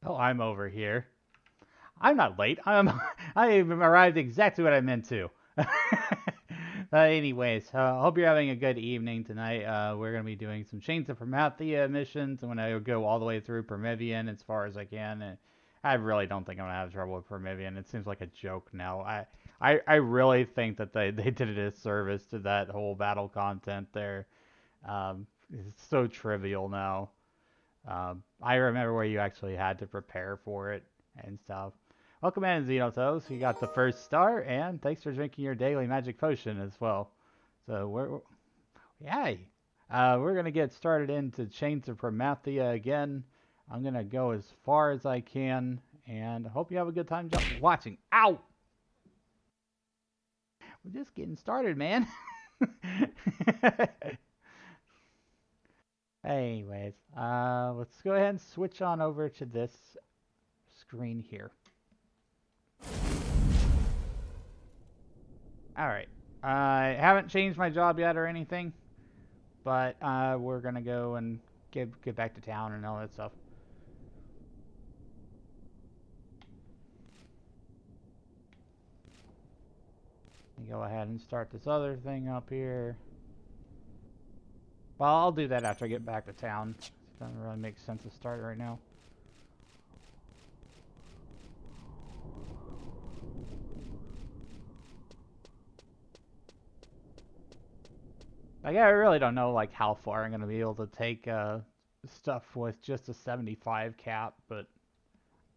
Oh, I'm over here. I'm not late. I arrived exactly what I meant to. Anyways, hope you're having a good evening tonight. We're gonna be doing some Chains of Promathia missions. I'm gonna go all the way through Promethean as far as I can. And I really don't think I'm gonna have trouble with Promethean. It seems like a joke now. I really think that they did a disservice to that whole battle content there. It's so trivial now. I remember where you actually had to prepare for it and stuff. Welcome in, Xenotos. You got the first star, and thanks for drinking your daily magic potion as well. So yay! We're gonna get started into Chains of Promathia again. I'm gonna go as far as I can, and I hope you have a good time watching. Ow! We're just getting started, man. Anyways, let's go ahead and switch on over to this screen here. Alright. I haven't changed my job yet or anything, but we're gonna go and get back to town and all that stuff. Go ahead and start this other thing up here. Well, I'll do that after I get back to town. It doesn't really make sense to start right now. Like, I really don't know like how far I'm gonna be able to take stuff with just a 75 cap, but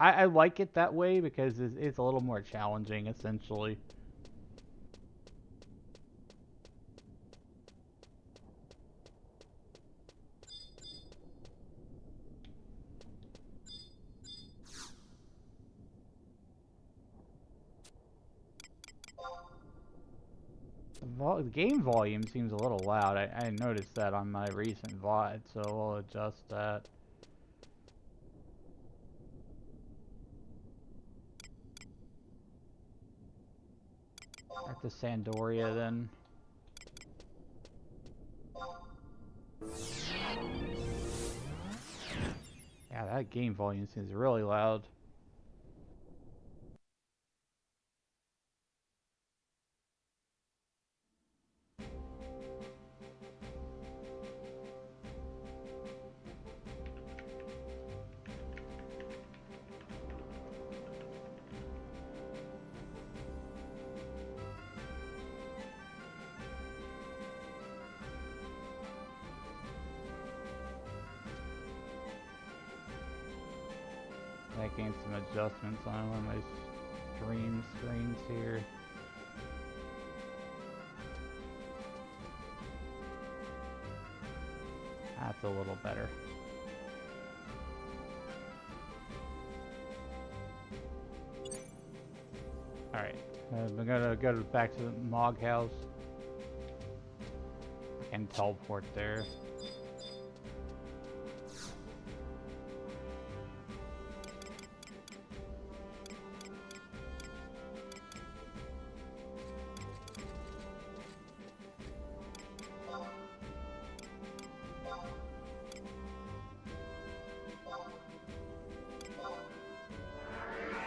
I like it that way because it's a little more challenging, essentially. The game volume seems a little loud. I noticed that on my recent VOD, so we'll adjust that. At the Sandoria then. Yeah, that game volume seems really loud. Making some adjustments on one of my stream screens here. That's a little better. Alright, I'm gonna go back to the Mog House. I can teleport there.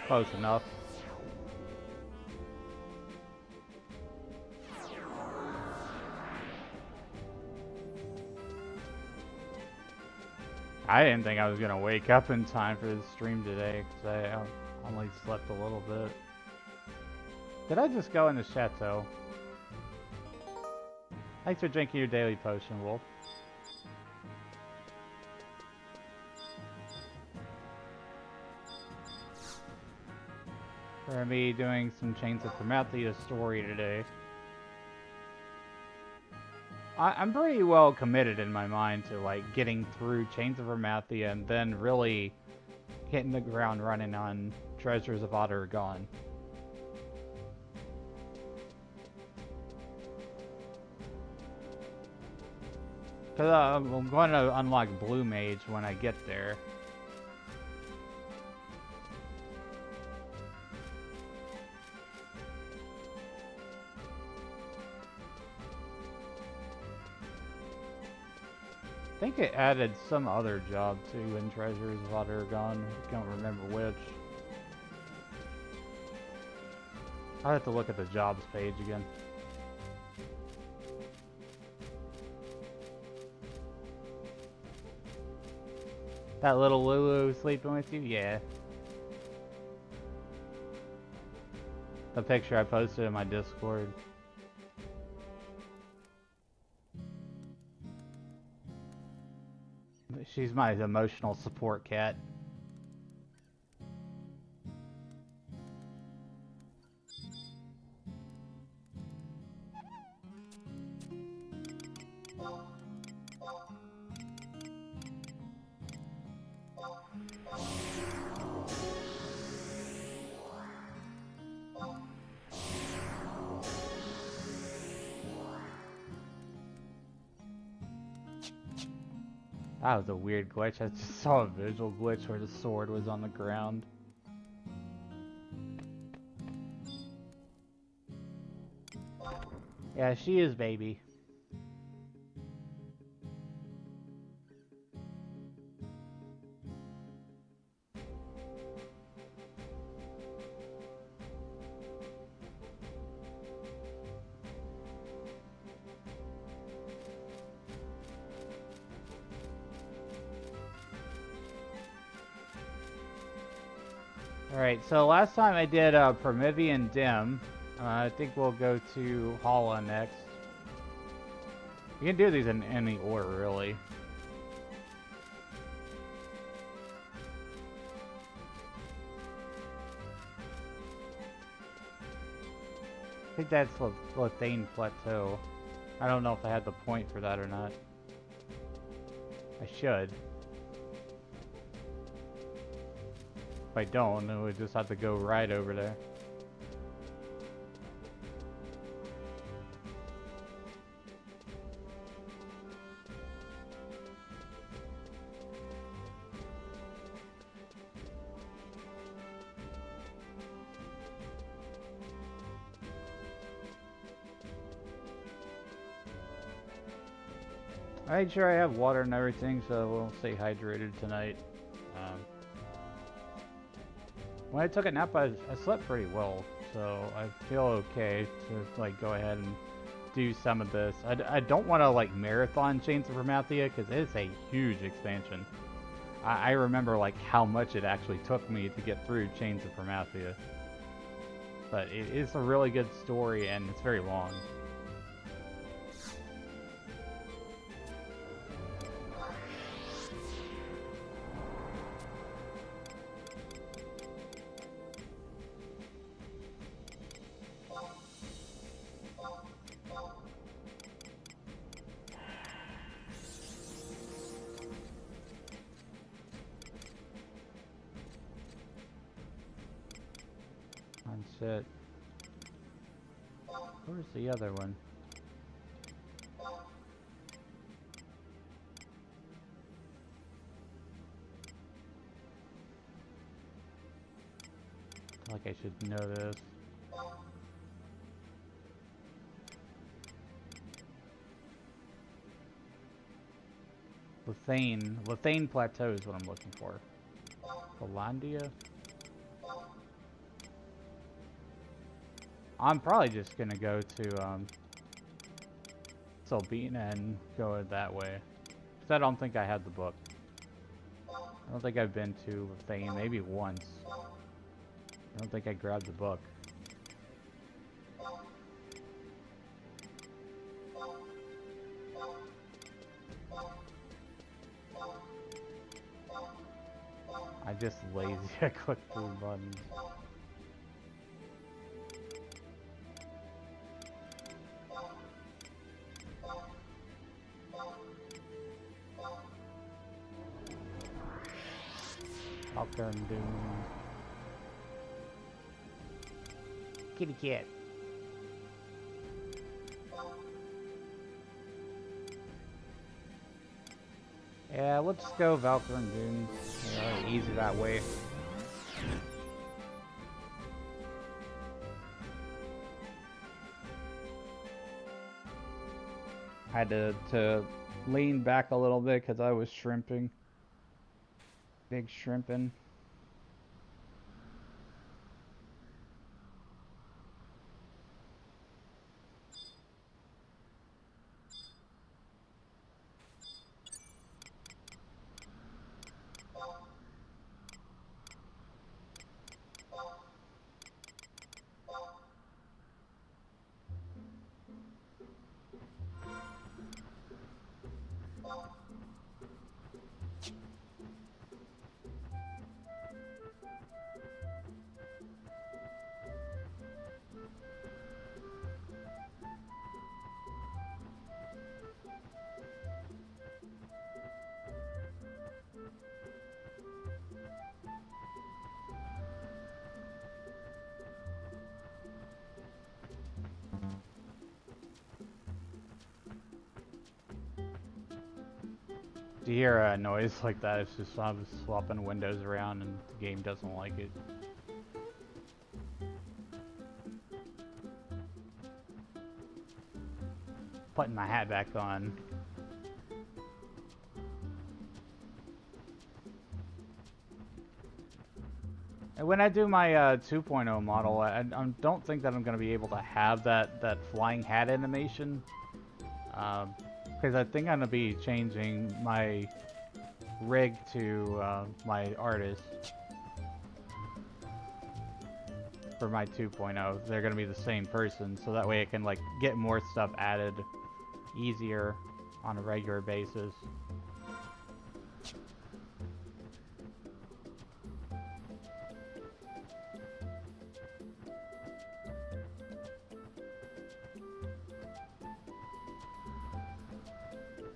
Close enough. I didn't think I was gonna wake up in time for the stream today because I only slept a little bit. Did I just go in the chateau? Thanks for drinking your daily potion, Wolf. We're gonna be doing some Chains of Promathia story today. I'm pretty well committed in my mind to like getting through Chains of Promathia and then really hitting the ground running on Treasures of Ottergon. Cause I'm going to unlock Blue Mage when I get there. I think it added some other job too in Treasures of Ottergon. I can't remember which. I'll have to look at the jobs page again. That little Lulu sleeping with you? Yeah. The picture I posted in my Discord. She's my emotional support cat. That was a weird glitch. I just saw a visual glitch where the sword was on the ground. Yeah, she is baby. Alright, so last time I did Promvy and Dim. I think we'll go to Hala next. You can do these in any order, really. I think that's Lethane Plateau. I don't know if I had the point for that or not. I should. If I don't, then we just have to go right over there. I made sure I have water and everything, so we'll stay hydrated tonight. When I took a nap, I slept pretty well, so I feel okay to like go ahead and do some of this. I don't want to like marathon Chains of Promathia because it's a huge expansion. I remember like how much it actually took me to get through Chains of Promathia, but it is a really good story and it's very long. That's it. Where's the other one? Like I should know this. Lethane Plateau is what I'm looking for. Hollandia? I'm probably just gonna go to Selbina and go that way. Because I don't think I had the book. I don't think I've been to Lethane, maybe once. I don't think I grabbed the book. I'm just lazy. I click through buttons. Falcon Doom. Kitty cat. Yeah, let's go Valkyrie Doom. Easy that way. I had to lean back a little bit because I was shrimping. Big shrimping. Do you hear a noise like that? It's just I'm swapping windows around and the game doesn't like it. Putting my hat back on. And when I do my 2.0 model, I don't think that I'm going to be able to have that flying hat animation. Because I think I'm going to be changing my rig to my artist for my 2.0. They're going to be the same person, so that way I can like get more stuff added easier on a regular basis.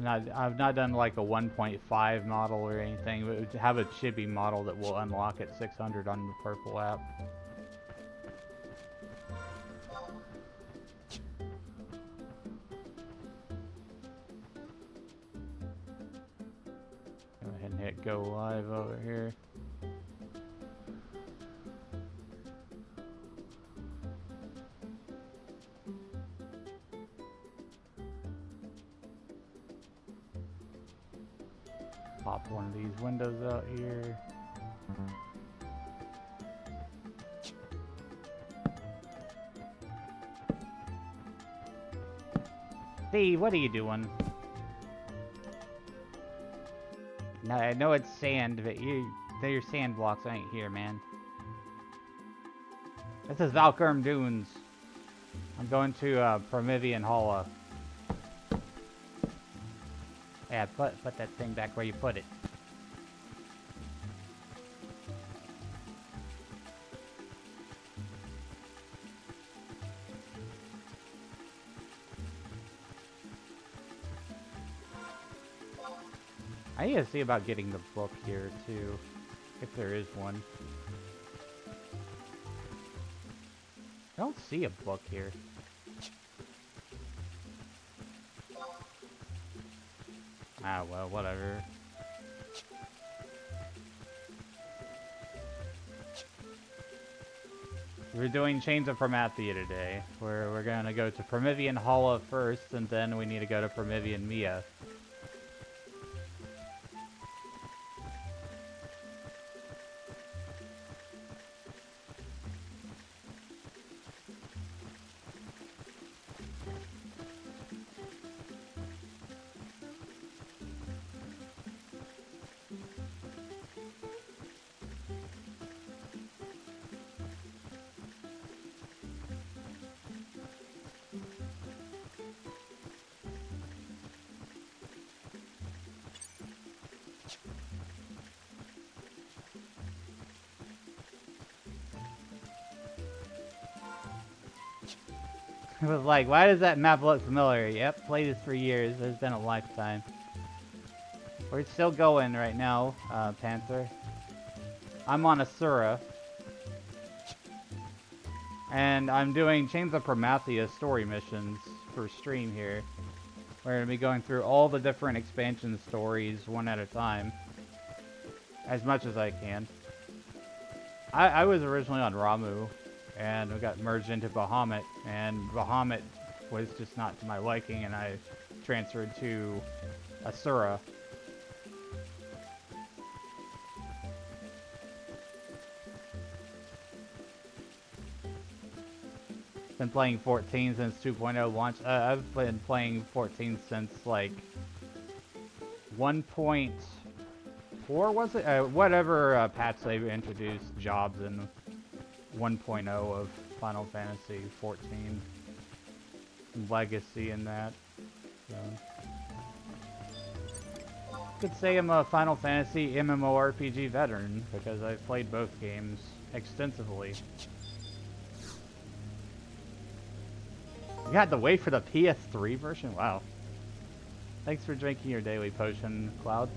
I've not done like a 1.5 model or anything, but to have a chibi model that will unlock at 600 on the purple app. Go ahead and hit go live over here. Pop one of these windows out here. Steve, what are you doing? No, I know it's sand, but your sand blocks ain't here, man. This is Valkurm Dunes. I'm going to Promvy and Holla. Yeah, put that thing back where you put it. I need to see about getting the book here, too. If there is one. I don't see a book here. Ah, well, whatever. We're doing Chains of Promathia today, where we're gonna go to Promvy and Holla first, and then we need to go to Promvy and Mia. It was like, why does that map look familiar? Yep, played this for years. It's been a lifetime. We're still going right now, Panther. I'm on Asura. And I'm doing Chains of Promathia story missions for stream here. We're going to be going through all the different expansion stories one at a time. As much as I can. I was originally on Ramu. And we got merged into Bahamut, and Bahamut was just not to my liking, and I transferred to Asura. Been playing 14 since 2.0 launch. I've been playing 14 since like 1.4, was it? Whatever patch they introduced jobs in 1.0 of Final Fantasy 14 Legacy in that. So. Could say I'm a Final Fantasy MMORPG veteran because I've played both games extensively. You had to wait for the PS3 version? Wow. Thanks for drinking your daily potion, Cloud.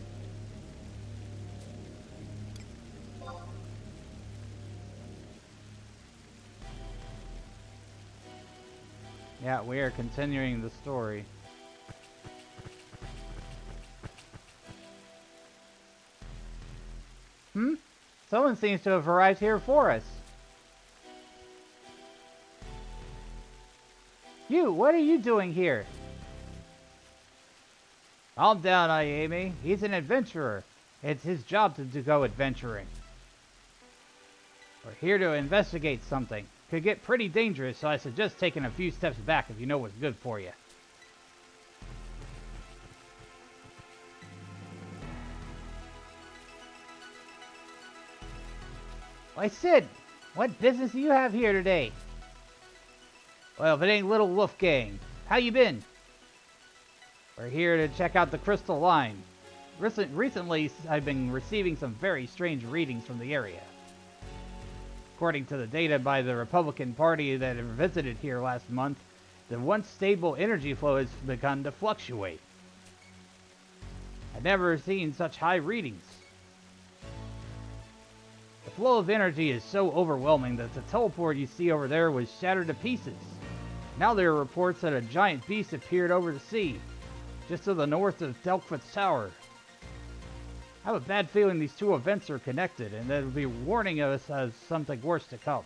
Yeah, we are continuing the story. Someone seems to have arrived here for us. You, what are you doing here? Calm down, Ayemi. He's an adventurer. It's his job to go adventuring. We're here to investigate something. Could get pretty dangerous, so I suggest taking a few steps back if you know what's good for you. Why, Sid, what business do you have here today? Well, if it ain't Little Wolfgang, how you been? We're here to check out the Crystal Line. Recently, I've been receiving some very strange readings from the area. According to the data by the Republican Party that visited here last month, the once stable energy flow has begun to fluctuate. I've never seen such high readings. The flow of energy is so overwhelming that the teleport you see over there was shattered to pieces. Now there are reports that a giant beast appeared over the sea, just to the north of Delkford's tower. I have a bad feeling these two events are connected, and that it will be warning us of something worse to come.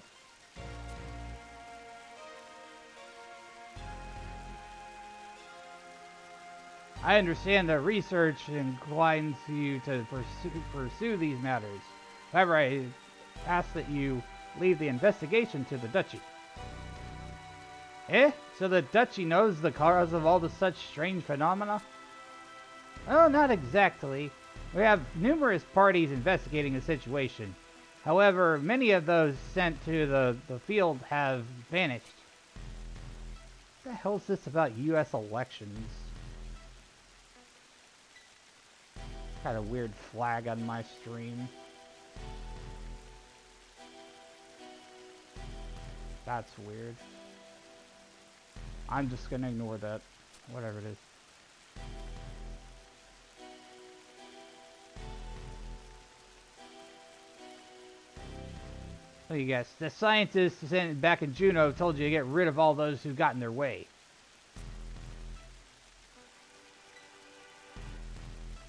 I understand that research inclines you to pursue these matters. However, I ask that you leave the investigation to the Duchy. Eh? So the Duchy knows the cause of all the such strange phenomena? Oh, not exactly. We have numerous parties investigating the situation. However, many of those sent to the field have vanished. What the hell is this about U.S. elections? Got a weird flag on my stream. That's weird. I'm just gonna ignore that. Whatever it is. So you guys, the scientists back in Juneau told you to get rid of all those who got in their way.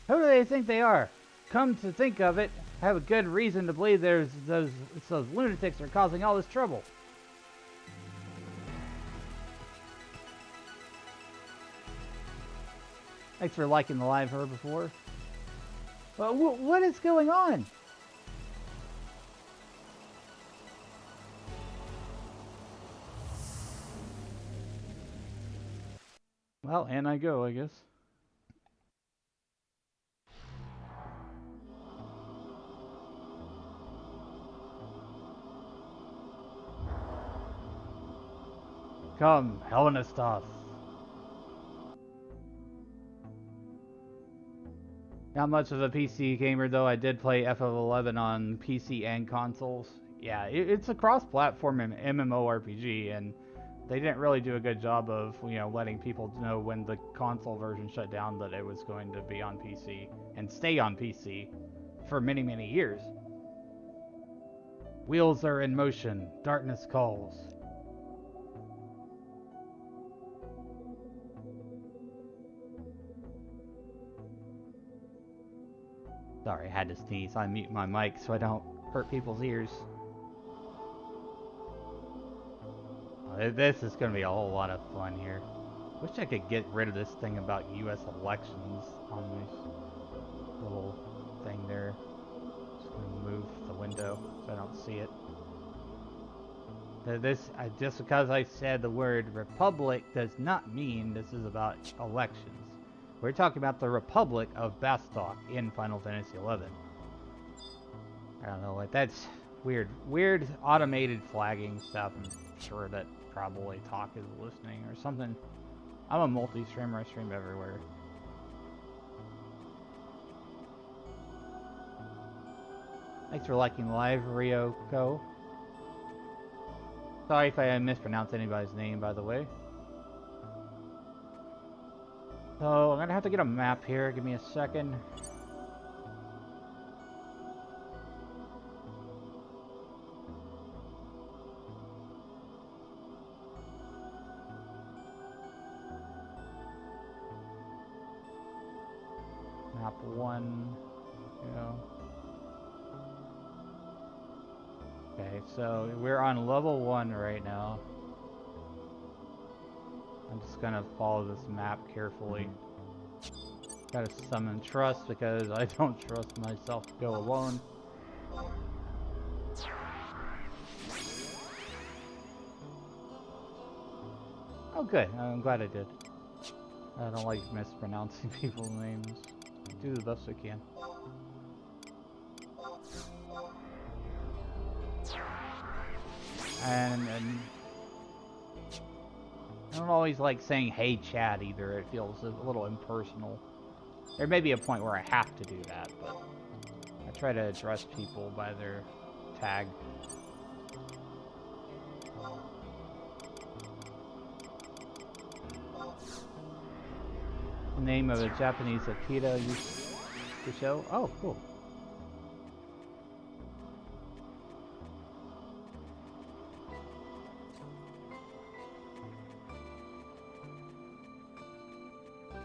Who do they think they are? Come to think of it, I have a good reason to believe those lunatics are causing all this trouble. Thanks for liking the live her before. But what is going on? Well, and I go, I guess. Come, Hellenistas. Not much of a PC gamer, though. I did play FF11 on PC and consoles. Yeah, it's a cross-platform MMORPG, and they didn't really do a good job of, letting people know when the console version shut down that it was going to be on PC and stay on PC for many, many years. Wheels are in motion. Darkness calls. Sorry, I had to sneeze. I mute my mic so I don't hurt people's ears. This is going to be a whole lot of fun here. Wish I could get rid of this thing about U.S. elections on this little thing there. Just going to move the window so I don't see it. Just because I said the word republic does not mean this is about elections. We're talking about the Republic of Bastok in Final Fantasy XI. I don't know, like, that's weird. Weird automated flagging stuff. I'm sure that probably Talk is listening or something. I'm a multi-streamer, I stream everywhere. Thanks for liking live, Ryoko. Sorry if I mispronounced anybody's name, by the way. So, I'm gonna have to get a map here. Give me a second. Map 1. Okay, so we're on level 1 right now. I'm just gonna follow this map carefully. Gotta summon trust because I don't trust myself to go alone. Oh good, I'm glad I did. I don't like mispronouncing people's names. Do the best I can. And I don't always like saying hey chat either. It feels a little impersonal. There may be a point where I have to do that, but I try to address people by their tag. The name of a Japanese Akita to show. Oh, cool.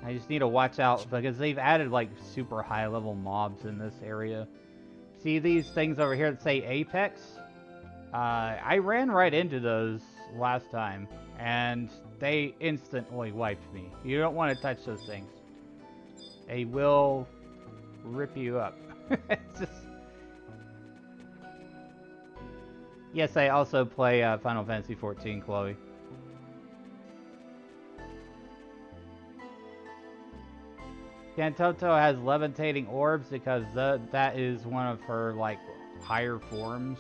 I just need to watch out because they've added like super high level mobs in this area. See these things over here that say Apex? I ran right into those last time and they instantly wiped me. You don't want to touch those things. They will rip you up. It's just... Yes, I also play Final Fantasy XIV, Chloe. Kantoto has levitating orbs because that is one of her, like, higher forms.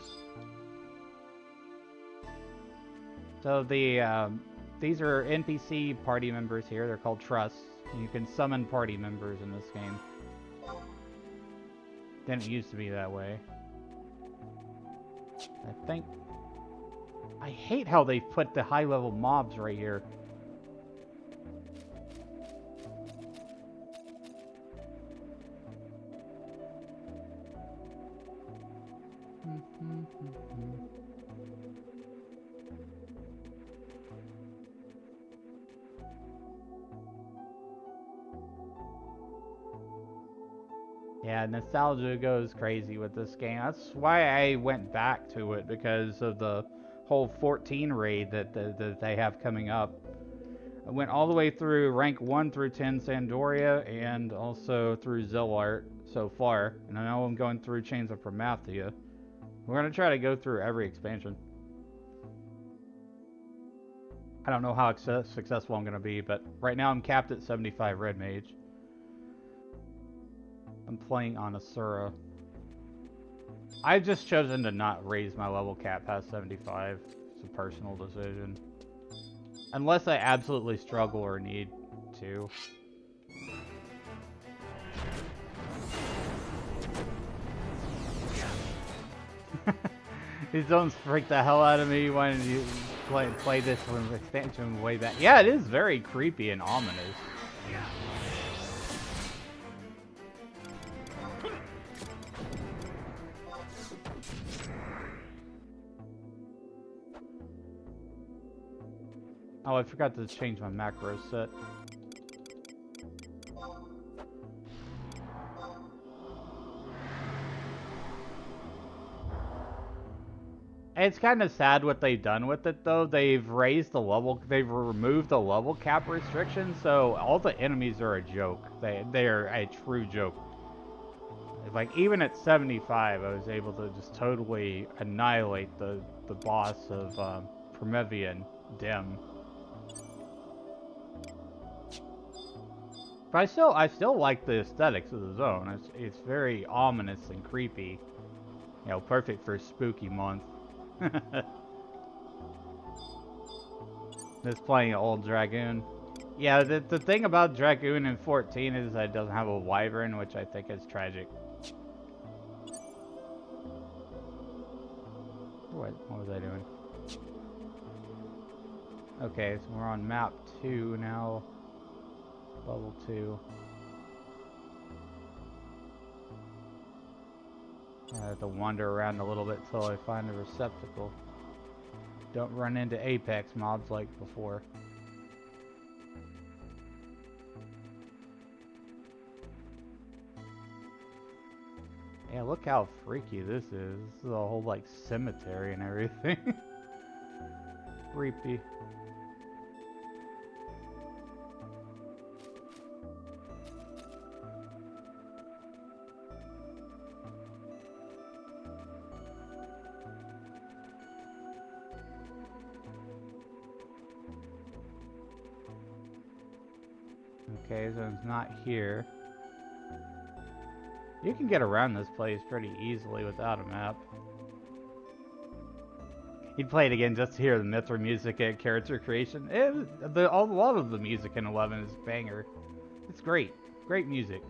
So these are NPC party members here. They're called trusts. You can summon party members in this game. Didn't used to be that way. I think... I hate how they put the high-level mobs right here. Yeah, nostalgia goes crazy with this game. That's why I went back to it, because of the whole 14 raid that they have coming up. I went all the way through rank 1 through 10 Sandoria, and also through Zellart so far. And I know I'm going through Chains of Promathia. We're going to try to go through every expansion. I don't know how successful I'm going to be, but right now I'm capped at 75 Red Mage. I'm playing on Asura. I've just chosen to not raise my level cap past 75. It's a personal decision. Unless I absolutely struggle or need to. These zones freak the hell out of me when you play this from expansion way back. Yeah, it is very creepy and ominous. Oh, I forgot to change my macro set. It's kind of sad what they've done with it, though. They've raised the level, they've removed the level cap restriction, so all the enemies are a joke. They are a true joke. Like, even at 75, I was able to just totally annihilate the boss of Promvy and Dim. But I still like the aesthetics of the zone. It's very ominous and creepy. You know, perfect for spooky month. Just playing an old Dragoon. Yeah, the thing about Dragoon in 14 is that it doesn't have a wyvern, which I think is tragic. What was I doing? Okay, so we're on map 2 now. Level 2. I have to wander around a little bit till I find a receptacle. Don't run into Apex mobs like before. Yeah, look how freaky this is. This is a whole, like, cemetery and everything. Creepy. Okay, so it's not here. You can get around this place pretty easily without a map. You'd play it again just to hear the Mithra music and character creation. A lot of the music in 11 is banger. It's great. Great music.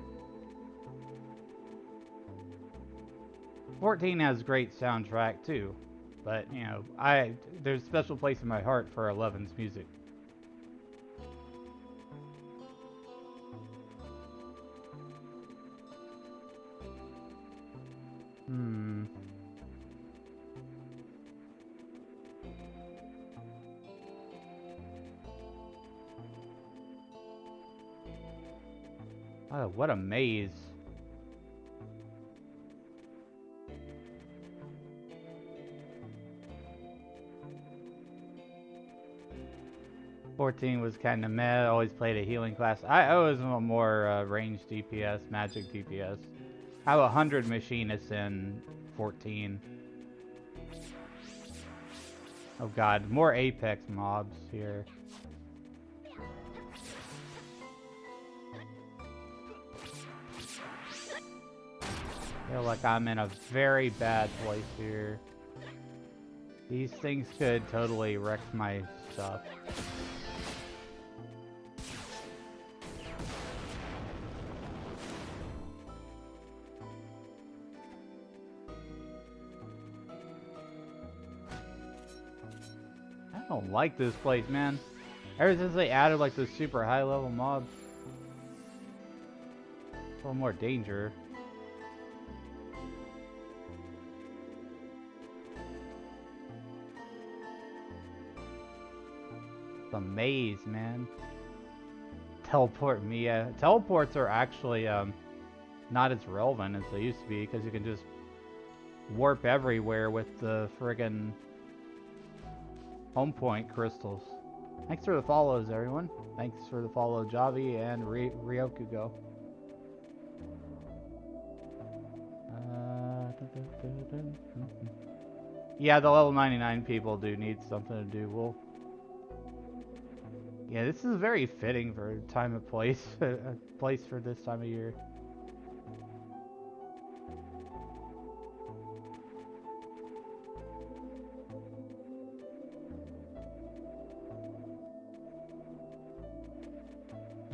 14 has great soundtrack too. But, you know, there's a special place in my heart for 11's music. Oh, what a maze. '14 was kind of meh. Always played a healing class. I was a more ranged DPS, magic DPS. I have 100 machinists in 14. Oh god, more Apex mobs here. I feel like I'm in a very bad place here. These things could totally wreck my stuff. I don't like this place, man. Ever since they added like those super high level mobs, a little more danger. It's a maze, man. Teleport me. Teleports are actually not as relevant as they used to be because you can just warp everywhere with the friggin' home point crystals. Thanks for the follows, everyone. Thanks for the follow, Javi and Ryokugo. Yeah, the level 99 people do need something to do. Well, yeah, this is very fitting for time and place, a place for this time of year.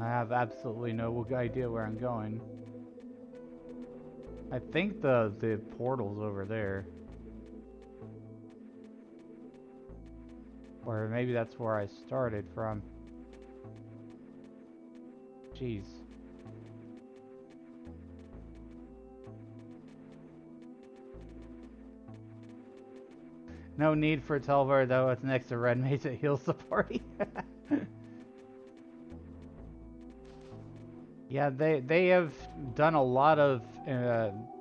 I have absolutely no idea where I'm going. I think the portal's over there. Or maybe that's where I started from. Jeez. No need for a teleport though, it's next to Red Maze, it heals the party. Yeah, they have done a lot of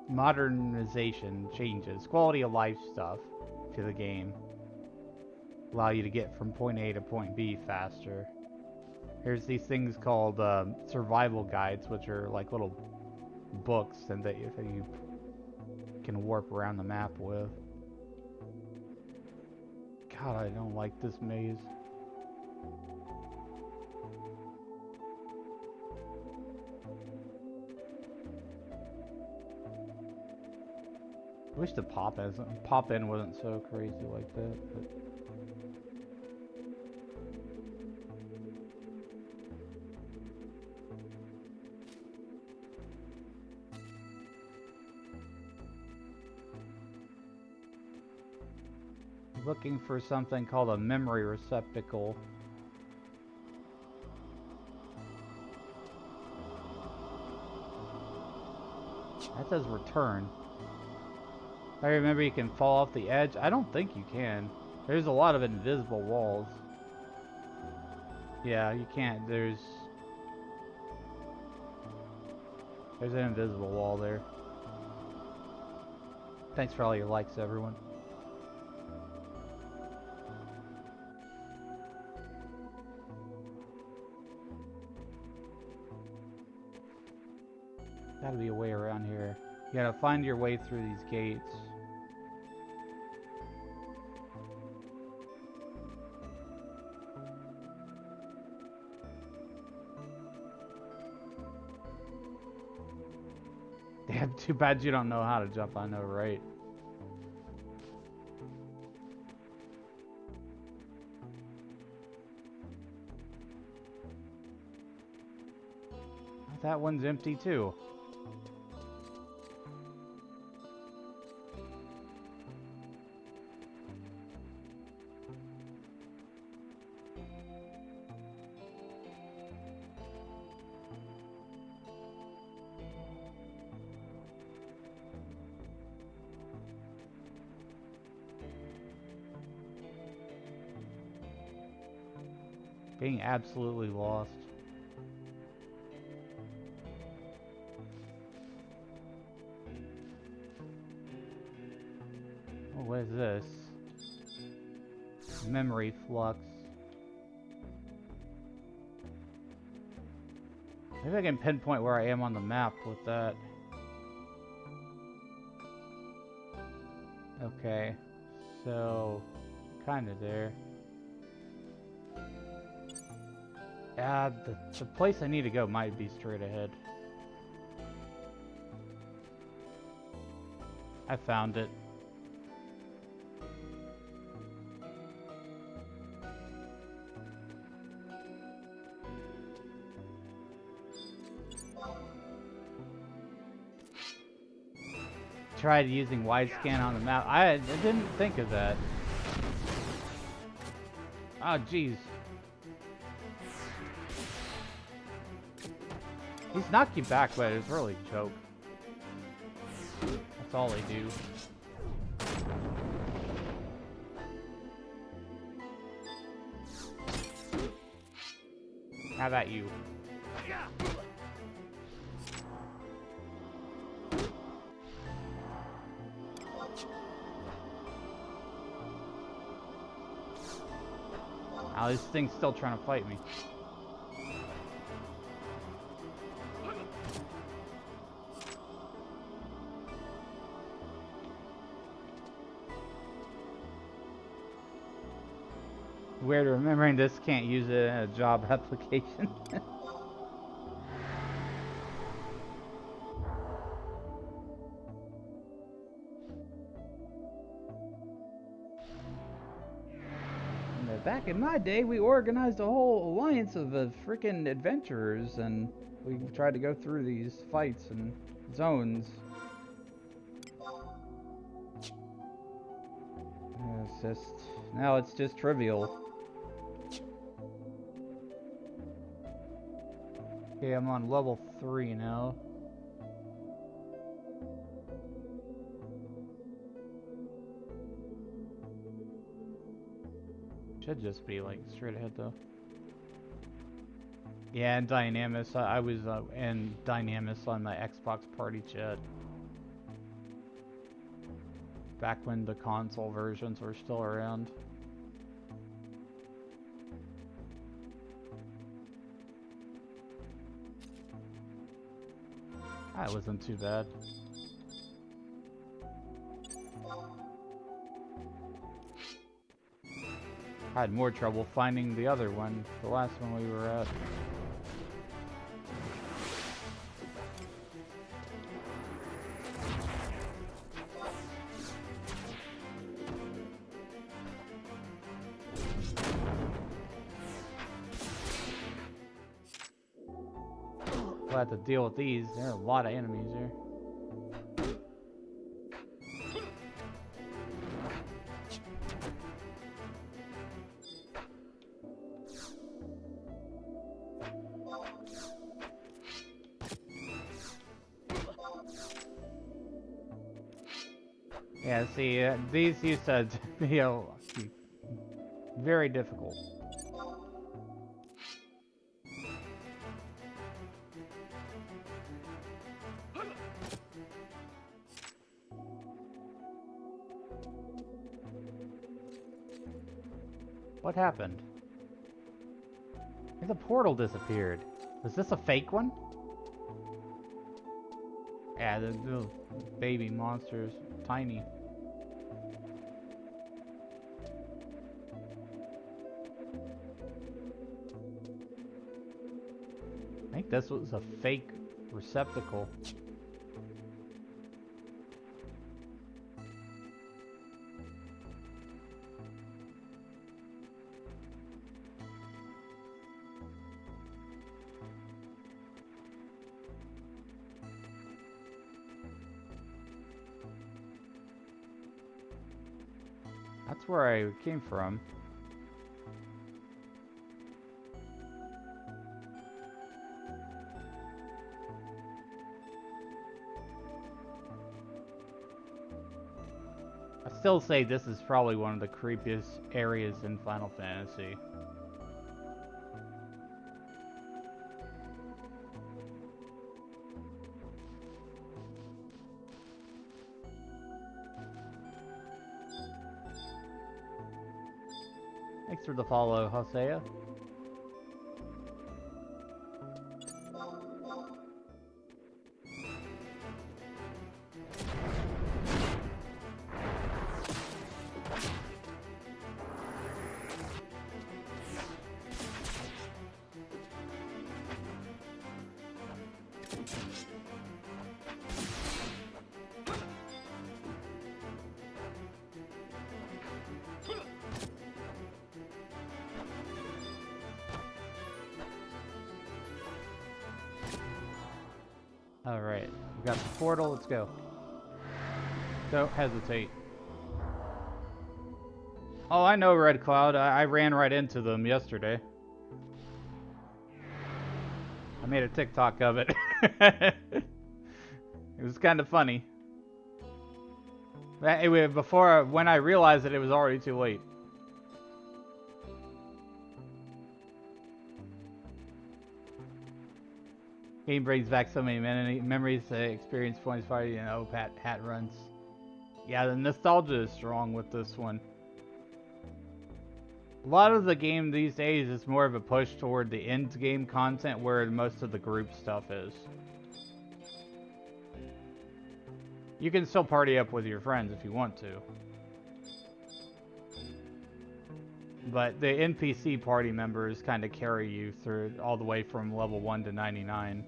modernization changes, quality of life stuff to the game. Allow you to get from point A to point B faster. Here's these things called survival guides, which are like little books and that you can warp around the map with. God, I don't like this maze. I wish the pop in wasn't so crazy like that. But... looking for something called a memory receptacle. That says return. I remember you can fall off the edge. I don't think you can. There's a lot of invisible walls. Yeah, you can't. There's an invisible wall there. Thanks for all your likes, everyone. Gotta be a way around here. You gotta find your way through these gates. Damn, too bad you don't know how to jump. I know, right? That one's empty too. Being absolutely lost. what is this? Memory flux. Maybe I can pinpoint where I am on the map with that. Okay, so kind of there. Yeah, the place I need to go might be straight ahead. I found it. Tried using wide scan on the map. I didn't think of that. Oh, jeez. He's knocked you back, but it's really a joke. That's all they do. How about you? Oh, this thing's still trying to fight me. Weird remembering this can't use it in a job application. Back in my day, we organized a whole alliance of freaking adventurers, and we tried to go through these fights and zones. It's just now it's just trivial. Okay, I'm on level 3 now. Should just be like straight ahead though. Yeah, and Dynamis. I was in Dynamis on my Xbox party chat. Back when the console versions were still around. That wasn't too bad. I had more trouble finding the other one, the last one we were at. We'll have to deal with these. There are a lot of enemies here. Yeah, see, these used to be very difficult. What happened? The portal disappeared. Was this a fake one? Yeah, the little baby monsters, tiny. I think this was a fake receptacle. That's where I came from. I still say this is probably one of the creepiest areas in Final Fantasy. Thanks for the follow, Hosea. Alright, we got the portal, let's go. Don't hesitate. Oh, I know Red Cloud. I ran right into them yesterday. I made a TikTok of it. It was kind of funny. Anyway, when I realized that it was already too late. Game brings back so many memories, experience points, party, you know, hat runs. Yeah, the nostalgia is strong with this one. A lot of the game these days is more of a push toward the end game content where most of the group stuff is. You can still party up with your friends if you want to. But the NPC party members kind of carry you through all the way from level 1 to 99.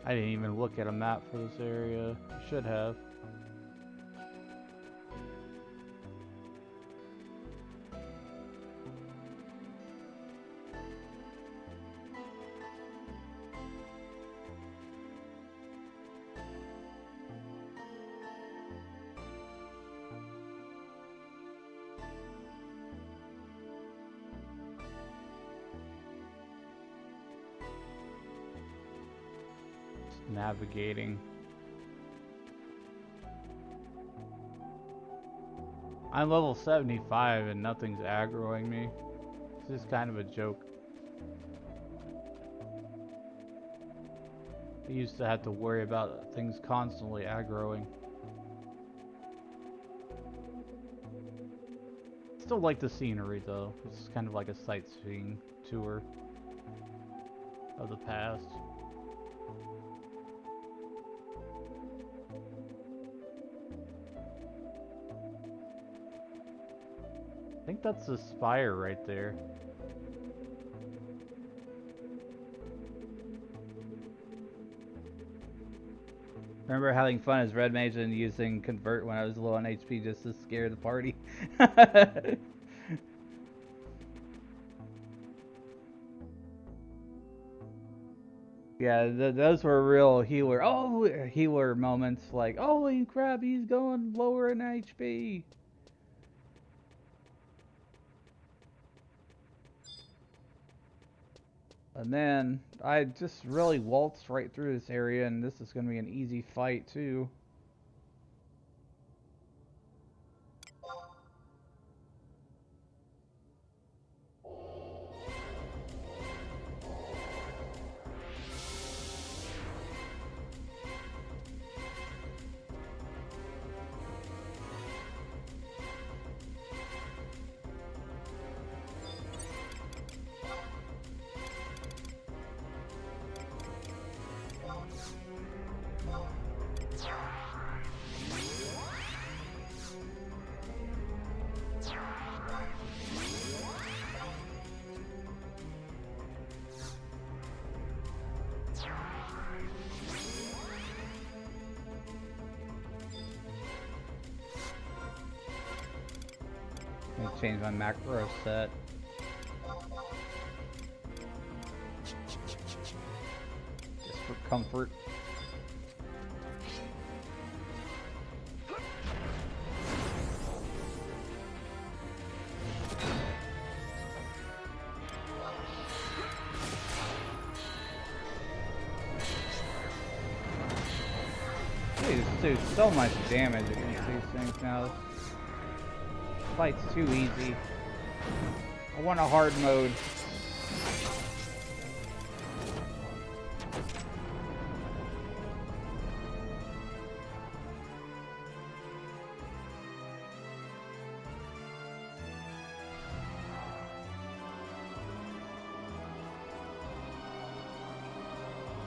I didn't even look at a map for this area. I should have. Navigating. I'm level 75 and nothing's aggroing me. This is kind of a joke. I used to have to worry about things constantly aggroing. Still like the scenery though. It's kind of like a sightseeing tour of the past. I think that's the spire right there. Remember having fun as Red Mage and using Convert when I was low on HP just to scare the party. Yeah, those were real healer moments. Like, holy crap, he's going lower in HP. And then I just really waltzed right through this area, and this is going to be an easy fight too. Let me change my macro set. Just for comfort. Dude, just do so much damage against these things now. This fight's too easy. I want a hard mode.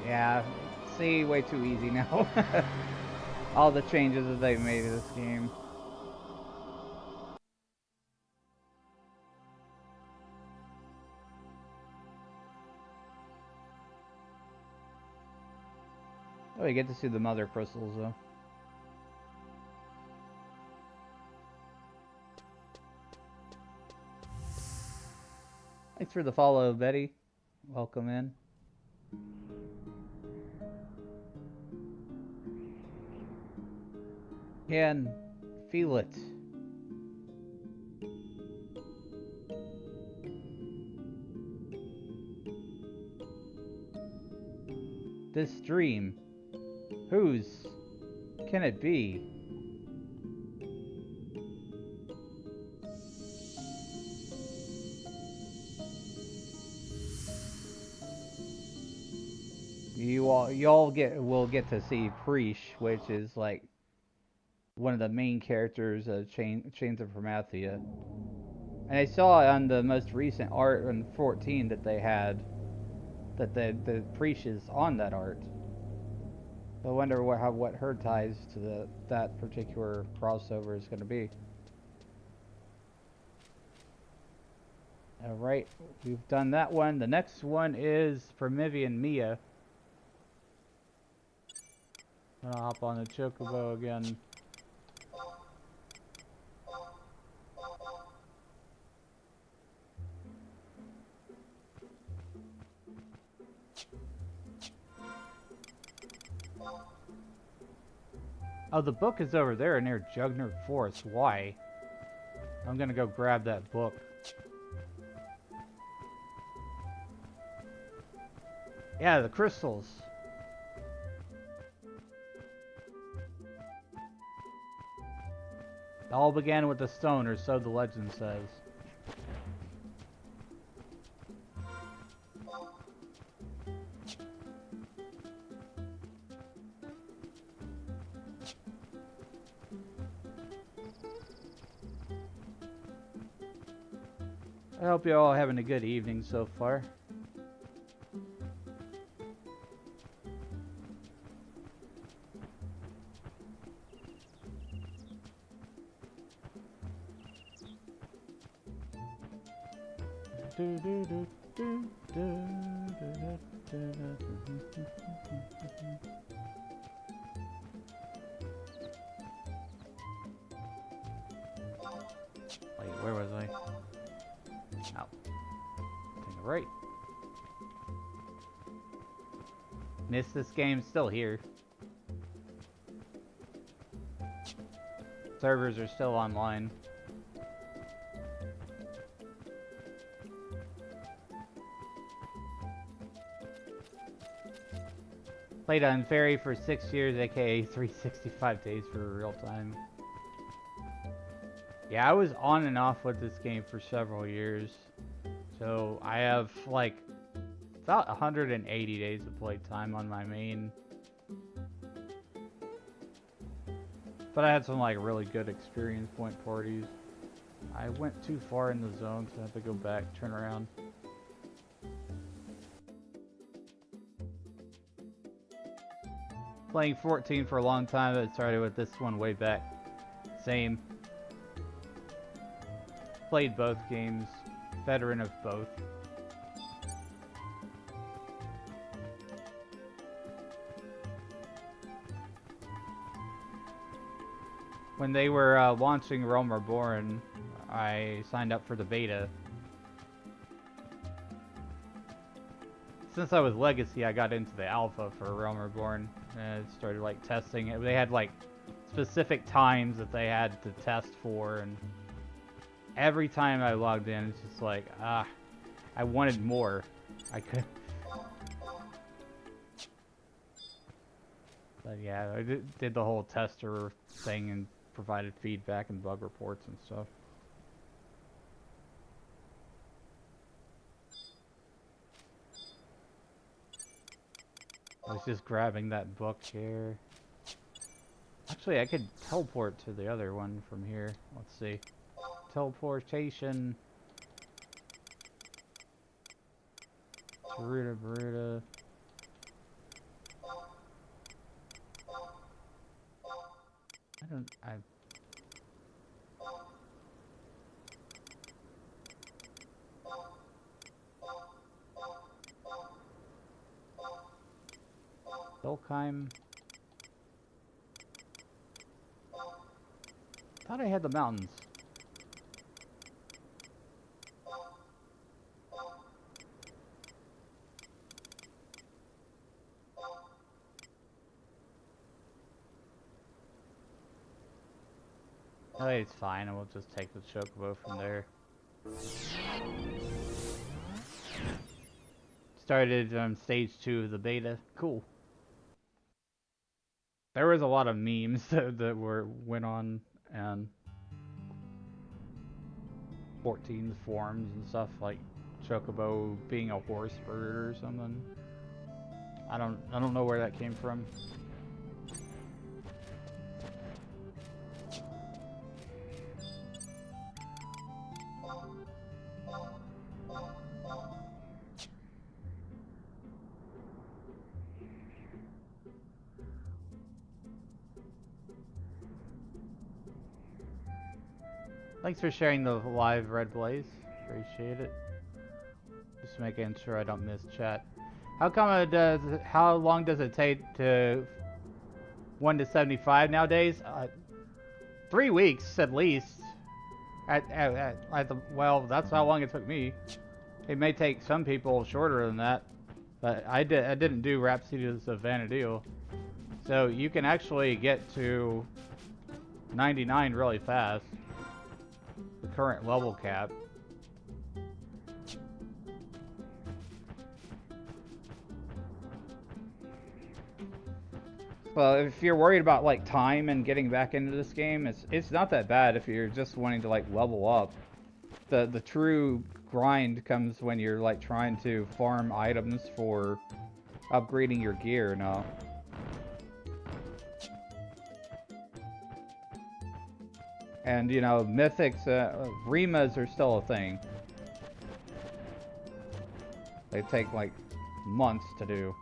Yeah, see, way too easy now. All the changes that they've made to this game. Oh, you get to see the mother crystals though. Thanks for the follow, Betty. Welcome in. Can feel it. This dream, whose can it be? Y'all will get to see Preesh, which is like one of the main characters of Chains of Promathia. And I saw on the most recent art on 14 that they had that the Preesh is on that art. So I wonder what her ties to that particular crossover is going to be. Alright, we've done that one. The next one is Promvy and Mia. I'm gonna hop on the Chocobo again. Oh, the book is over there near Jugner Forest. Why? I'm gonna go grab that book. Yeah, the crystals. It all began with a stone, or so the legend says. I hope you're all having a good evening so far. Wait, where was I? Oh. To the right. Missed this game, still here. Servers are still online. Played on Fairy for 6 years, aka 365 days for real time. Yeah, I was on and off with this game for several years. So I have like about 180 days of play time on my main. But I had some like really good experience point parties. I went too far in the zone, so I have to go back, turn around. Playing 14 for a long time, I started with this one way back. Same. Played both games. Veteran of both. When they were launching Realm Reborn, I signed up for the beta. Since I was Legacy, I got into the alpha for Realm Reborn and started like testing it. They had like specific times that they had to test for, and every time I logged in, it's just like, I wanted more. I could. But yeah, I did the whole tester thing and provided feedback and bug reports and stuff. I was just grabbing that book here. Actually, I could teleport to the other one from here. Let's see. Teleportation. Baruta. I Dolkheim. Thought I had the mountains. Oh, it's fine. We'll just take the chocobo from there. Started on stage 2 of the beta. Cool. There was a lot of memes that went on and 14's forums and stuff, like chocobo being a horse bird or something. I don't know where that came from. Thanks for sharing the live, Red Blaze. Appreciate it. Just making sure I don't miss chat. How long does it take to 1 to 75 nowadays? 3 weeks at least. Well, that's how long it took me. It may take some people shorter than that, but I didn't do Rhapsodies of Vanadil. So you can actually get to 99 really fast. The current level cap. Well, if you're worried about like time and getting back into this game, it's not that bad if you're just wanting to like level up. The true grind comes when you're like trying to farm items for upgrading your gear now. And you know, mythics, Rimas are still a thing. They take like months to do.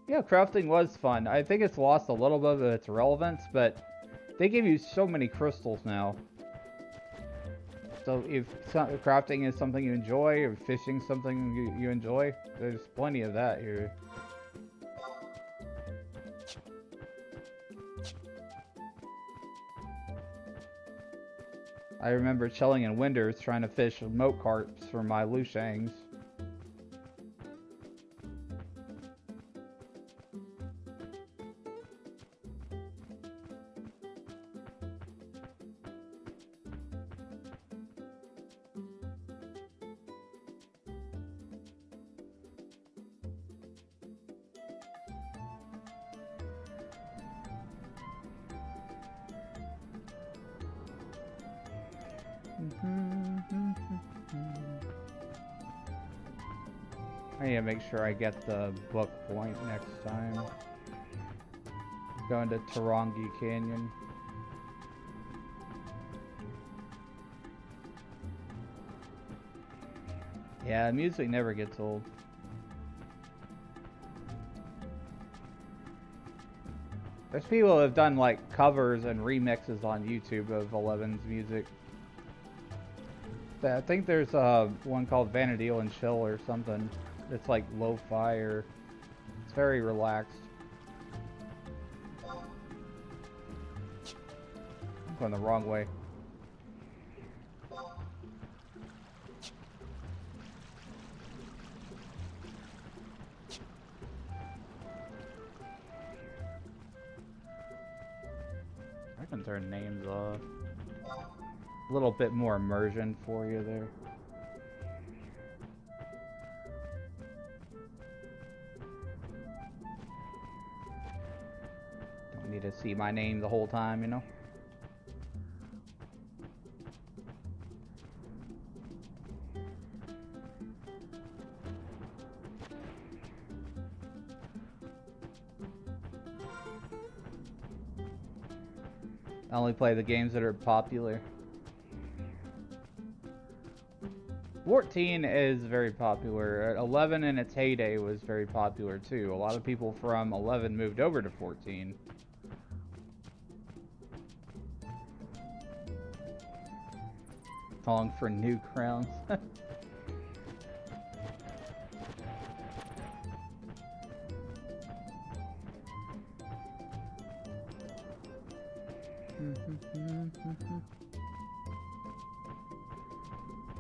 Yeah, crafting was fun. I think it's lost a little bit of its relevance, but they give you so many crystals now. So if crafting is something you enjoy, or fishing something you enjoy, there's plenty of that here. I remember chilling in Winders trying to fish moat carps for my Lushangs. I need to make sure I get the book point next time. Going to Tarongi Canyon. Yeah, music never gets old. There's people who have done like covers and remixes on YouTube of 11's music. I think there's one called Vanadil and Chill or something. It's like lo-fi or it's very relaxed. I'm going the wrong way. I can turn names off. A little bit more immersion for you there. me to see my name the whole time, you know? I only play the games that are popular. 14 is very popular. 11 in its heyday was very popular too. A lot of people from 11 moved over to 14. Calling for new crowns.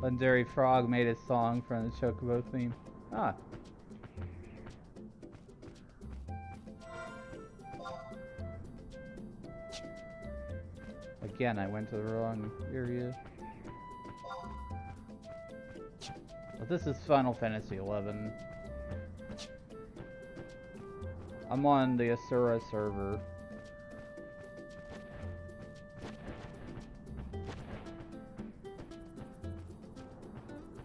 Legendary Frog made a song from the Chocobo theme. Ah. Again, I went to the wrong area. But this is Final Fantasy 11. I'm on the Asura server.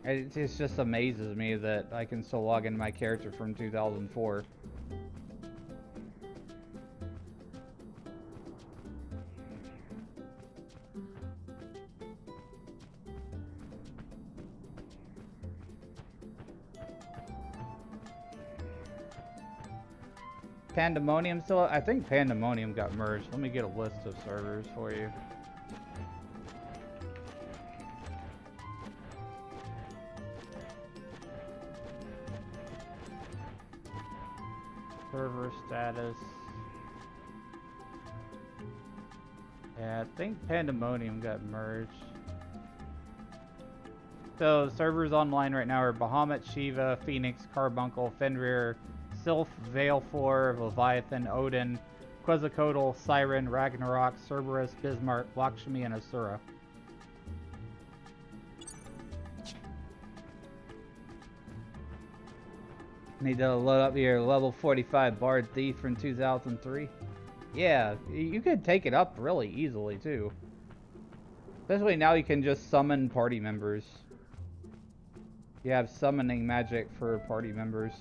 It just amazes me that I can still log in my character from 2004. Pandemonium still? I think Pandemonium got merged. Let me get a list of servers for you. Server status. Yeah, I think Pandemonium got merged. So servers online right now are Bahamut, Shiva, Phoenix, Carbuncle, Fenrir, Sylph, Veilfor, Leviathan, Odin, Quetzalcoatl, Siren, Ragnarok, Cerberus, Bismarck, Lakshmi, and Asura. Need to load up your level 45 Bard Thief from 2003. Yeah, you could take it up really easily too. Especially now you can just summon party members. You have summoning magic for party members.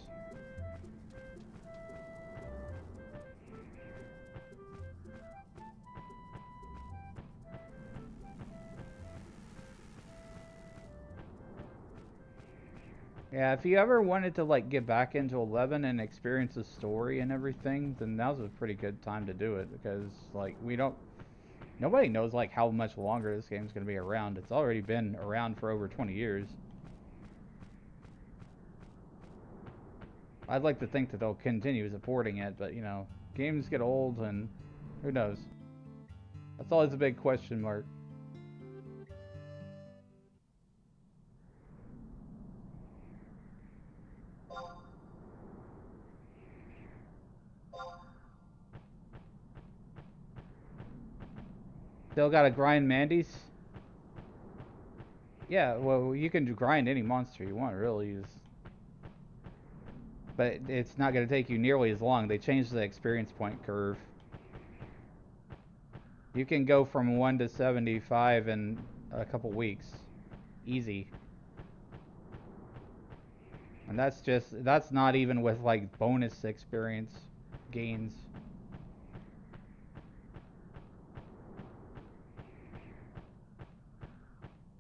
Yeah, if you ever wanted to like get back into 11 and experience the story and everything, then now's a pretty good time to do it, because like nobody knows like how much longer this game's going to be around. It's already been around for over 20 years. I'd like to think that they'll continue supporting it, but you know, games get old and who knows. That's always a big question mark. Still gotta grind Mandy's? Yeah, well, you can grind any monster you want, really. But it's not gonna take you nearly as long. They changed the experience point curve. You can go from 1 to 75 in a couple weeks. Easy. And that's not even with like bonus experience gains.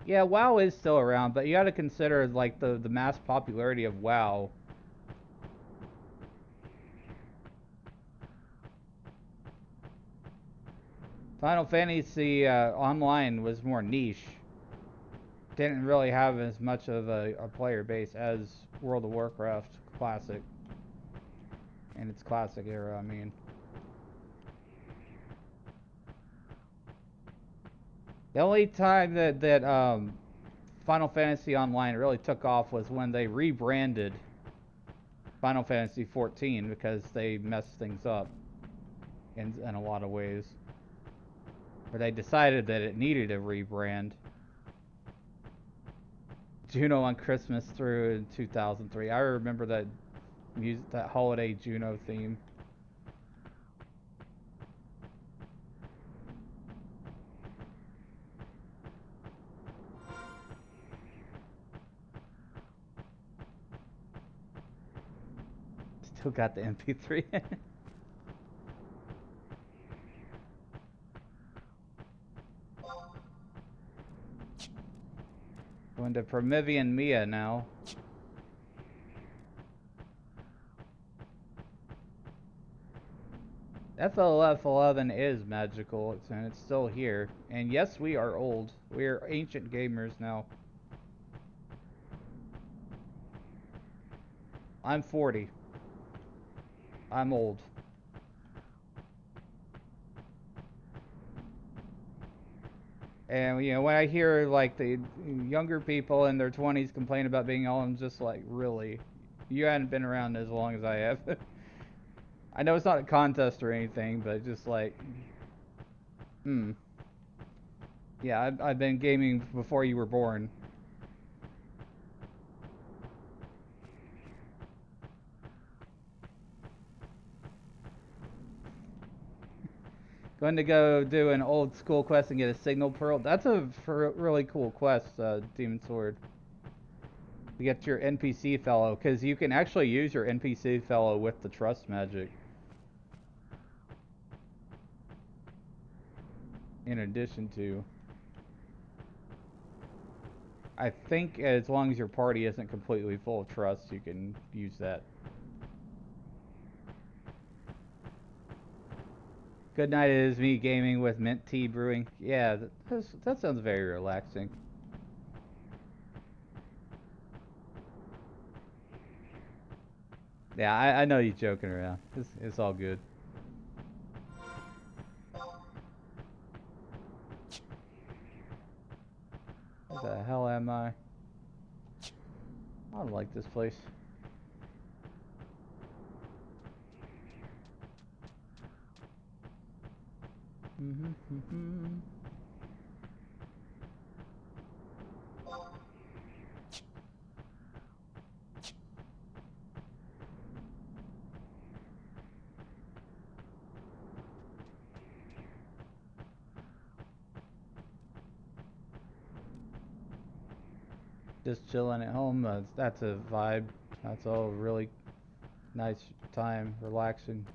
Yeah, WoW is still around, but you gotta consider like the mass popularity of WoW. Final Fantasy Online was more niche. Didn't really have as much of a player base as World of Warcraft Classic. In its classic era, I mean. The only time that Final Fantasy Online really took off was when they rebranded Final Fantasy 14, because they messed things up in a lot of ways. Or they decided that it needed a rebrand. Juno on Christmas through in 2003. I remember that holiday Juno theme. Still got the MP3. Going to Promvy and Mia now. FFXI is magical, and it's still here. And yes, we are old. We are ancient gamers now. I'm 40. I'm old. And, you know, when I hear, like, the younger people in their 20s complain about being old, I'm just like, really? You hadn't been around as long as I have. I know it's not a contest or anything, but just like, yeah, I've been gaming before you were born. Going to go do an old school quest and get a signal pearl. That's a really cool quest, Demon Sword. To get your NPC fellow, because you can actually use your NPC fellow with the trust magic. In addition to, I think as long as your party isn't completely full of trust, you can use that. Good night, it is me gaming with mint tea brewing. Yeah, that sounds very relaxing. Yeah, I know you're joking around. It's all good. What the hell am I? I don't like this place. Just chilling at home, that's a vibe. That's all really nice time, relaxing.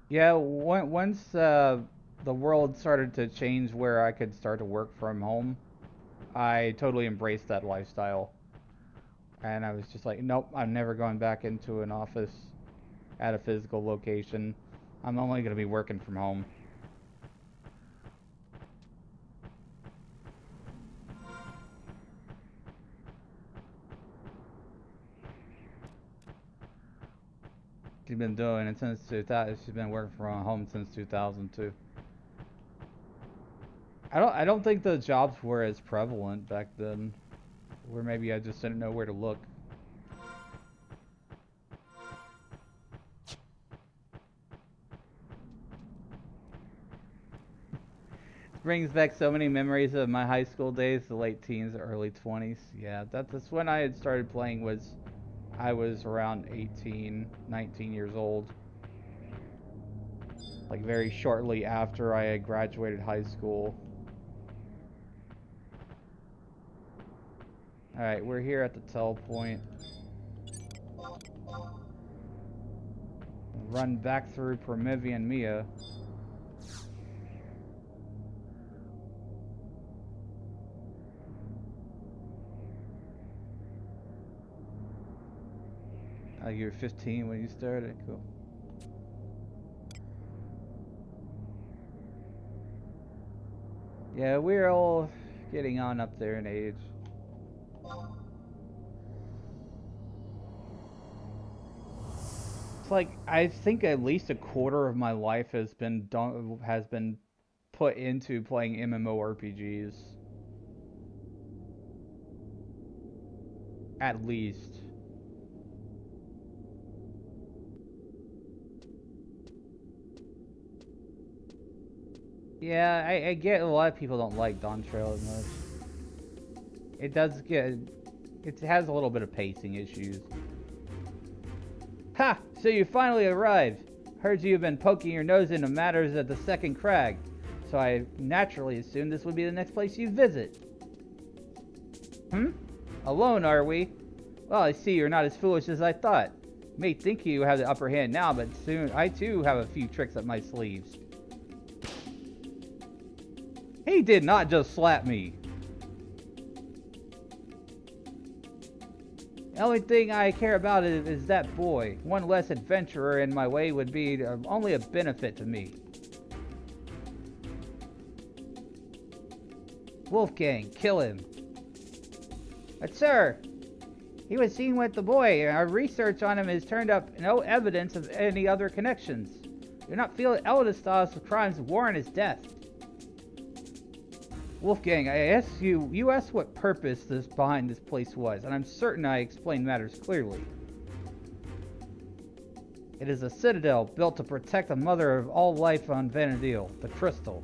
Yeah, once the world started to change where I could start to work from home, I totally embraced that lifestyle. And I was just like, nope, I'm never going back into an office at a physical location. I'm only going to be working from home. She's been doing it since 2000. She's been working from home since 2002. I don't think the jobs were as prevalent back then, where maybe I just didn't know where to look. Brings back so many memories of my high school days, the late teens, early 20s. Yeah, that's when I had started playing. I was around 18, 19 years old. Like very shortly after I had graduated high school. Alright, we're here at the tell point. Run back through Promvy and Mia. You were 15 when you started? Cool. Yeah, we're all getting on up there in age. It's like, I think at least a quarter of my life has been put into playing MMORPGs. At least. Yeah, I get a lot of people don't like Dawn Trail as much. It has a little bit of pacing issues. Ha! So you finally arrived. Heard you've been poking your nose into matters at the Second Crag, so I naturally assumed this would be the next place you visit. Alone, are we? Well, I see you're not as foolish as I thought. You may think you have the upper hand now, but soon I too have a few tricks up my sleeves. He did not just slap me. The only thing I care about is that boy. One less adventurer in my way would be only a benefit to me. Wolfgang, kill him. But sir, he was seen with the boy. Our research on him has turned up no evidence of any other connections. Do not feel that Eldestov's crimes warrant his death. Wolfgang, I asked you asked what purpose behind this place was, and I'm certain I explained matters clearly. It is a citadel built to protect the mother of all life on Vanadil, the crystal.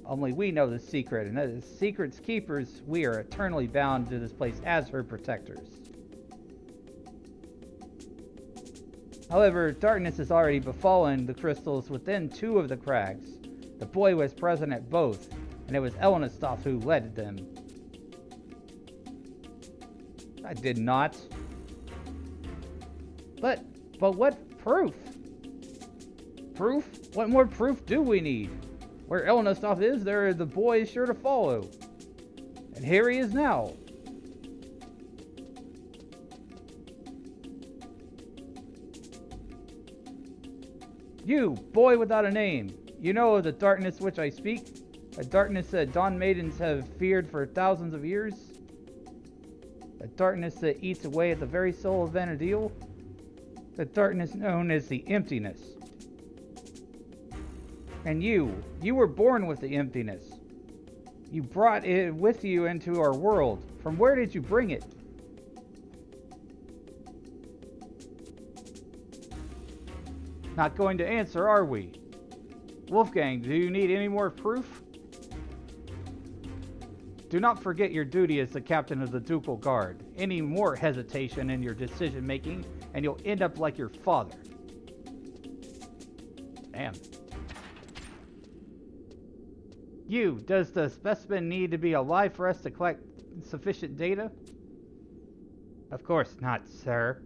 Only we know the secret, and as secret's keepers, we are eternally bound to this place as her protectors. However, darkness has already befallen the crystals within 2 of the crags. The boy was present at both, and it was Eldestov who led them. I did not. But what proof? Proof? What more proof do we need? Where Eldestov is, there the boy is sure to follow. And here he is now. You, boy without a name, you know of the darkness which I speak? A darkness that dawn maidens have feared for thousands of years? A darkness that eats away at the very soul of Vanadil? The darkness known as the emptiness. And you were born with the emptiness. You brought it with you into our world. From where did you bring it? Not going to answer, are we? Wolfgang, do you need any more proof? Do not forget your duty as the captain of the Ducal Guard. Any more hesitation in your decision making, and you'll end up like your father. Damn. Does the specimen need to be alive for us to collect sufficient data? Of course not, sir.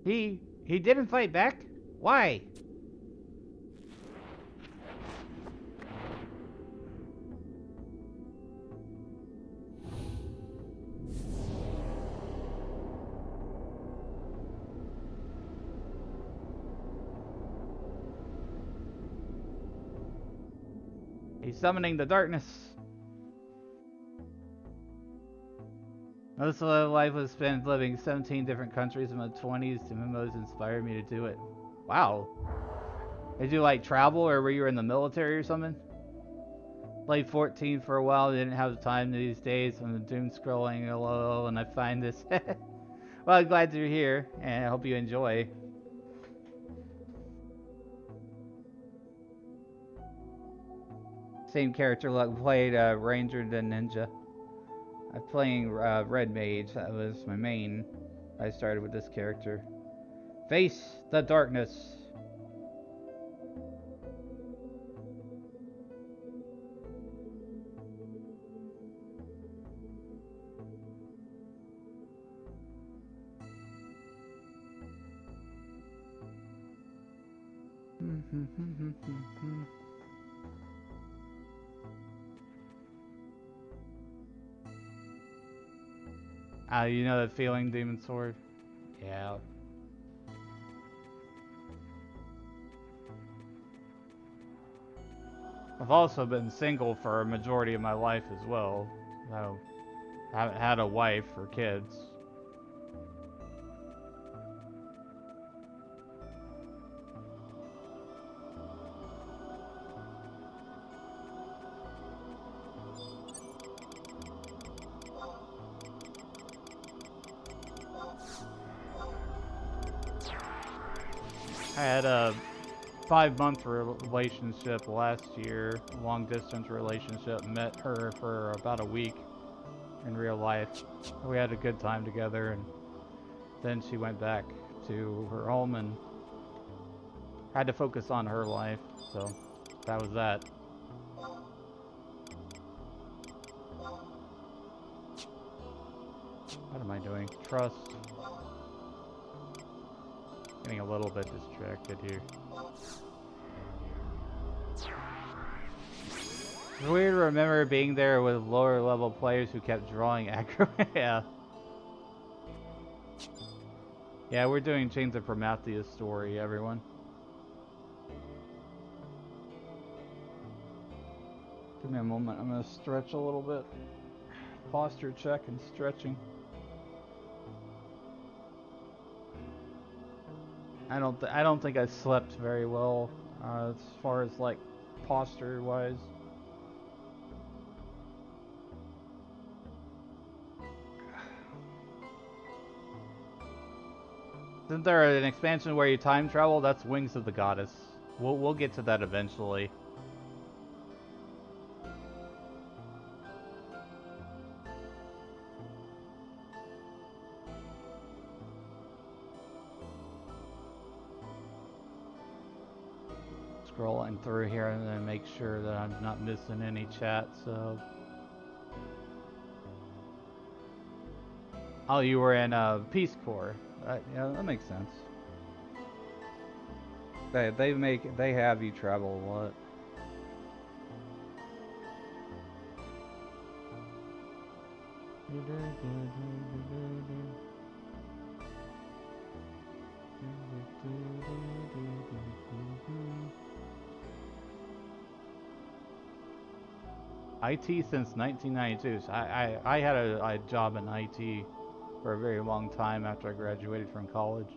He didn't fight back? Why? He's summoning the darkness. Most of my life was spent living 17 different countries in my 20s. The MMOs inspired me to do it. Wow. Did you like travel, or were you in the military or something? Played 14 for a while, didn't have the time these days. I'm doom scrolling hello, and I find this. Well, I'm glad you're here, and I hope you enjoy. Same character like played Ranger the Ninja. I'm playing Red Mage. That was my main. I started with this character. Face the darkness. You know that feeling, Demon Sword? Yeah. I've also been single for a majority of my life as well. So, I haven't had a wife or kids. I had a 5-month relationship last year, long distance relationship. Met her for about a week in real life. We had a good time together, and then she went back to her home and had to focus on her life, so that was that. What am I doing? Trust. Getting a little bit distracted here. It's weird to remember being there with lower level players who kept drawing aggro. Yeah. Yeah, we're doing Chains of Promathia's story, everyone. Give me a moment, I'm gonna stretch a little bit. Posture check and stretching. I don't think I slept very well as far as like posture wise. Isn't there an expansion where you time travel? That's Wings of the Goddess. We'll get to that eventually. Scrolling through here and then make sure that I'm not missing any chat, so. Oh, you were in Peace Corps. Yeah, that makes sense. They have you travel a lot. IT since 1992. So I had a job in IT for a very long time after I graduated from college.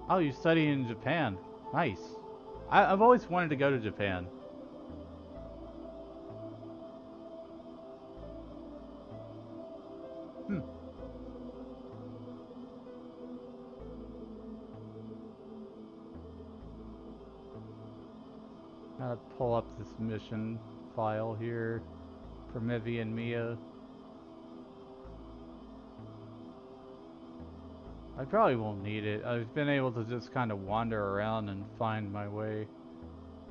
Oh, you study in Japan. Nice. I've always wanted to go to Japan. Gotta pull up this mission file here. Promvy and Mia. I probably won't need it. I've been able to just kind of wander around and find my way.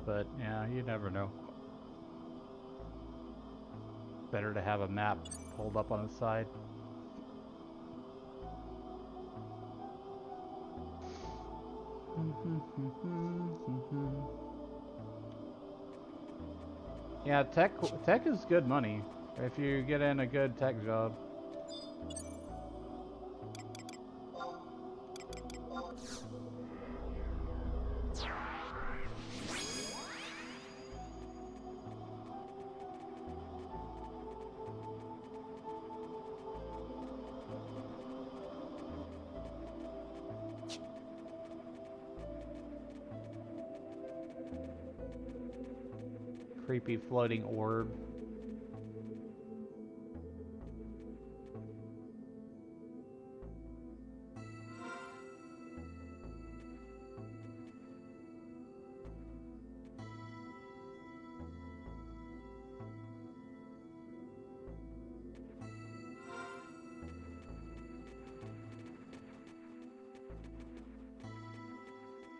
But yeah, you never know. Better to have a map pulled up on the side. Yeah, tech is good money if you get in a good tech job. Creepy floating orb.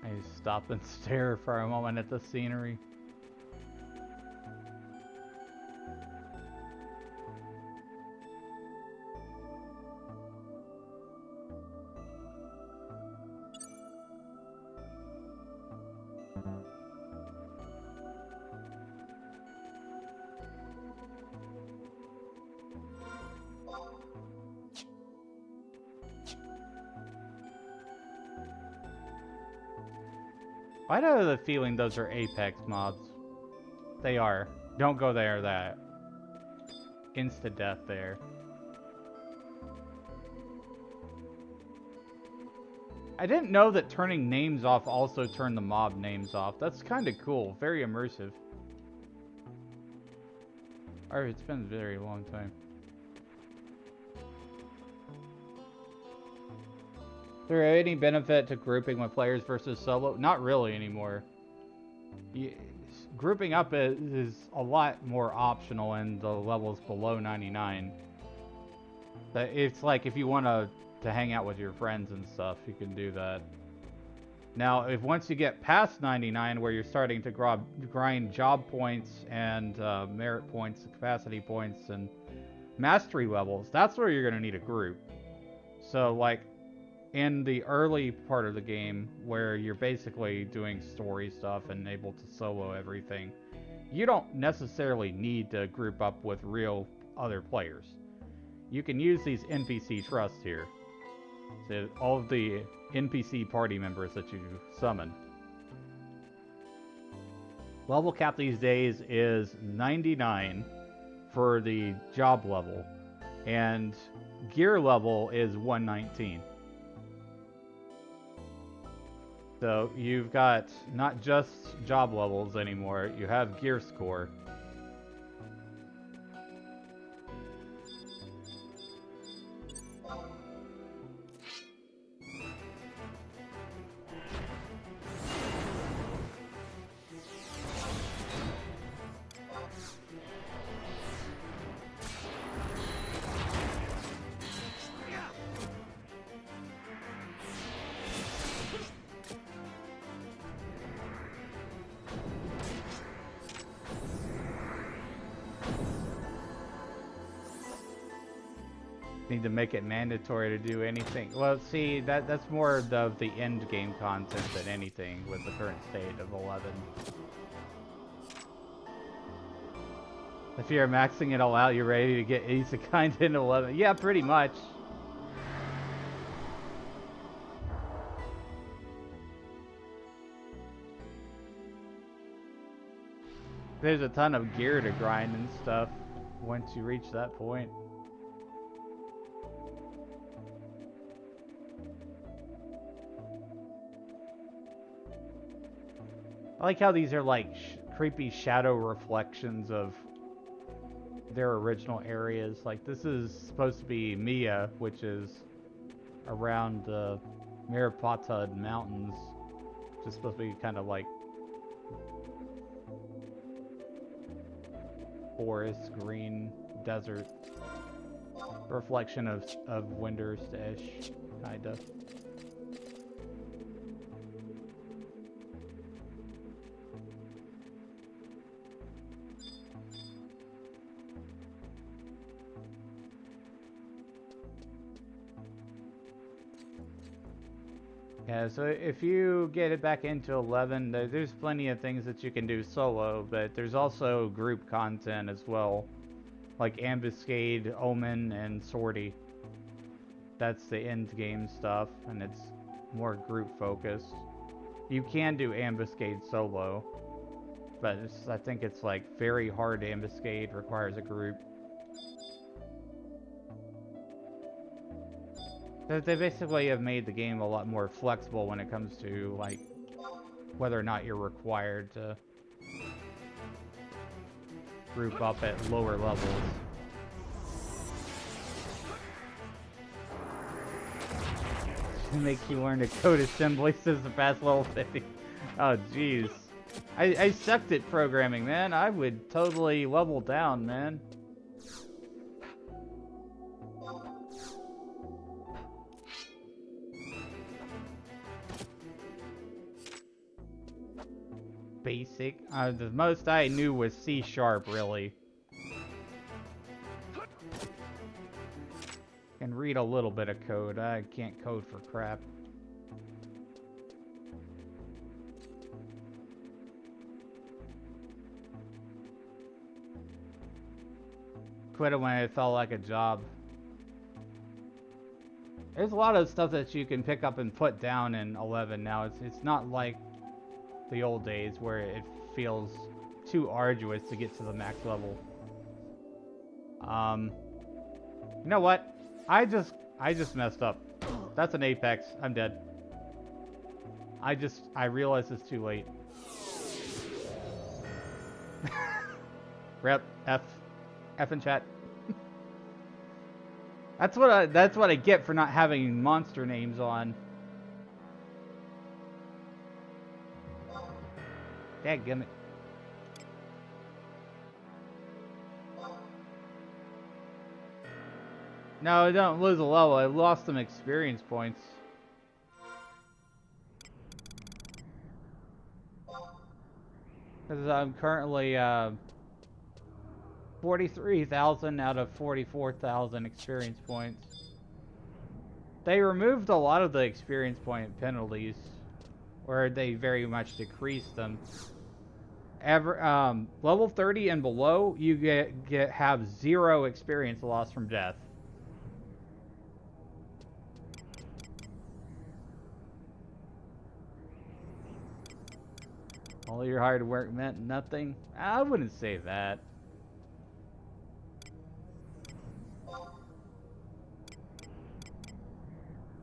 I stop and stare for a moment at the scenery. I have the feeling those are Apex mobs. They are. Don't go there, that. Insta-death there. I didn't know that turning names off also turned the mob names off. That's kind of cool. Very immersive. Or it's been a very long time. Is there any benefit to grouping with players versus solo? Not really anymore. Grouping up is a lot more optional in the levels below 99. But it's like if you want to hang out with your friends and stuff, you can do that. Now, if once you get past 99, where you're starting to grind job points and merit points, capacity points, and mastery levels, that's where you're going to need a group. So, like, in the early part of the game, where you're basically doing story stuff and able to solo everything, you don't necessarily need to group up with real other players. You can use these NPC trusts here. So all of the NPC party members that you summon. Level cap these days is 99 for the job level, and gear level is 119. So you've got not just job levels anymore, you have gear score. Need to make it mandatory to do anything. Well, see, that's more of the end game content than anything with the current state of 11. If you're maxing it all out, you're ready to get isekai in 11. Yeah, pretty much. There's a ton of gear to grind and stuff once you reach that point. I like how these are like creepy shadow reflections of their original areas. Like this is supposed to be Mia, which is around the Maripata Mountains. Just supposed to be kind of like forest, green, desert. Reflection of Windurst-ish, kinda. Yeah, so if you get it back into 11, there's plenty of things that you can do solo, but there's also group content as well, like Ambuscade, Omen, and Sortie. That's the end game stuff, and it's more group focused. You can do Ambuscade solo, but I think it's like very hard Ambuscade, requires a group. They basically have made the game a lot more flexible when it comes to, like, whether or not you're required to group up at lower levels. Make you learn to code assembly since the past level 50. Oh, jeez. I sucked at programming, man. I would totally level down, man. Basic. The most I knew was C#, really. Can read a little bit of code. I can't code for crap. Quit it when it felt like a job. There's a lot of stuff that you can pick up and put down in 11 now. It's not like the old days where it feels too arduous to get to the max level. You know what? I just messed up. That's an Apex. I'm dead. I realized it's too late. Rep F. F in chat. That's what I get for not having monster names on. Dadgummit. No, I don't lose a level. I lost some experience points. Because I'm currently 43,000 out of 44,000 experience points. They removed a lot of the experience point penalties, or they very much decreased them. Level 30 and below, you have 0 experience loss from death. All your hard work meant nothing? I wouldn't say that.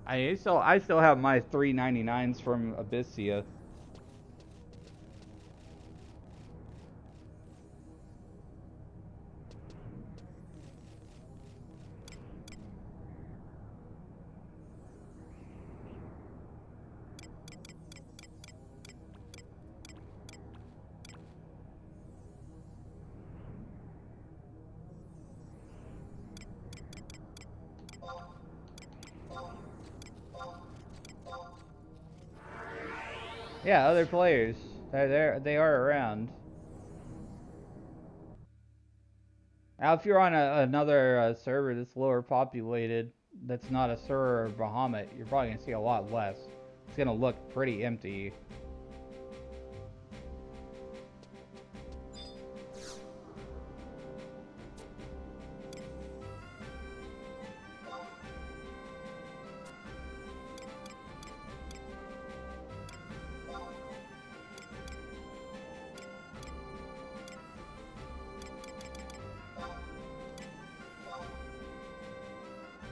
I still have my 399s from Abyssia. Yeah, other players. They are around. Now, if you're on another server that's lower populated, that's not a Sur or Bahamut, you're probably gonna see a lot less. It's gonna look pretty empty.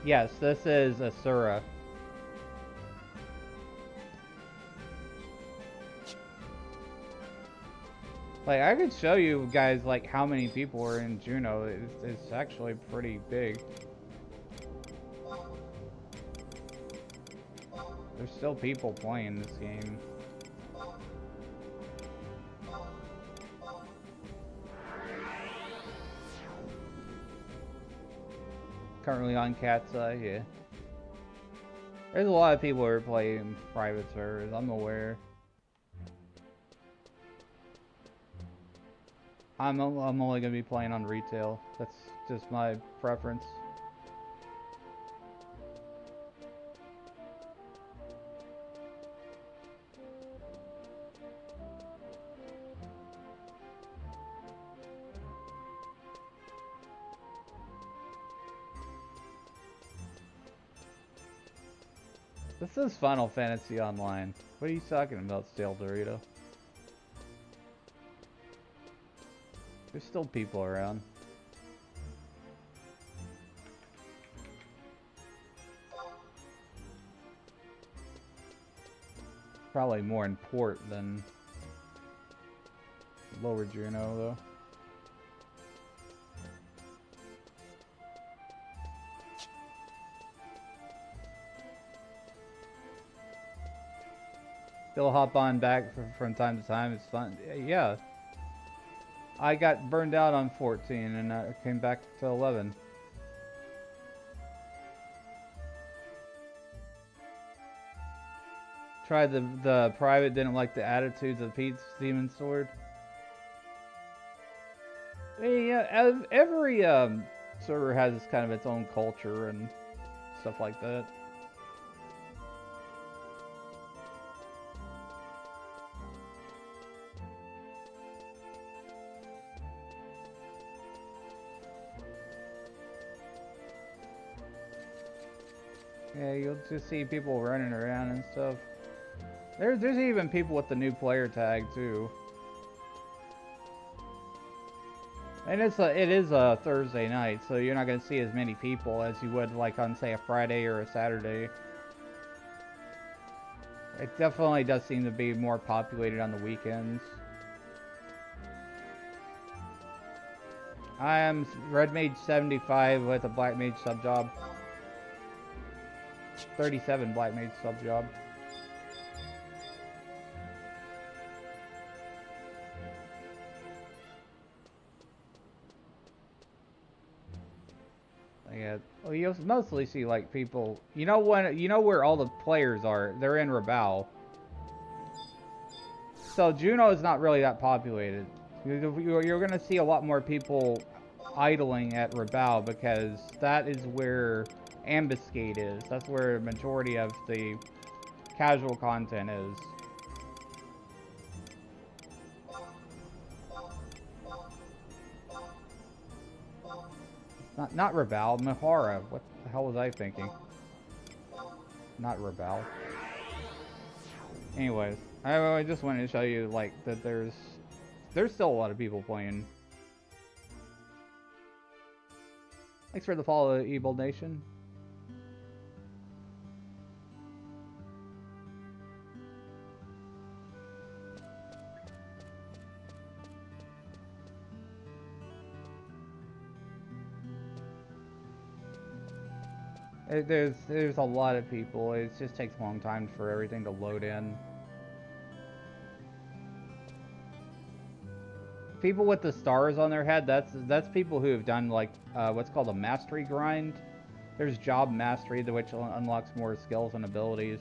Yes, this is Asura. Like, I could show you guys, like, how many people are in Juno. It's actually pretty big. There's still people playing this game. Currently on Cat's Eye, yeah. There's a lot of people who are playing private servers, I'm aware. I'm only gonna be playing on retail. That's just my preference. This is Final Fantasy Online. What are you talking about, Stale Dorito? There's still people around. Probably more in Port than Lower Juno, though. Still hop on back from time to time. It's fun. Yeah. I got burned out on 14 and I came back to 11. Tried the private, didn't like the attitudes of Pete's Demon Sword. Yeah, every server has kind of its own culture and stuff like that. Yeah, you'll just see people running around and stuff. There's even people with the new player tag too. And it is a Thursday night, so you're not gonna see as many people as you would like on, say, a Friday or a Saturday. It definitely does seem to be more populated on the weekends. I am Red Mage 75 with a Black Mage sub job. 37 Black Mage sub job. Yeah, well, you'll mostly see like people. You know where all the players are? They're in Rabaul. So Juno is not really that populated. You're gonna see a lot more people idling at Rabaul because that is where Ambuscade is. That's where a majority of the casual content is. Not Rabaul, Mahara. What the hell was I thinking? Not Rabaul. Anyways, I just wanted to show you like that there's still a lot of people playing. Thanks for the follow, Evil Nation. There's a lot of people. It just takes a long time for everything to load in. People with the stars on their head, that's people who have done like what's called a mastery grind. There's job mastery, which unlocks more skills and abilities.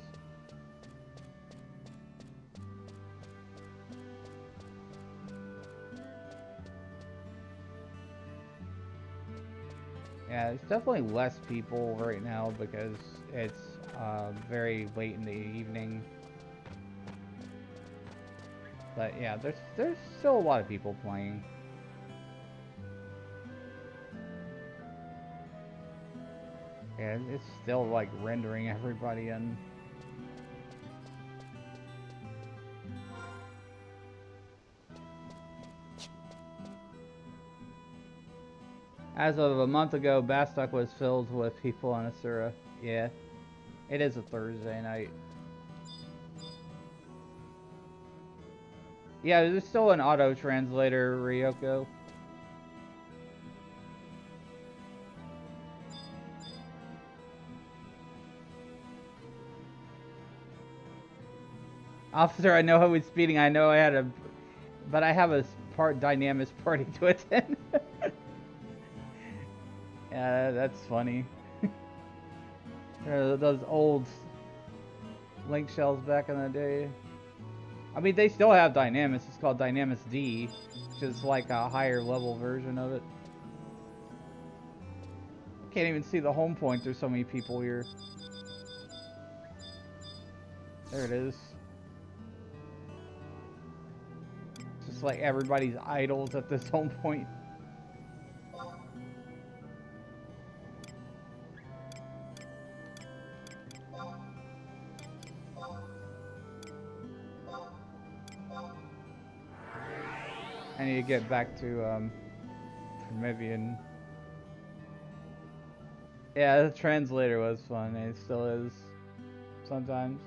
Yeah, it's definitely less people right now because it's very late in the evening. But yeah, there's still a lot of people playing. Yeah, it's still like rendering everybody in. As of a month ago, Bastok was filled with people on Asura. Yeah, it is a Thursday night. Yeah, there's still an auto translator, Ryoko. Officer, I know I was speeding. I know I had a, but I have a Dynamis party to attend. Yeah, that's funny. Those old link shells back in the day. I mean, they still have Dynamis. It's called Dynamis D, which is like a higher level version of it. Can't even see the home point. There's so many people here. There it is. It's just like everybody's idols at this home point. I need to get back to Promethean. Yeah, the translator was fun. It still is sometimes.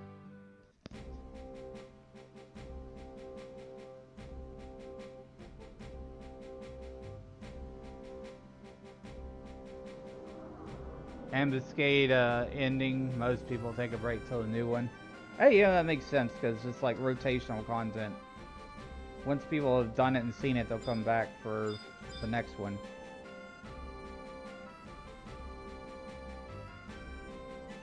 Ambuscade ending. Most people take a break till the new one. Hey, yeah, that makes sense because it's like rotational content. Once people have done it and seen it, they'll come back for the next one.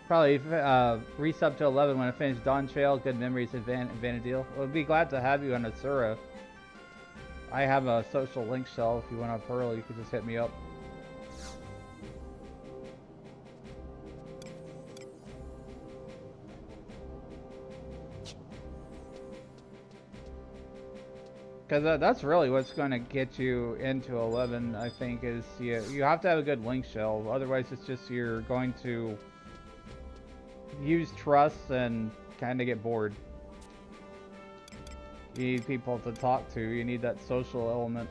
Probably resub to 11 when I finish Dawn Trail. Good memories of Vanadil. We'll be glad to have you on Asura. I have a social link shell. If you want to Pearl, you can just hit me up. Because that's really what's going to get you into 11, I think, is you have to have a good link shell. Otherwise, it's just you're going to use trust and kind of get bored. You need people to talk to. You need that social element.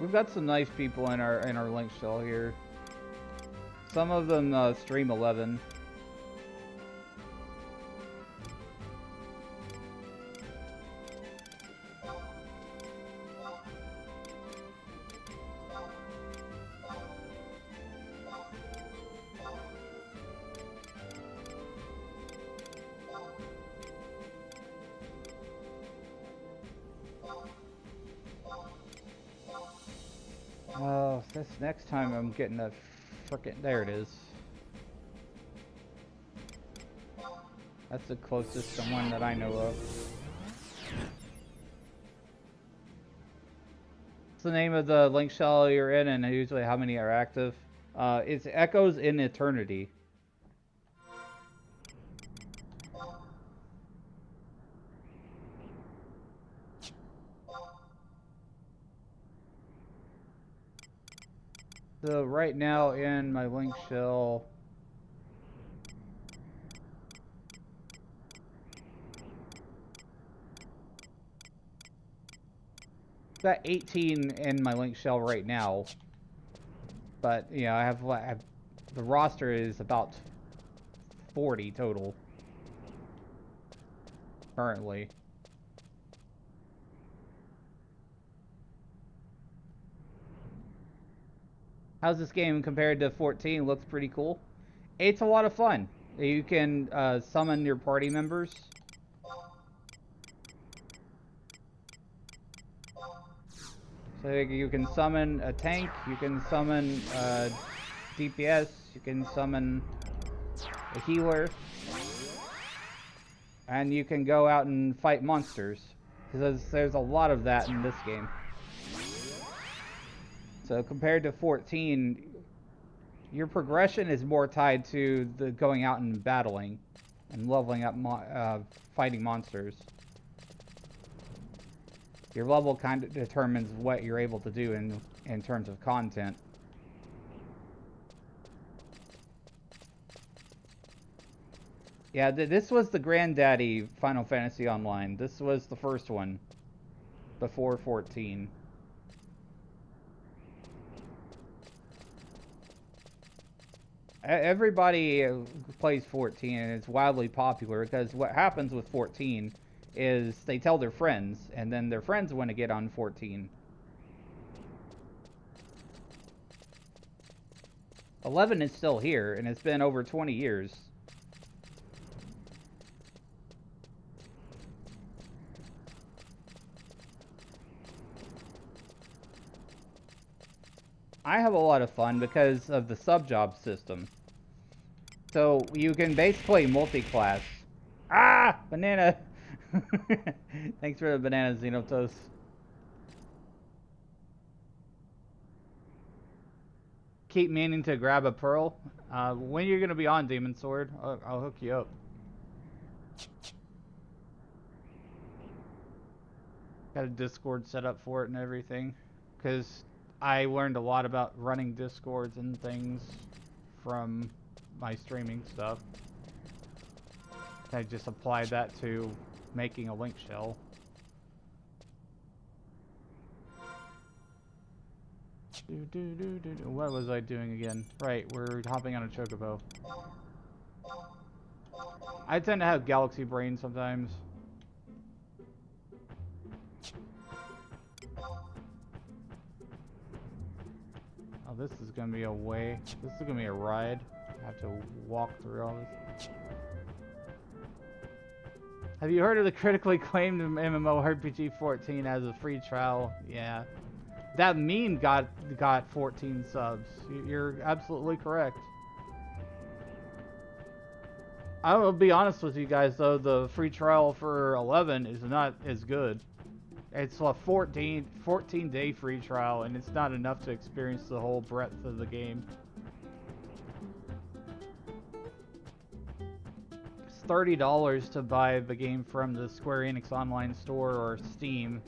We've got some nice people in our link shell here. Some of them stream 11. Oh, this next time I'm getting a frickin'... There it is. That's the closest to one that I know of. What's the name of the link shell you're in and usually how many are active? It's Echoes in Eternity. So right now in my link shell, got 18 in my link shell right now, but you know I have the roster is about 40 total currently. How's this game compared to 14? Looks pretty cool. It's a lot of fun. You can summon your party members. So you can summon a tank, you can summon DPS, you can summon a healer, and you can go out and fight monsters. Because there's a lot of that in this game. So compared to 14, your progression is more tied to the going out and battling and leveling up, fighting monsters. Your level kind of determines what you're able to do in terms of content. Yeah, this was the granddaddy Final Fantasy Online. This was the first one before 14. Everybody plays 14 and it's wildly popular because what happens with 14 is they tell their friends and then their friends want to get on 14. 11 is still here and it's been over 20 years. I have a lot of fun because of the sub-job system. So you can basically multi-class. Ah! Banana! Thanks for the banana, Xenotos. Keep meaning to grab a pearl. When you're going to be on Demon Sword, I'll hook you up. Got a Discord set up for it and everything. Because I learned a lot about running Discords and things from my streaming stuff. I just applied that to making a link shell. What was I doing again? Right, we're hopping on a chocobo. I tend to have galaxy brain sometimes. Oh, this is gonna be a way. This is gonna be a ride. I have to walk through all this. Have you heard of the critically acclaimed MMORPG 14 as a free trial? Yeah. That meme got 14 subs. You're absolutely correct. I will be honest with you guys though, the free trial for 11 is not as good. It's a 14-day free trial and it's not enough to experience the whole breadth of the game. It's $30 to buy the game from the Square Enix online store or Steam.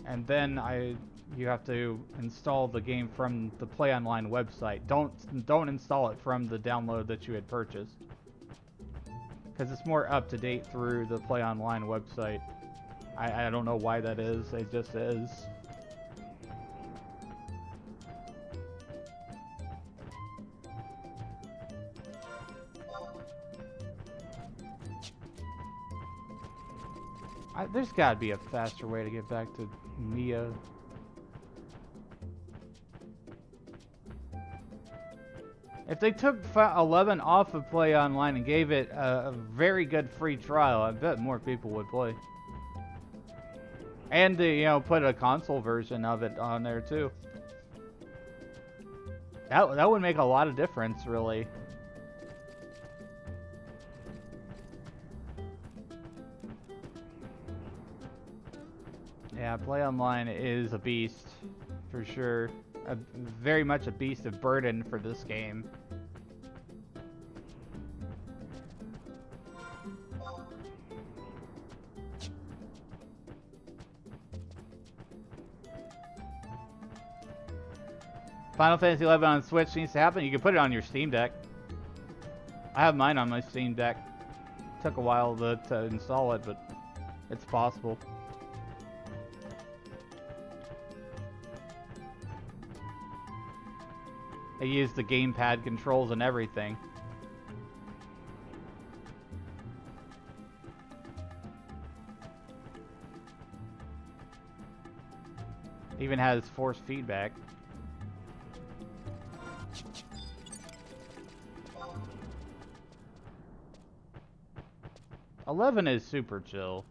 And then you have to install the game from the Play Online website. Don't install it from the download that you had purchased. Because it's more up to date through the Play Online website. I don't know why that is, it just is. There's gotta be a faster way to get back to Mia. If they took 11 off of Play Online and gave it a very good free trial, I bet more people would play. And you know, put a console version of it on there too. That would make a lot of difference, really. Yeah, Play Online is a beast, for sure. Very much a beast of burden for this game. Final Fantasy 11 on Switch needs to happen. You can put it on your Steam Deck. I have mine on my Steam Deck. Took a while to install it, but it's possible. They use the gamepad controls and everything. Even has force feedback. "11 is super chill.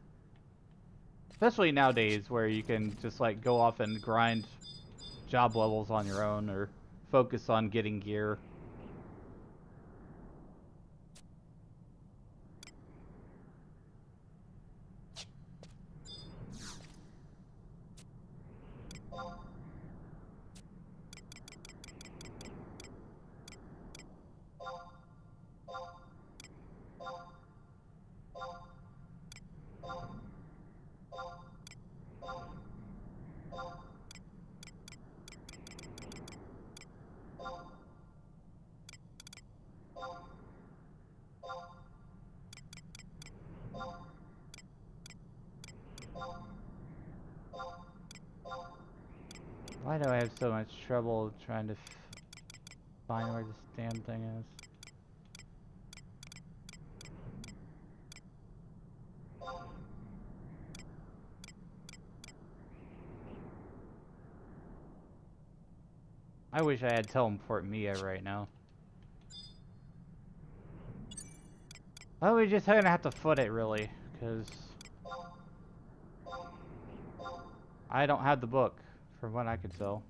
Especially nowadays where you can just like go off and grind job levels on your own or focus on getting gear. Why do I have so much trouble trying to find where this damn thing is? I wish I had teleport Mia right now. Well, we're just gonna have to foot it, really, because I don't have the book, from what I could tell.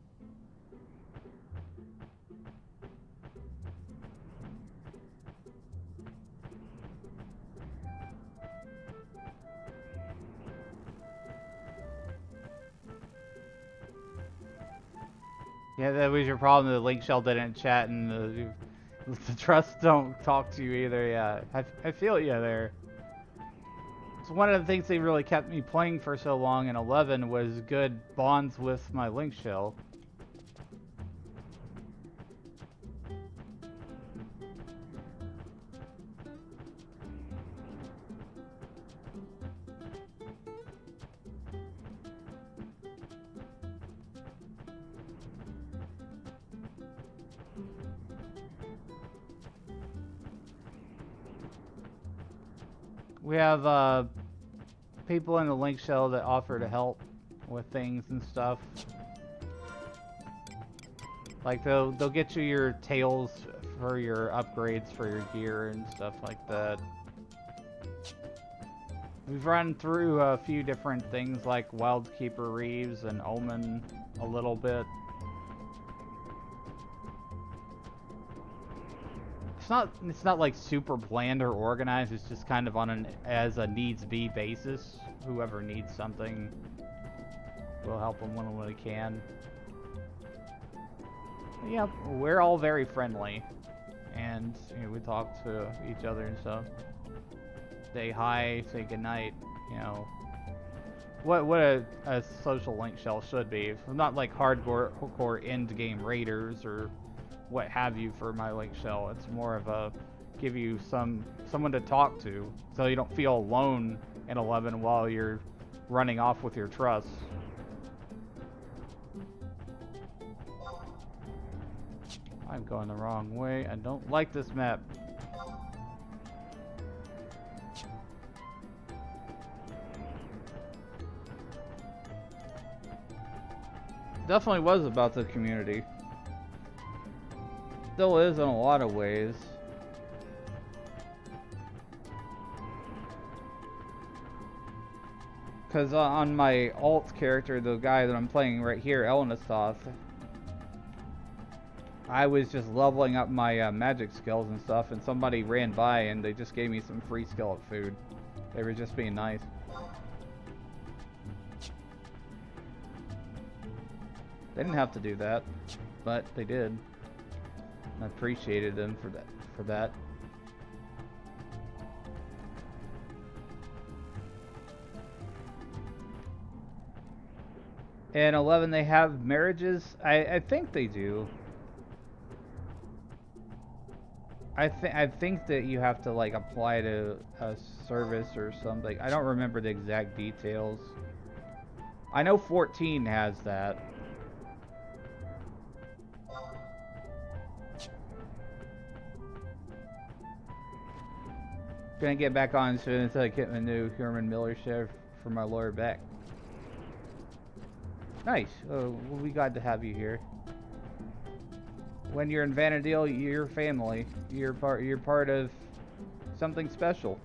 Yeah, that was your problem. The link shell didn't chat, and the trusts don't talk to you either. Yeah, I feel you there. So one of the things that really kept me playing for so long in 11 was good bonds with my link shell. We have people in the link shell that offer to help with things and stuff. Like they'll get you your tails for your upgrades for your gear and stuff like that. We've run through a few different things like Wildkeeper Reeves and Omen a little bit. It's not like super planned or organized. It's just kind of on an as a needs be basis. Whoever needs something, we'll help them when we can. Yeah, we're all very friendly, and you know, we talk to each other and stuff. Say hi, say goodnight. You know what a social link shell should be. It's not like hardcore end game raiders or what have you for my link shell. It's more of a give you someone to talk to so you don't feel alone in 11 while you're running off with your trusts. I'm going the wrong way. I don't like this map. definitely was about the community. Still is in a lot of ways. Because on my alt character, the guy that I'm playing right here, Elnasoth, I was just leveling up my magic skills and stuff, and somebody ran by and they just gave me some free skillet food. They were just being nice. They didn't have to do that, but they did. I appreciated them for that. And 11, they have marriages? I think they do. I think that you have to like apply to a service or something. I don't remember the exact details. I know 14 has that. Gonna get back on soon until I get my new Herman Miller shirt for my lower back. Nice. Oh, we'll be glad to have you here. When you're in Vanadil, you're family. You're part of something special.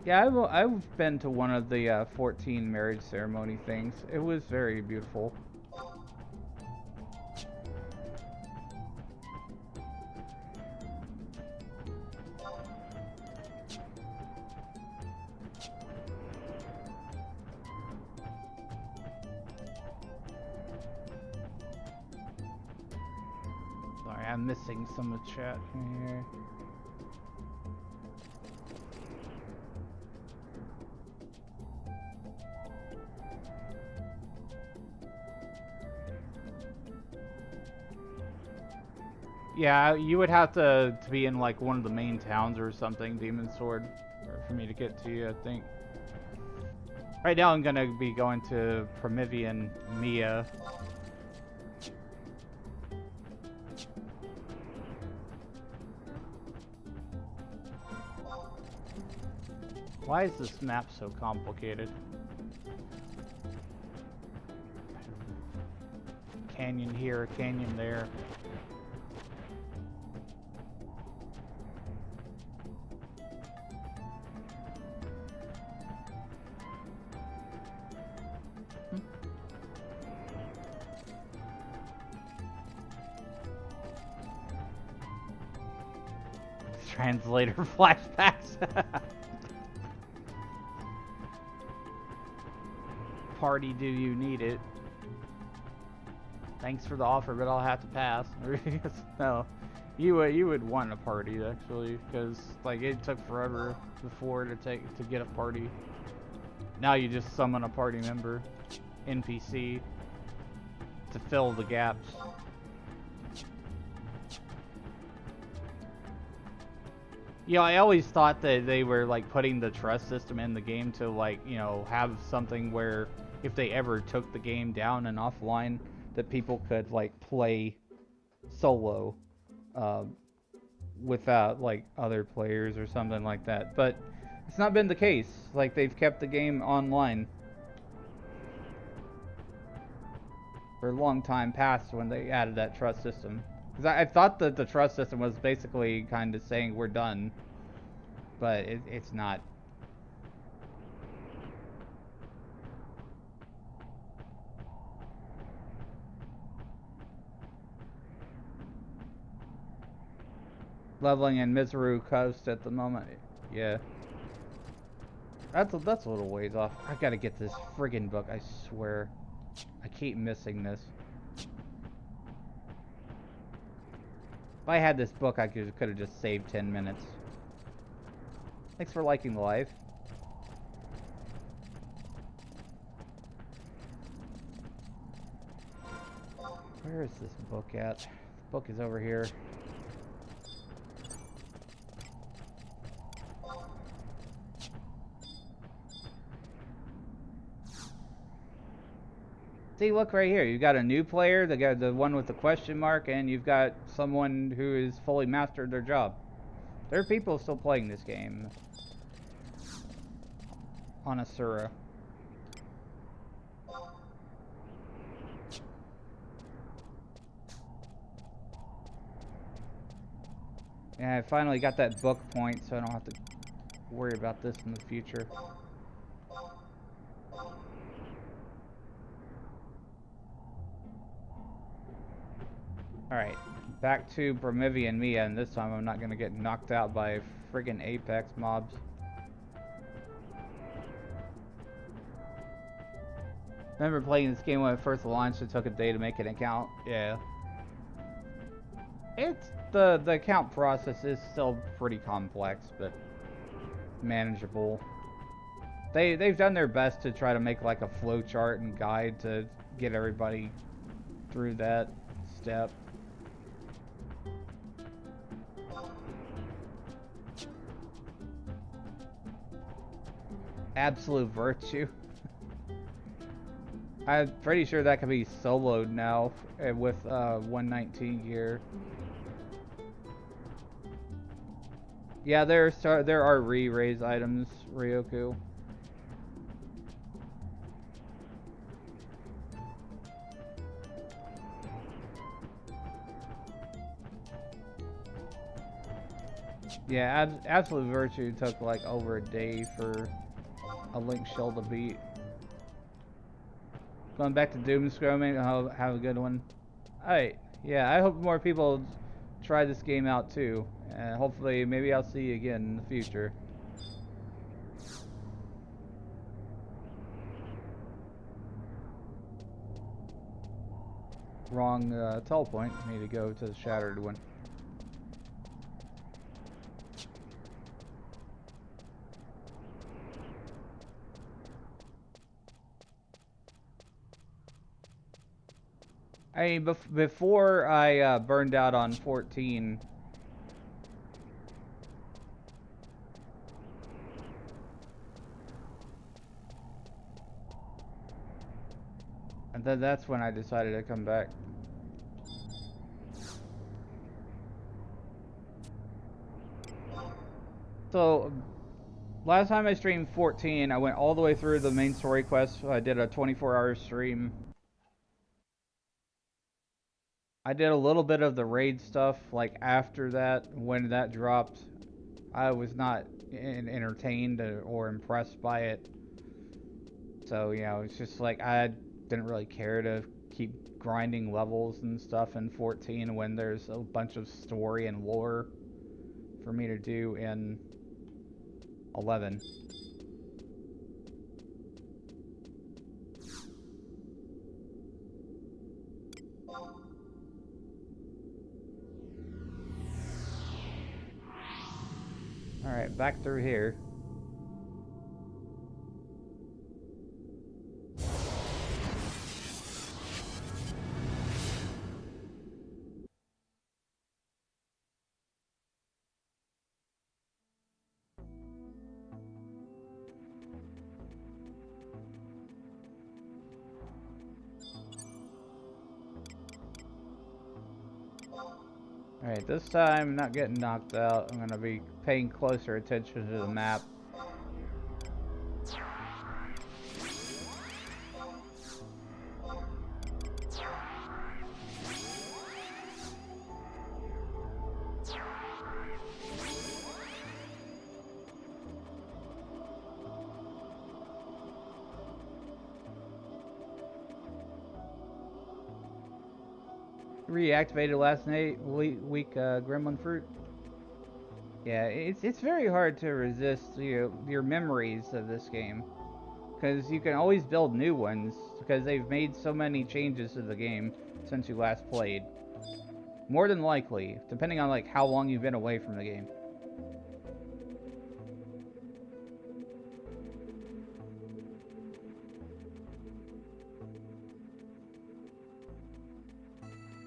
Yeah, I've been to one of the 14 marriage ceremony things. It was very beautiful. Sorry, I'm missing some of the chat here. Yeah, you would have to be in like one of the main towns or something, Demon Sword, for me to get to you, I think. Right now I'm gonna be going to Promvy and Mia. Why is this map so complicated? Canyon here, canyon there. Translator flashbacks. Party, do you need it? Thanks for the offer, but I'll have to pass. No, you would want a party actually, because like it took forever before to get a party. Now you just summon a party member, NPC, to fill the gaps. You know, I always thought that they were like putting the trust system in the game to like, you know, have something where if they ever took the game down and offline, that people could like play solo without like other players or something like that. But it's not been the case. Like they've kept the game online for a long time past when they added that trust system. Because I thought that the trust system was basically kind of saying we're done, but it's not. Leveling in Mizuru Coast at the moment, yeah. That's a little ways off. I gotta get this friggin' book, I swear. I keep missing this. If I had this book, I could have just saved 10 minutes. Thanks for liking the live. Where is this book at? The book is over here. See, look right here. You've got a new player, the one with the question mark, and you've got someone who is fully mastered their job. There are people still playing this game on Asura. Yeah, I finally got that book point, so I don't have to worry about this in the future. Alright, back to Promvy and Mia, and this time I'm not gonna get knocked out by friggin' Apex mobs. Remember playing this game when it first launched, it took a day to make an account? Yeah. It's the account process is still pretty complex, but manageable. They've done their best to try to make like a flow chart and guide to get everybody through that step. Absolute virtue. I'm pretty sure that can be soloed now with 119 gear. Yeah, there are re-raise items, Ryoku. Yeah, Absolute Virtue took like over a day for a Link shell to beat. Going back to Doom Scrumming, have a good one. Alright, yeah, I hope more people try this game out too. And hopefully, maybe I'll see you again in the future. Wrong telepoint. Need to go to the Shattered one. I mean, before I burned out on 14, and then that's when I decided to come back. So, last time I streamed 14, I went all the way through the main story quest. I did a 24-hour stream. I did a little bit of the raid stuff, like after that, when that dropped. I was not entertained or impressed by it. So, you know, it's just like I didn't really care to keep grinding levels and stuff in 14 when there's a bunch of story and lore for me to do in 11. Alright, back through here. Alright, this time, not getting knocked out. I'm going to be paying closer attention to the map. Reactivated last week gremlin fruit. Yeah, it's very hard to resist your memories of this game, because you can always build new ones because they've made so many changes to the game since you last played. More than likely, depending on like how long you've been away from the game.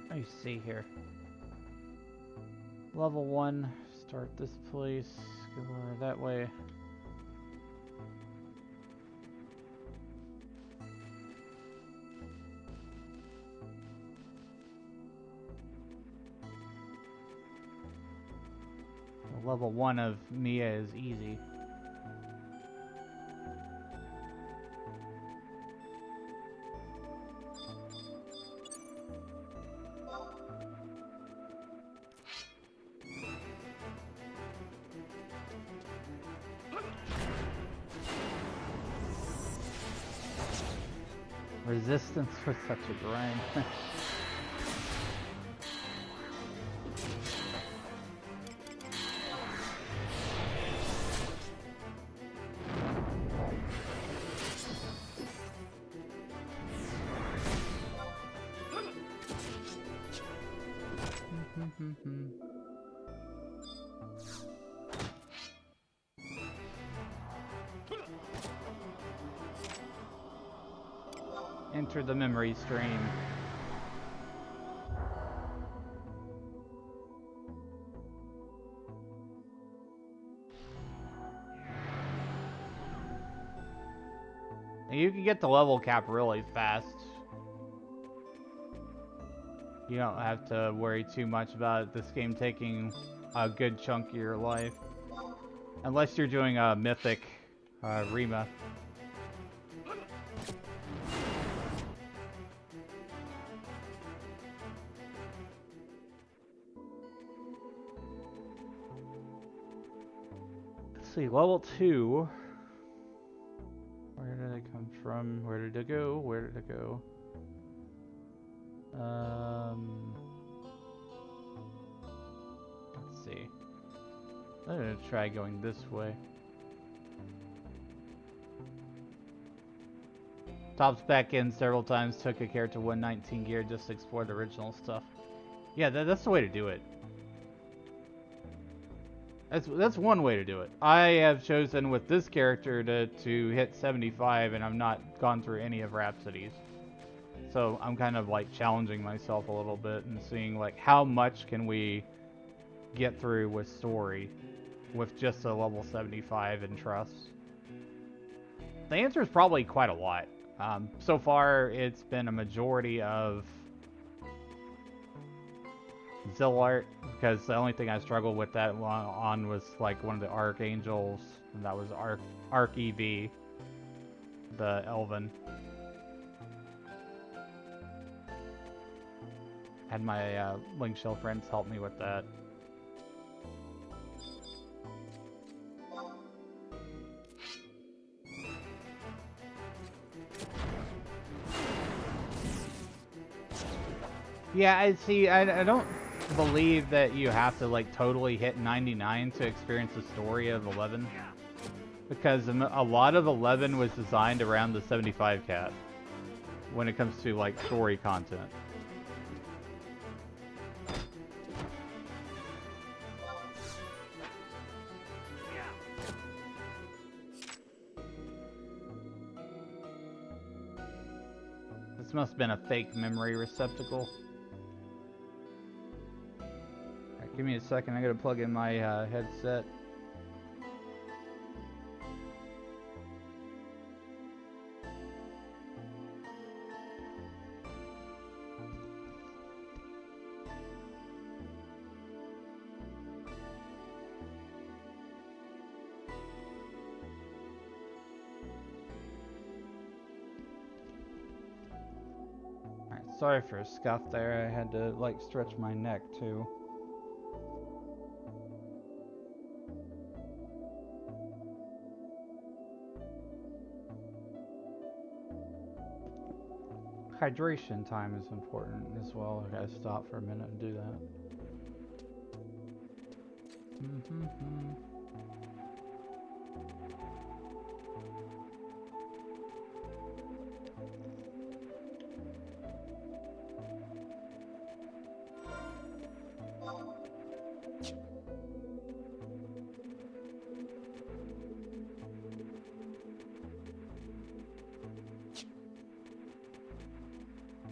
Let me see here. Level 1, start this place, go that way. Level 1 of Mia is easy. Resistance was such a grind. Enter the memory stream. You can get the level cap really fast. You don't have to worry too much about this game taking a good chunk of your life. Unless you're doing a mythic Rima. Let's see, level 2. Where did it come from? Where did it go? Where did it go? Let's see. I'm gonna try going this way. Tops back in several times, took a character 119 gear just to explore the original stuff. Yeah, that's the way to do it. That's one way to do it. I have chosen with this character to hit 75, and I've not gone through any of Rhapsody's. So I'm kind of like challenging myself a little bit and seeing like how much can we get through with story with just a level 75 in Trust. The answer is probably quite a lot. So far, it's been a majority of Zillart, because the only thing I struggled with that on was like one of the Archangels, and that was Arc EV, the Elven. Had my Link Shell friends help me with that. Yeah, I don't believe that you have to like totally hit 99 to experience the story of 11, because a lot of 11 was designed around the 75 cap when it comes to like story content. This must have been a fake memory receptacle. Alright, give me a second, I gotta plug in my headset. Sorry for a scuff there, I had to like stretch my neck too. Hydration time is important as well. I gotta stop for a minute and do that.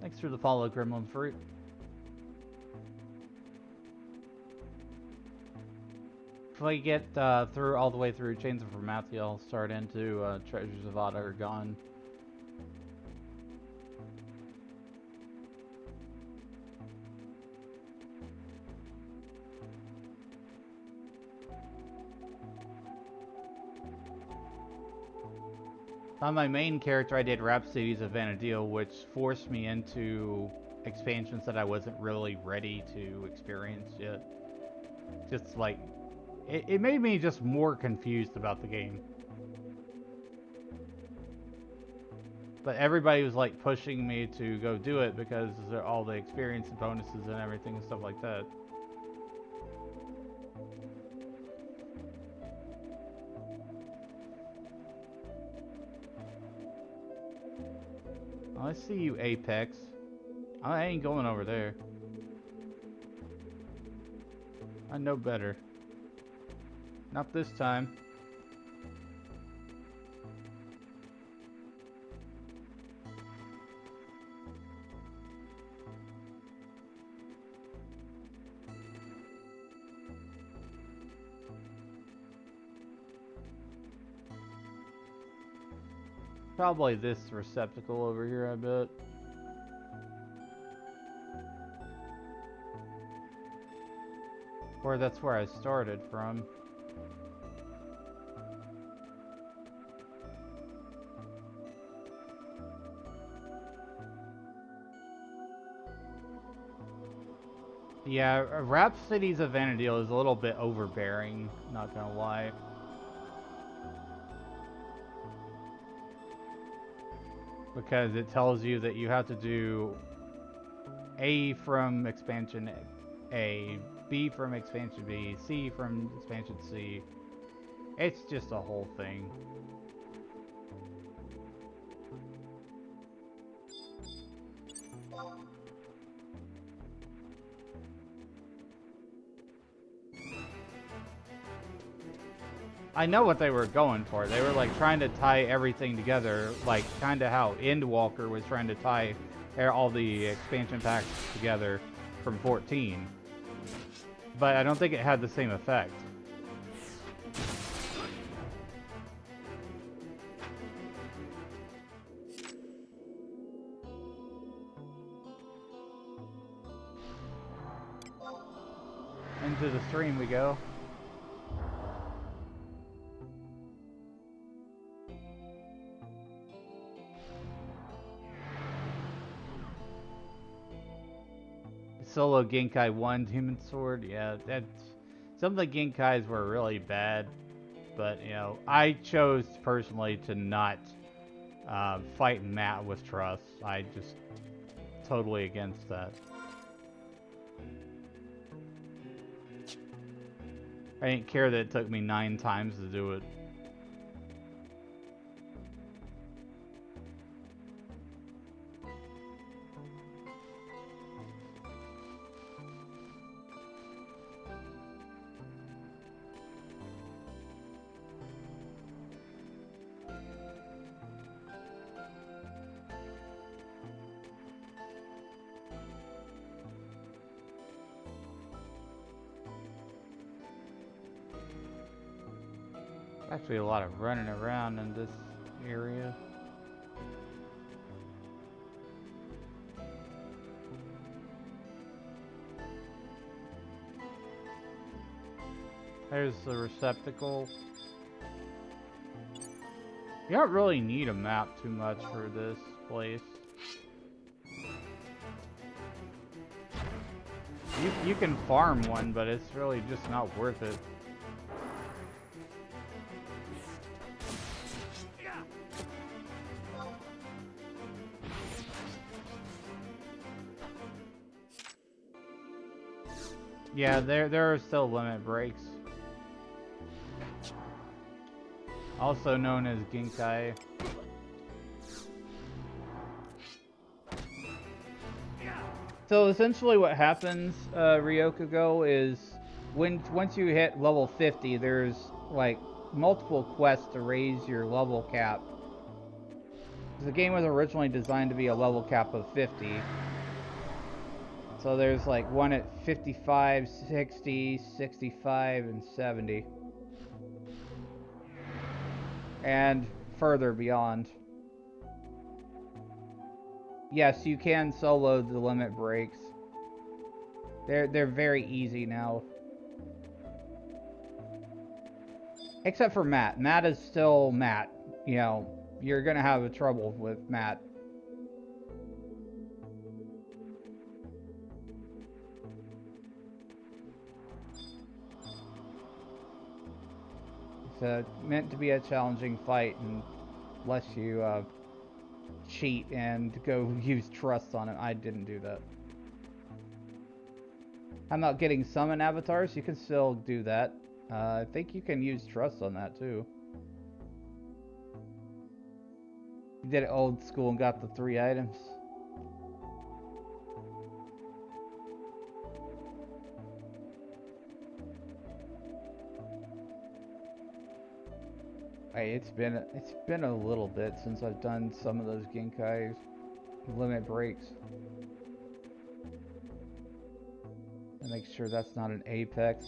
Thanks for the follow, Gremlin Fruit. If I get through all the way through Chains of Promathia, I'll start into Treasures of Ada Are Gone. On my main character, I did Rhapsodies of Vana'diel, which forced me into expansions that I wasn't really ready to experience yet. Just like, it made me just more confused about the game. But everybody was like pushing me to go do it because of all the experience and bonuses and everything and stuff like that. Oh, I see you, Apex. I ain't going over there. I know better. Not this time. Probably this receptacle over here, I bet. Or that's where I started from. Yeah, Rhapsodies of Vana'diel is a little bit overbearing, not gonna lie. Because it tells you that you have to do A from expansion A, B from expansion B, C from expansion C. It's just a whole thing. I know what they were going for. They were like trying to tie everything together, like kind of how Endwalker was trying to tie all the expansion packs together from 14. But I don't think it had the same effect. Into the stream we go. Solo Genkai 1 Human Sword, yeah, that's some of the Genkais were really bad, but you know, I chose personally to not fight Matt with trust. I just totally against that. I didn't care that it took me 9 times to do it. Actually a lot of running around in this area. There's the receptacle. You don't really need a map too much for this place. You can farm one, but it's really just not worth it. Yeah, there are still limit breaks. Also known as Genkai. So essentially what happens, Ryokugo, is once you hit level 50, there's like multiple quests to raise your level cap. The game was originally designed to be a level cap of 50. So there's like one at 55, 60, 65, and 70. And further beyond. Yes, you can solo the limit breaks. They're very easy now. Except for Matt. Matt is still Matt. You know, you're gonna have a trouble with Matt. It's meant to be a challenging fight, unless you cheat and go use trust on it. I didn't do that. How about getting summon avatars? You can still do that. I think you can use trust on that too. You did it old school and got the 3 items. Hey, it's been a little bit since I've done some of those Genkai limit breaks. And make sure that's not an apex.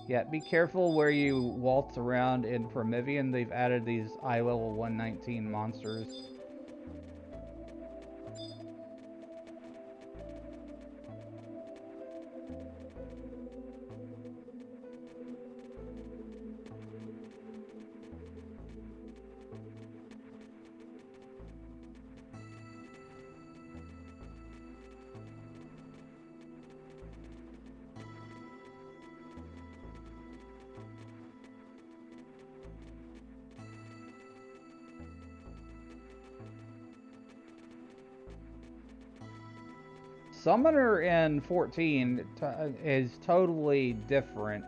Yeah, be careful where you waltz around in Promvy. They've added these eye level 119 monsters. Summoner in 14 is totally different.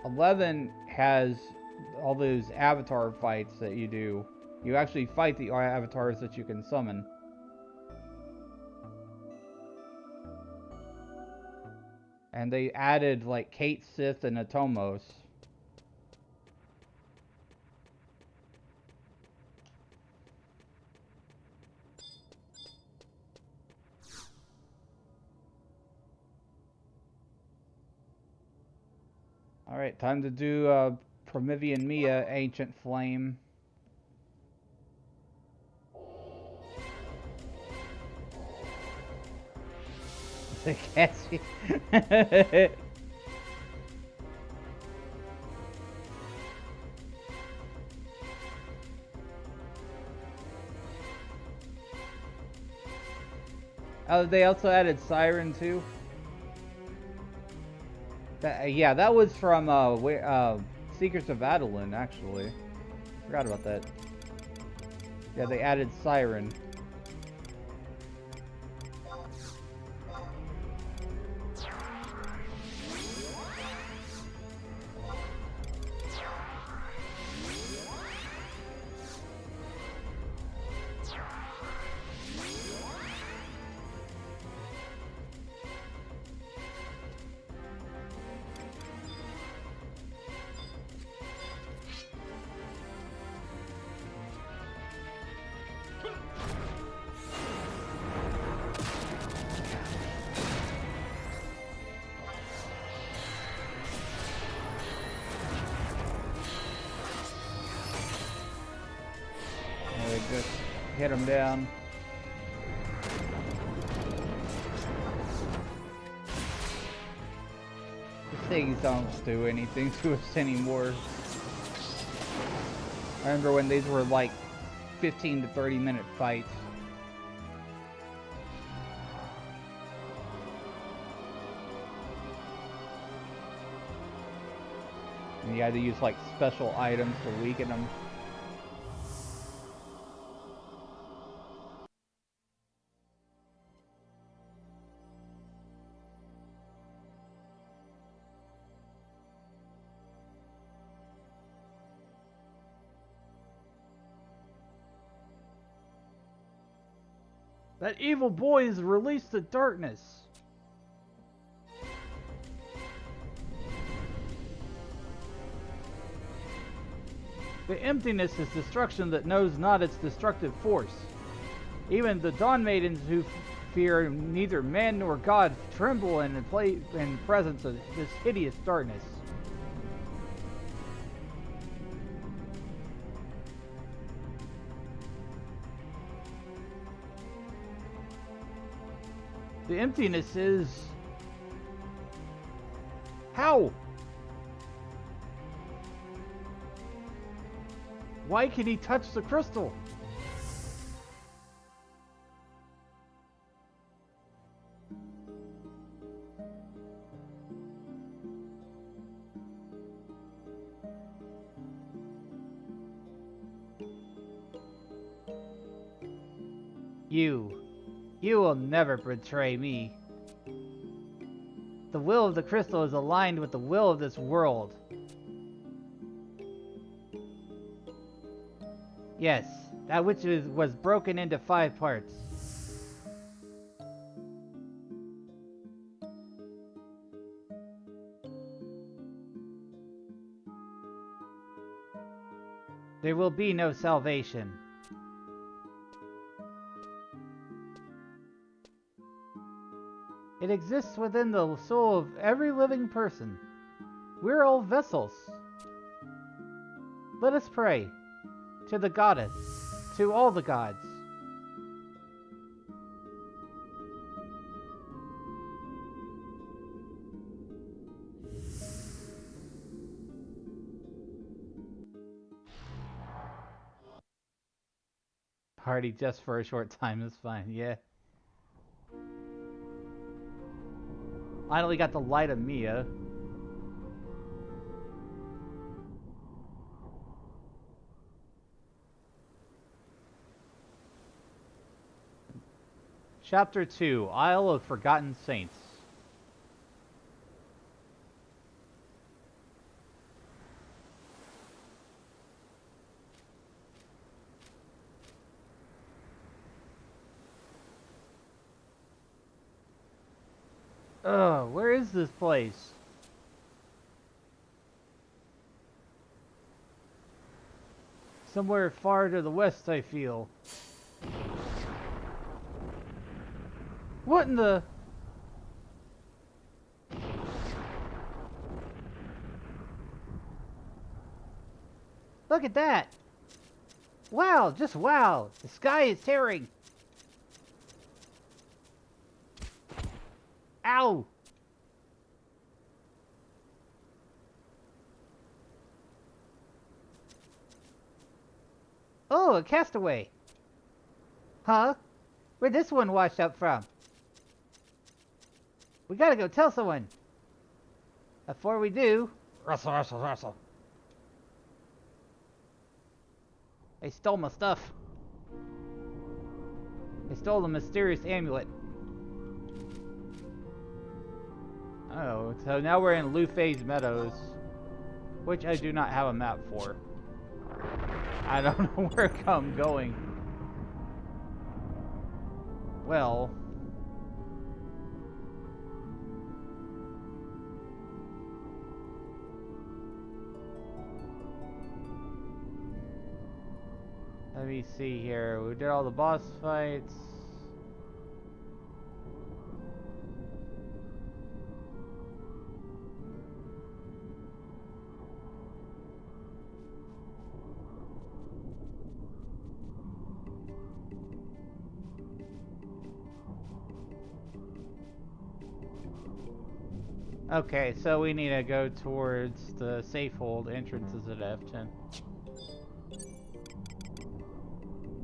11 has all those avatar fights that you do. You actually fight the avatars that you can summon. And they added like Kate, Sith, and Atomos. Alright, time to do Promvy and Mia, Ancient Flame. They catch you. Oh, they also added Siren too? Yeah, that was from Secrets of Adeline, actually. Forgot about that. Yeah, they added Siren. Just hit him down. These things don't do anything to us anymore. I remember when these were like 15 to 30-minute fights. And you had to use like special items to weaken them. That evil boy is released to darkness. The emptiness is destruction that knows not its destructive force. Even the Dawn Maidens who fear neither man nor God tremble in presence of this hideous darkness. The emptiness is... How? Why can he touch the crystal? You will never betray me. The will of the crystal is aligned with the will of this world. Yes, that which was broken into 5 parts. There will be no salvation. It exists within the soul of every living person. We're all vessels. Let us pray to the goddess, to all the gods. Party just for a short time is fine, yeah. Finally got the light of Mia. Chapter 2, Isle of Forgotten Saints. Ugh, where is this place? Somewhere far to the west, I feel. What in the... Look at that! Wow, just wow! The sky is tearing! Ow! Oh, a castaway! Huh? Where'd this one wash up from? We gotta go tell someone! Before we do... Rustle, rustle, rustle. They stole my stuff. They stole the mysterious amulet. Oh, so now we're in Lufay's Meadows, which I do not have a map for. I don't know where I'm going. Well... Let me see here. We did all the boss fights. Okay, so we need to go towards the safe hold entrances at F10.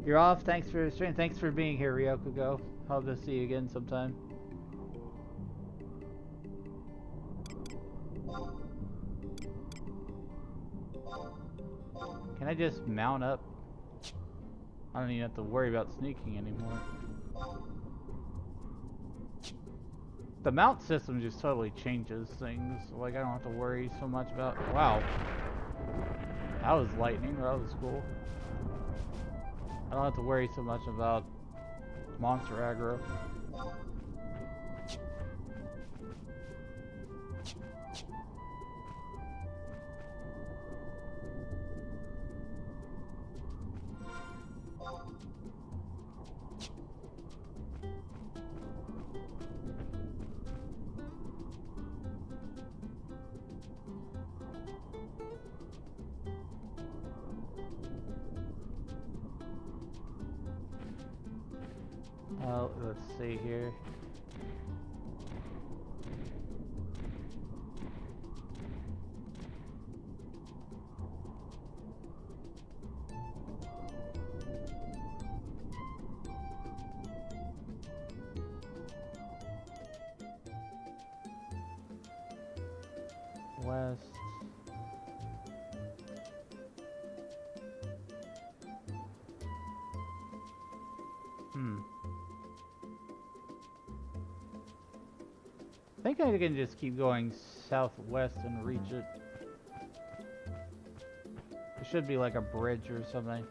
You're off. Thanks for stream. Thanks for being here, Ryokugo. Hope to see you again sometime. Can I just mount up? I don't even have to worry about sneaking anymore. The mount system just totally changes things. Like, I don't have to worry so much about... Wow. That was lightning. That was cool. I don't have to worry so much about monster aggro. Let's see here. west. I think I can just keep going southwest and reach it. There should be like a bridge or something.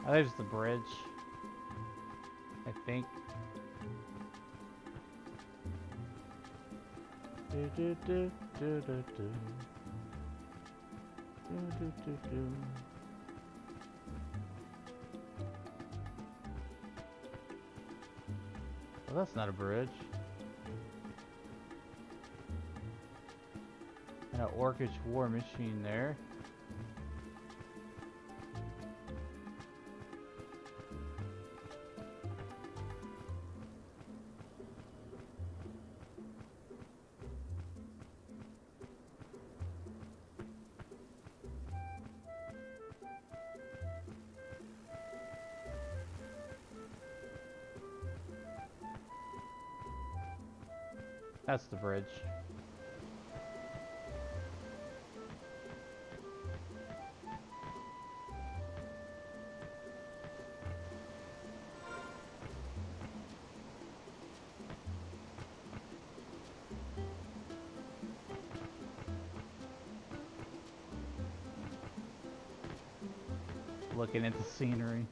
Oh, there's the bridge, I think. Do, do, do, do, do, do. Do, do, do, do. Well, that's not a bridge. And an orcish war machine there. That's the bridge. Looking at the scenery.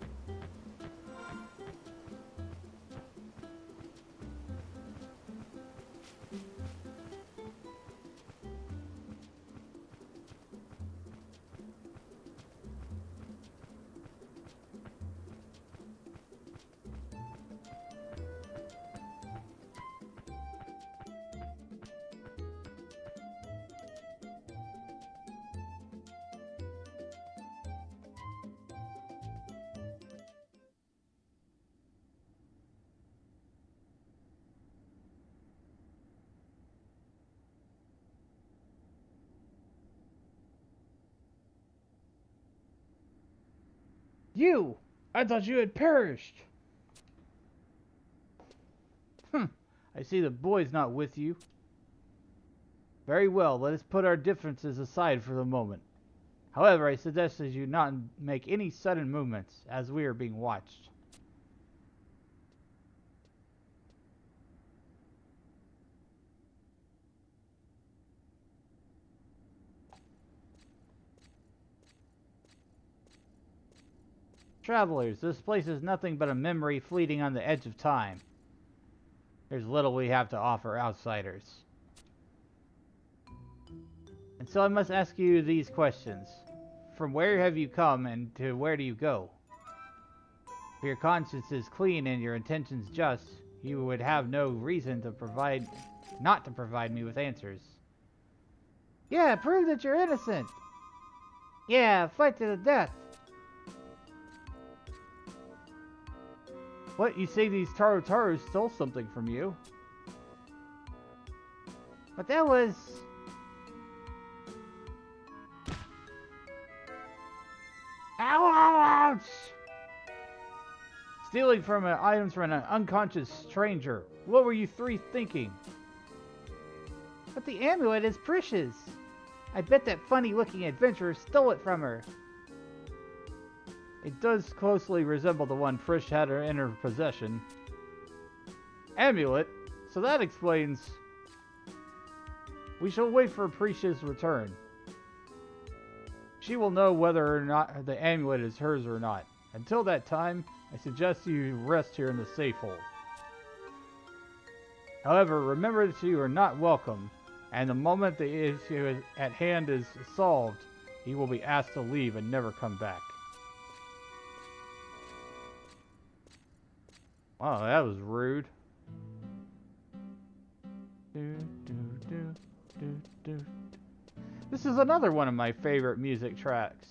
You! I thought you had perished! I see the boy's not with you. Very well, let us put our differences aside for the moment. However, I suggest that you not make any sudden movements, as we are being watched. Travelers, this place is nothing but a memory fleeting on the edge of time. There's little we have to offer outsiders. And so I must ask you these questions. From where have you come and to where do you go? If your conscience is clean and your intentions just, you would have no reason to not to provide me with answers. Yeah, prove that you're innocent! Yeah, fight to the death! What, you say these Taru stole something from you? But that was... Ouch! Stealing from items from an unconscious stranger. What were you three thinking? But the amulet is precious. I bet that funny-looking adventurer stole it from her. It does closely resemble the one Frisch had in her possession. Amulet? So that explains... We shall wait for Precia's return. She will know whether or not the amulet is hers or not. Until that time, I suggest you rest here in the safe hold. However, remember that you are not welcome, and the moment the issue at hand is solved, you will be asked to leave and never come back. Wow, that was rude. This is another one of my favorite music tracks.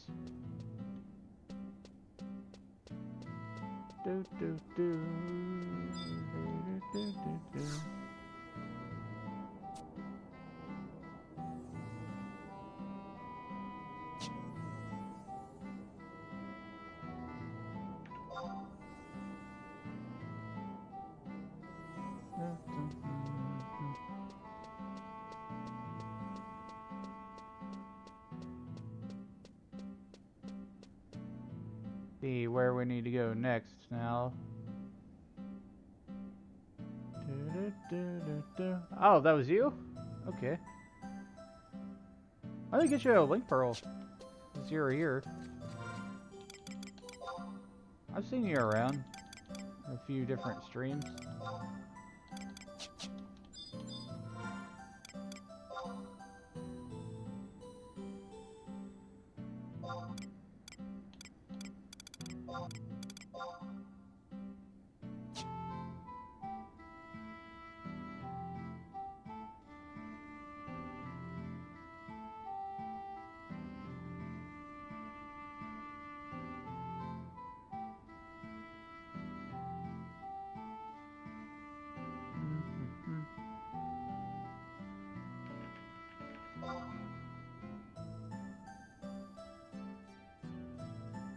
See where we need to go next now. Oh, that was you? Okay. I think get you a link pearl. Since you're here. I've seen you around a few different streams.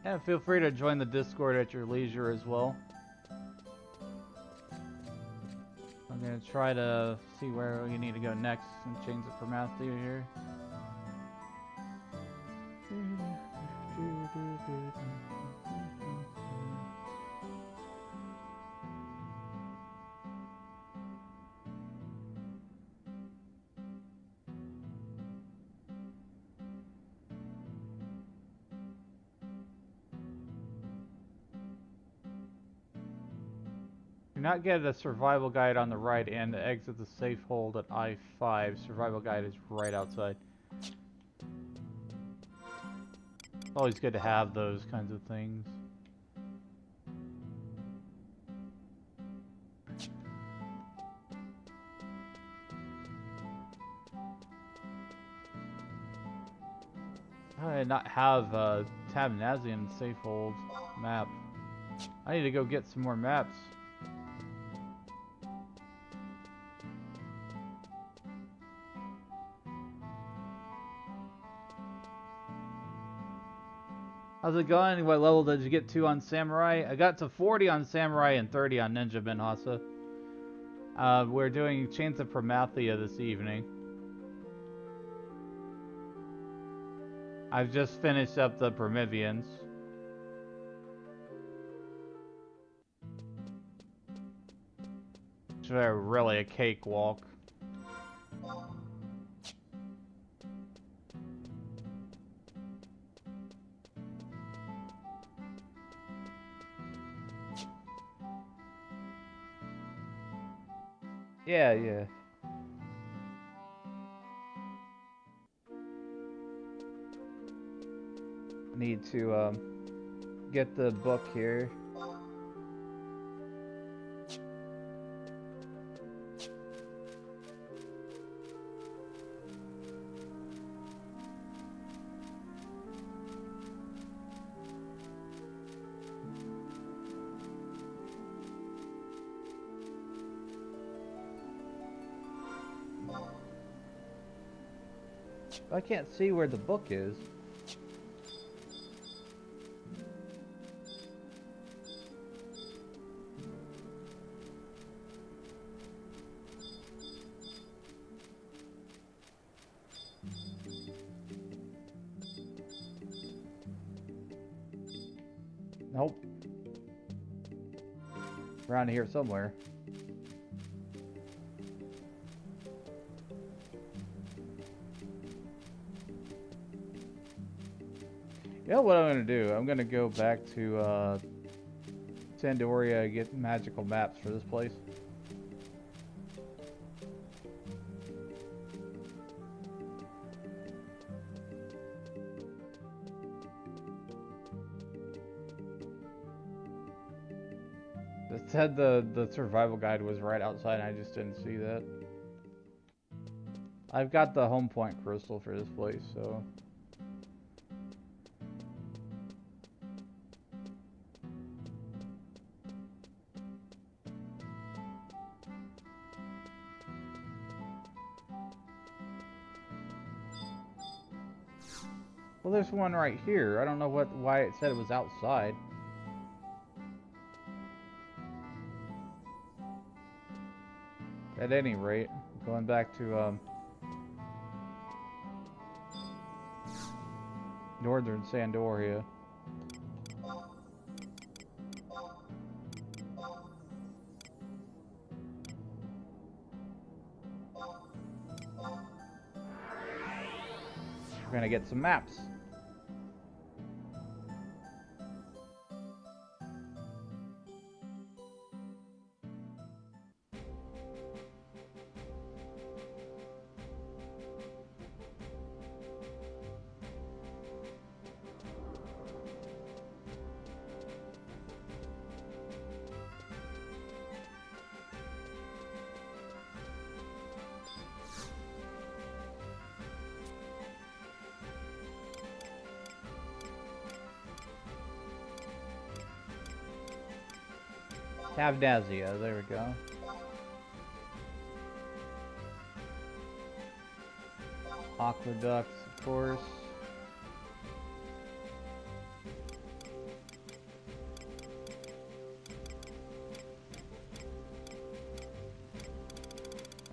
And feel free to join the Discord at your leisure as well. I'm gonna try to see where we need to go next and change the Promathia here. Do not get a survival guide on the right and exit the safe hold at I-5. Survival guide is right outside. It's always good to have those kinds of things. I did not have Tabnazian safe hold map. I need to go get some more maps. How's it going? What level did you get to on Samurai? I got to 40 on Samurai and 30 on Ninja Benhasa. We're doing Chains of Promathia this evening. I've just finished up the Prometheans. Which are really a cakewalk. Yeah. Need to get the book here. I can't see where the book is. Nope. Around here somewhere. You know what I'm gonna do? I'm gonna go back to Sandoria get magical maps for this place. It said the survival guide was right outside and I just didn't see that. I've got the home point crystal for this place, so... Well, there's one right here. I don't know why it said it was outside. At any rate, going back to northern Sandoria. We're gonna get some maps. Tavnazia, there we go. Aqueducts, of course.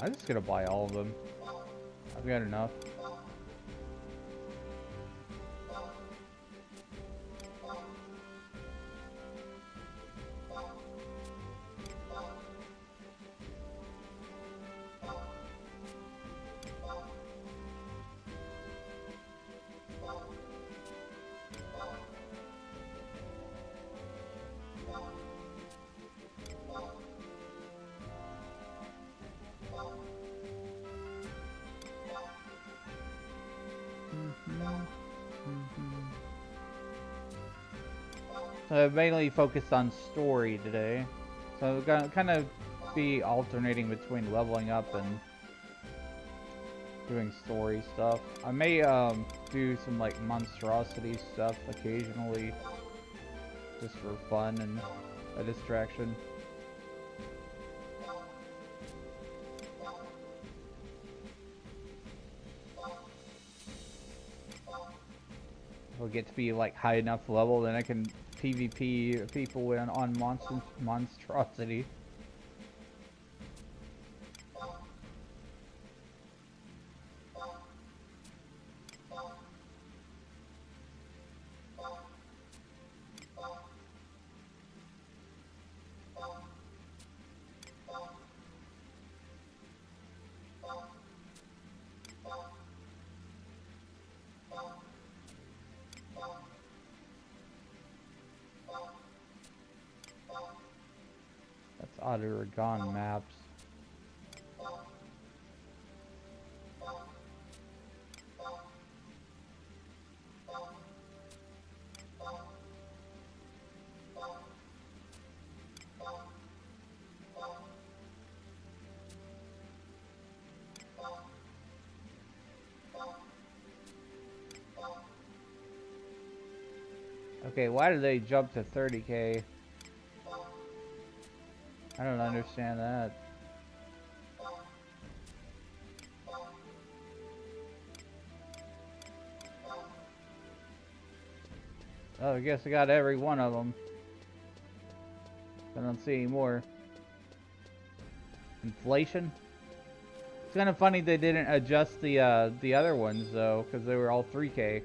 I'm just gonna buy all of them. I've got enough. So I've mainly focused on story today. So I'm gonna kind of be alternating between leveling up and doing story stuff. I may do some like monstrosity stuff occasionally, just for fun and a distraction. I'll get to be like high enough level, then I can PvP people on monstrosity. That's Oregon maps. Okay, why did they jump to 30k? I don't understand that. Oh, I guess I got every one of them. I don't see any more. Inflation? It's kind of funny they didn't adjust the other ones though, because they were all 3k.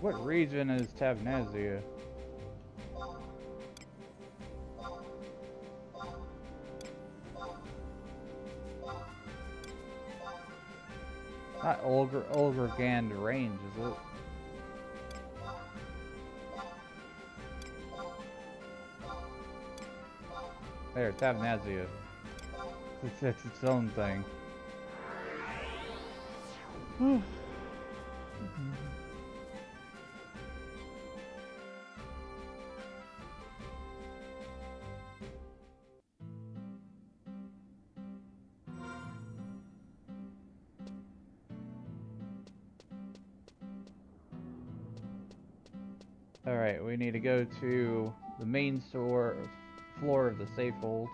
What region is Tabnazia? Not Olgrand Range, is it? There, Tabnazia. It's its own thing. Alright, we need to go to the main floor of the safe hold.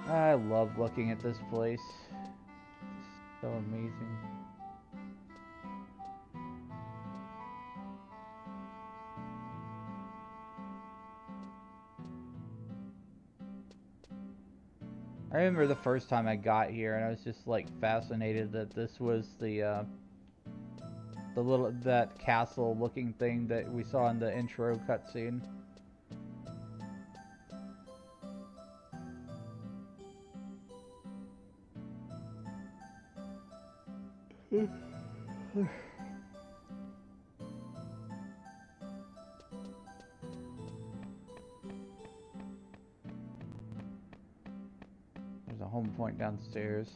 I love looking at this place. It's so amazing. I remember the first time I got here, and I was just like fascinated that this was the that castle looking thing that we saw in the intro cutscene. There's a home point downstairs.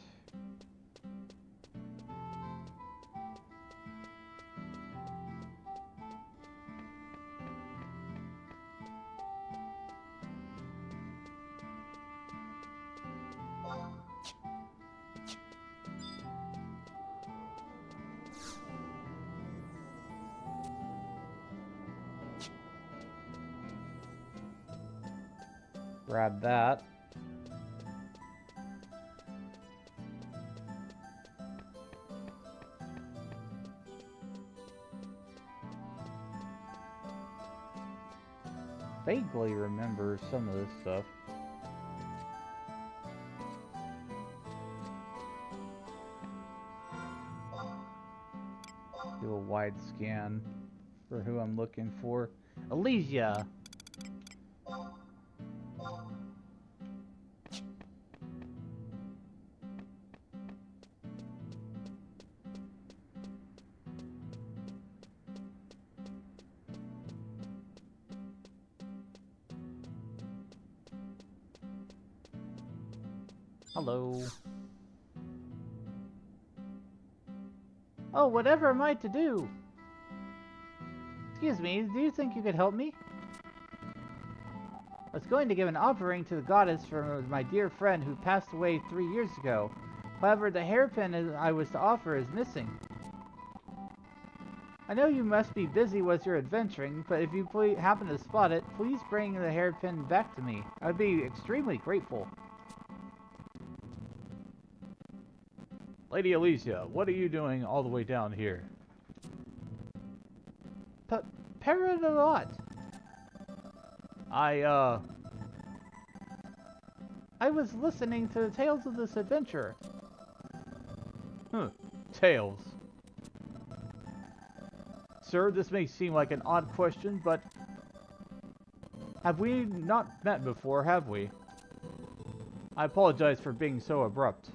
Grab that. Vaguely remember some of this stuff. Do a wide scan for who I'm looking for. Elysia! Hello. Oh, whatever am I to do? Excuse me, do you think you could help me? I was going to give an offering to the goddess for my dear friend who passed away 3 years ago. However, the hairpin I was to offer is missing. I know you must be busy with your adventuring, but if you happen to spot it, please bring the hairpin back to me. I would be extremely grateful. Lady Elysia, what are you doing all the way down here? Peridot! I was listening to the tales of this adventure. Tales. Sir, this may seem like an odd question, but have we not met before, have we? I apologize for being so abrupt.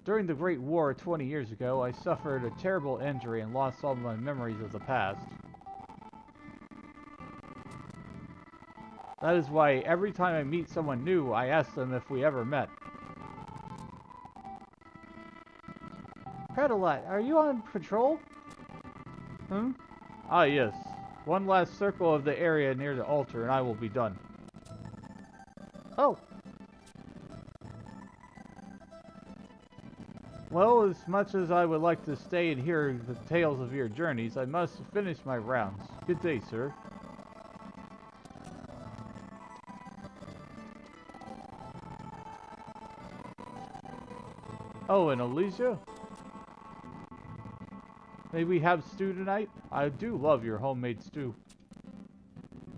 During the Great War 20 years ago, I suffered a terrible injury and lost all my memories of the past. That is why every time I meet someone new, I ask them if we ever met. Predolette, are you on patrol? Ah, yes. One last circle of the area near the altar and I will be done. Oh. Well, as much as I would like to stay and hear the tales of your journeys, I must finish my rounds. Good day, sir. Oh, and Elysia? May we have stew tonight? I do love your homemade stew.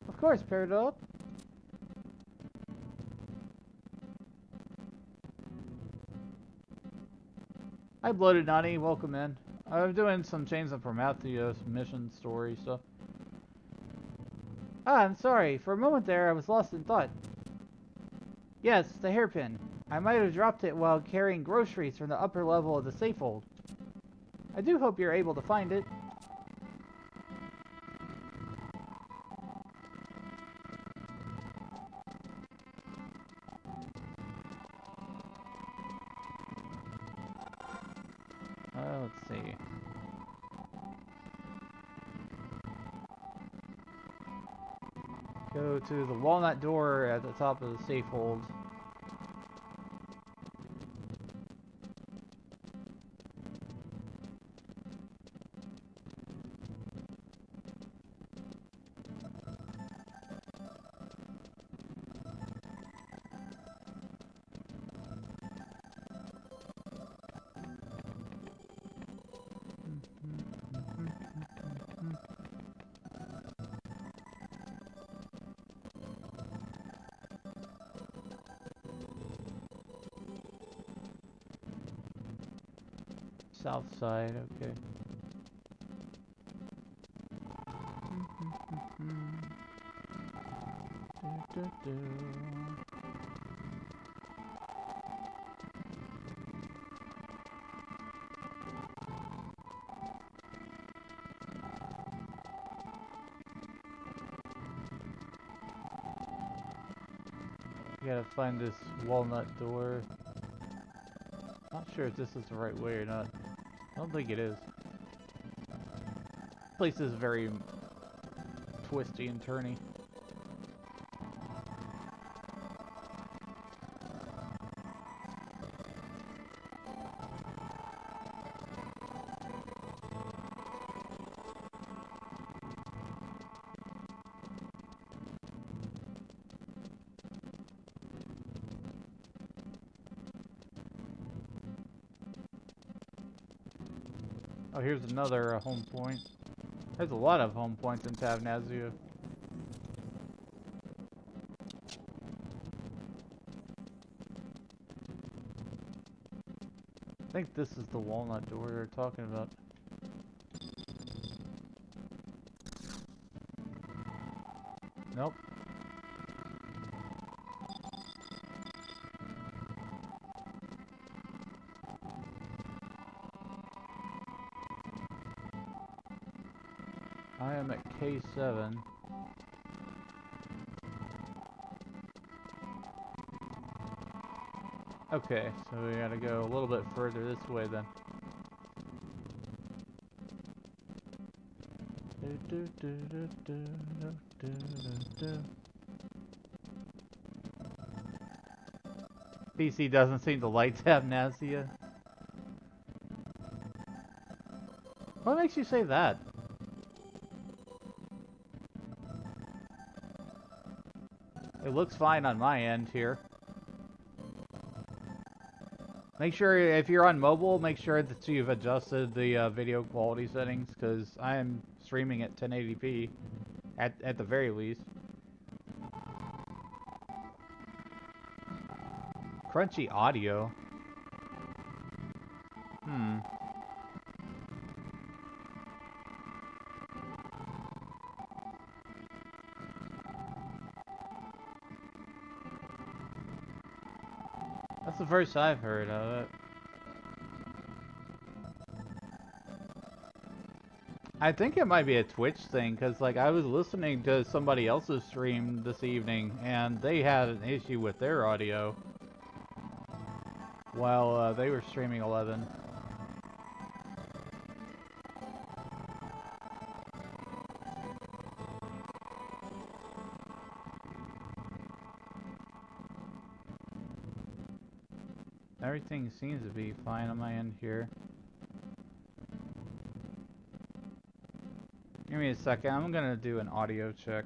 Of course, Peridot. Hi, Bloated Nani. Welcome in. I'm doing some Chains of Promathia mission story stuff. Ah, I'm sorry. For a moment there, I was lost in thought. Yes, the hairpin. I might have dropped it while carrying groceries from the upper level of the safe hold. I do hope you're able to find it. Let's see. Go to the walnut door at the top of the safe hold. South side, okay. Gotta find this walnut door. Not sure if this is the right way or not. I don't think it is. This place is very twisty and turny. Oh, here's another home point. There's a lot of home points in Tavnazia. I think this is the walnut door we were talking about. Nope. I am at K7. Okay, so we gotta go a little bit further this way then. PC doesn't seem to like Tavnazia. What makes you say that? It looks fine on my end here. Make sure if you're on mobile, make sure that you've adjusted the video quality settings, because I am streaming at 1080p at the very least. Crunchy audio. That's the first I've heard of it. I think it might be a Twitch thing, because like I was listening to somebody else's stream this evening, and they had an issue with their audio while they were streaming 11. Everything seems to be fine on my end here. Give me a second, I'm gonna do an audio check.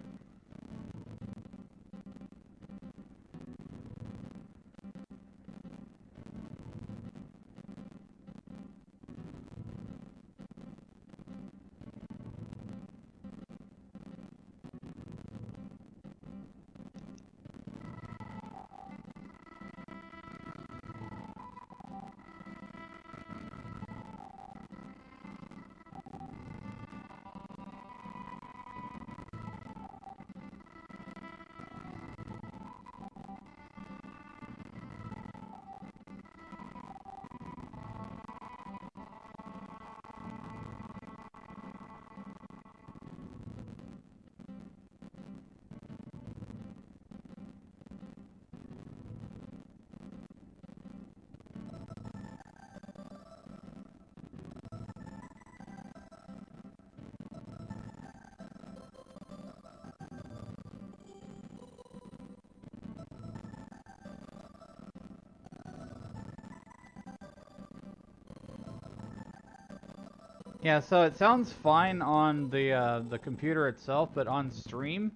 Yeah, so it sounds fine on the computer itself, but on stream,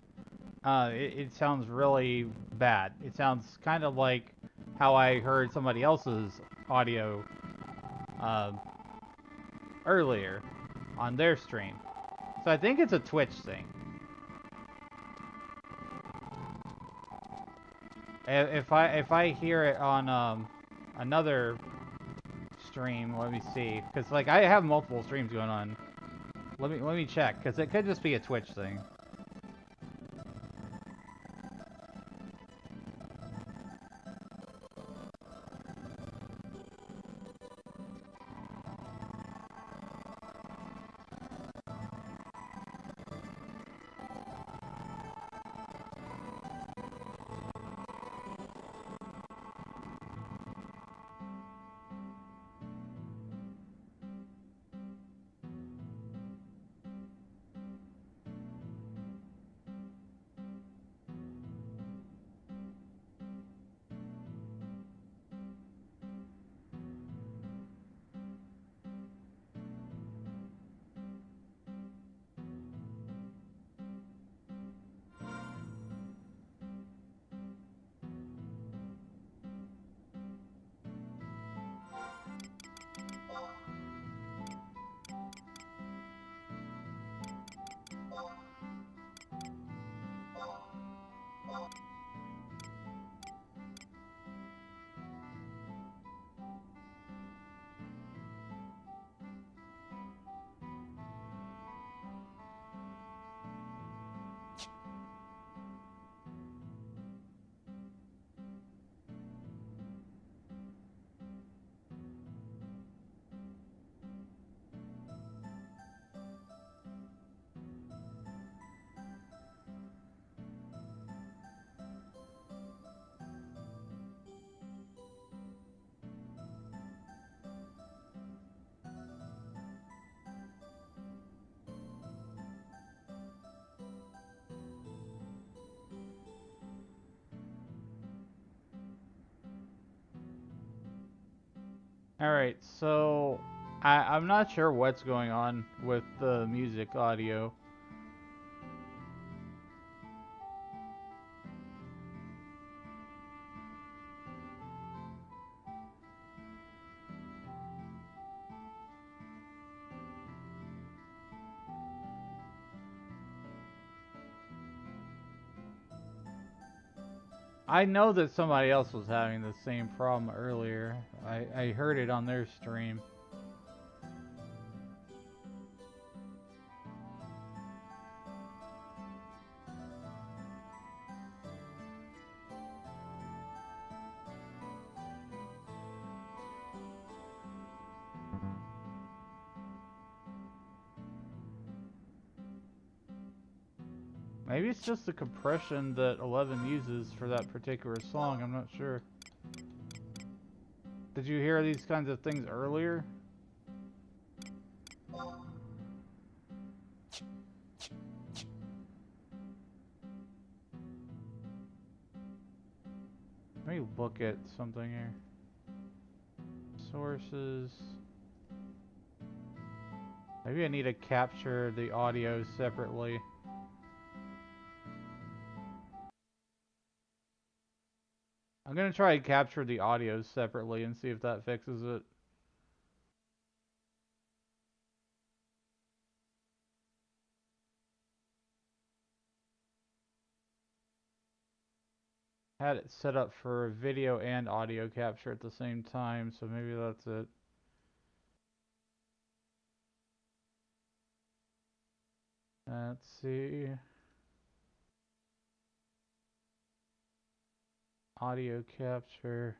it sounds really bad. It sounds kind of like how I heard somebody else's audio uh, earlier on their stream. So I think it's a Twitch thing. If I hear it on another stream, let me see, because like I have multiple streams going on. Let me check, because it could just be a Twitch thing. Alright, so I'm not sure what's going on with the music audio. I know that somebody else was having the same problem earlier. I heard it on their stream. Maybe it's just the compression that 11 uses for that particular song, I'm not sure. Did you hear these kinds of things earlier? Let me look at something here. Sources. Maybe I need to capture the audio separately. I'm gonna try and capture the audio separately and see if that fixes it. Had it set up for video and audio capture at the same time, so maybe that's it. Let's see. Audio capture.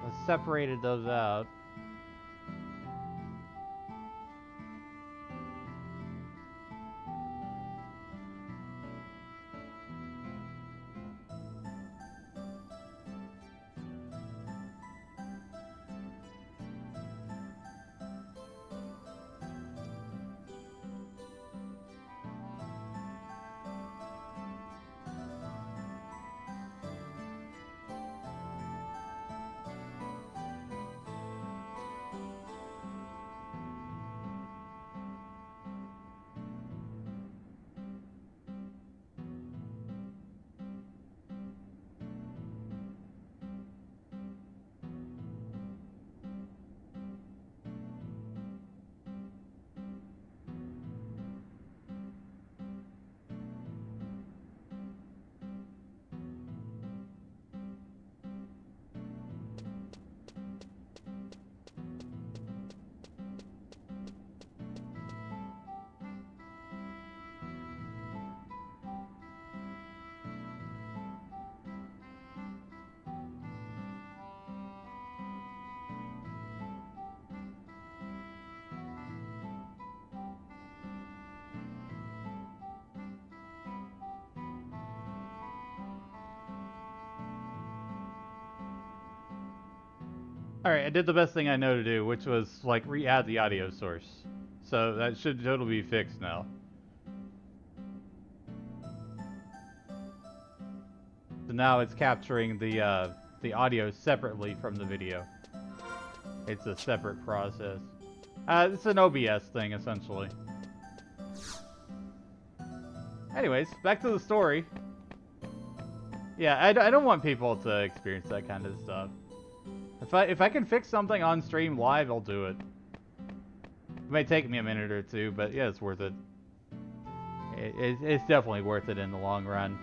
I separated those out. Alright, I did the best thing I know to do, which was, like, re-add the audio source. So that should totally be fixed now. So now it's capturing the audio separately from the video. It's a separate process. It's an OBS thing, essentially. Anyways, back to the story. Yeah, I don't want people to experience that kind of stuff. If I can fix something on stream live, I'll do it. It may take me a minute or two, but yeah, it's worth it. It's definitely worth it in the long run.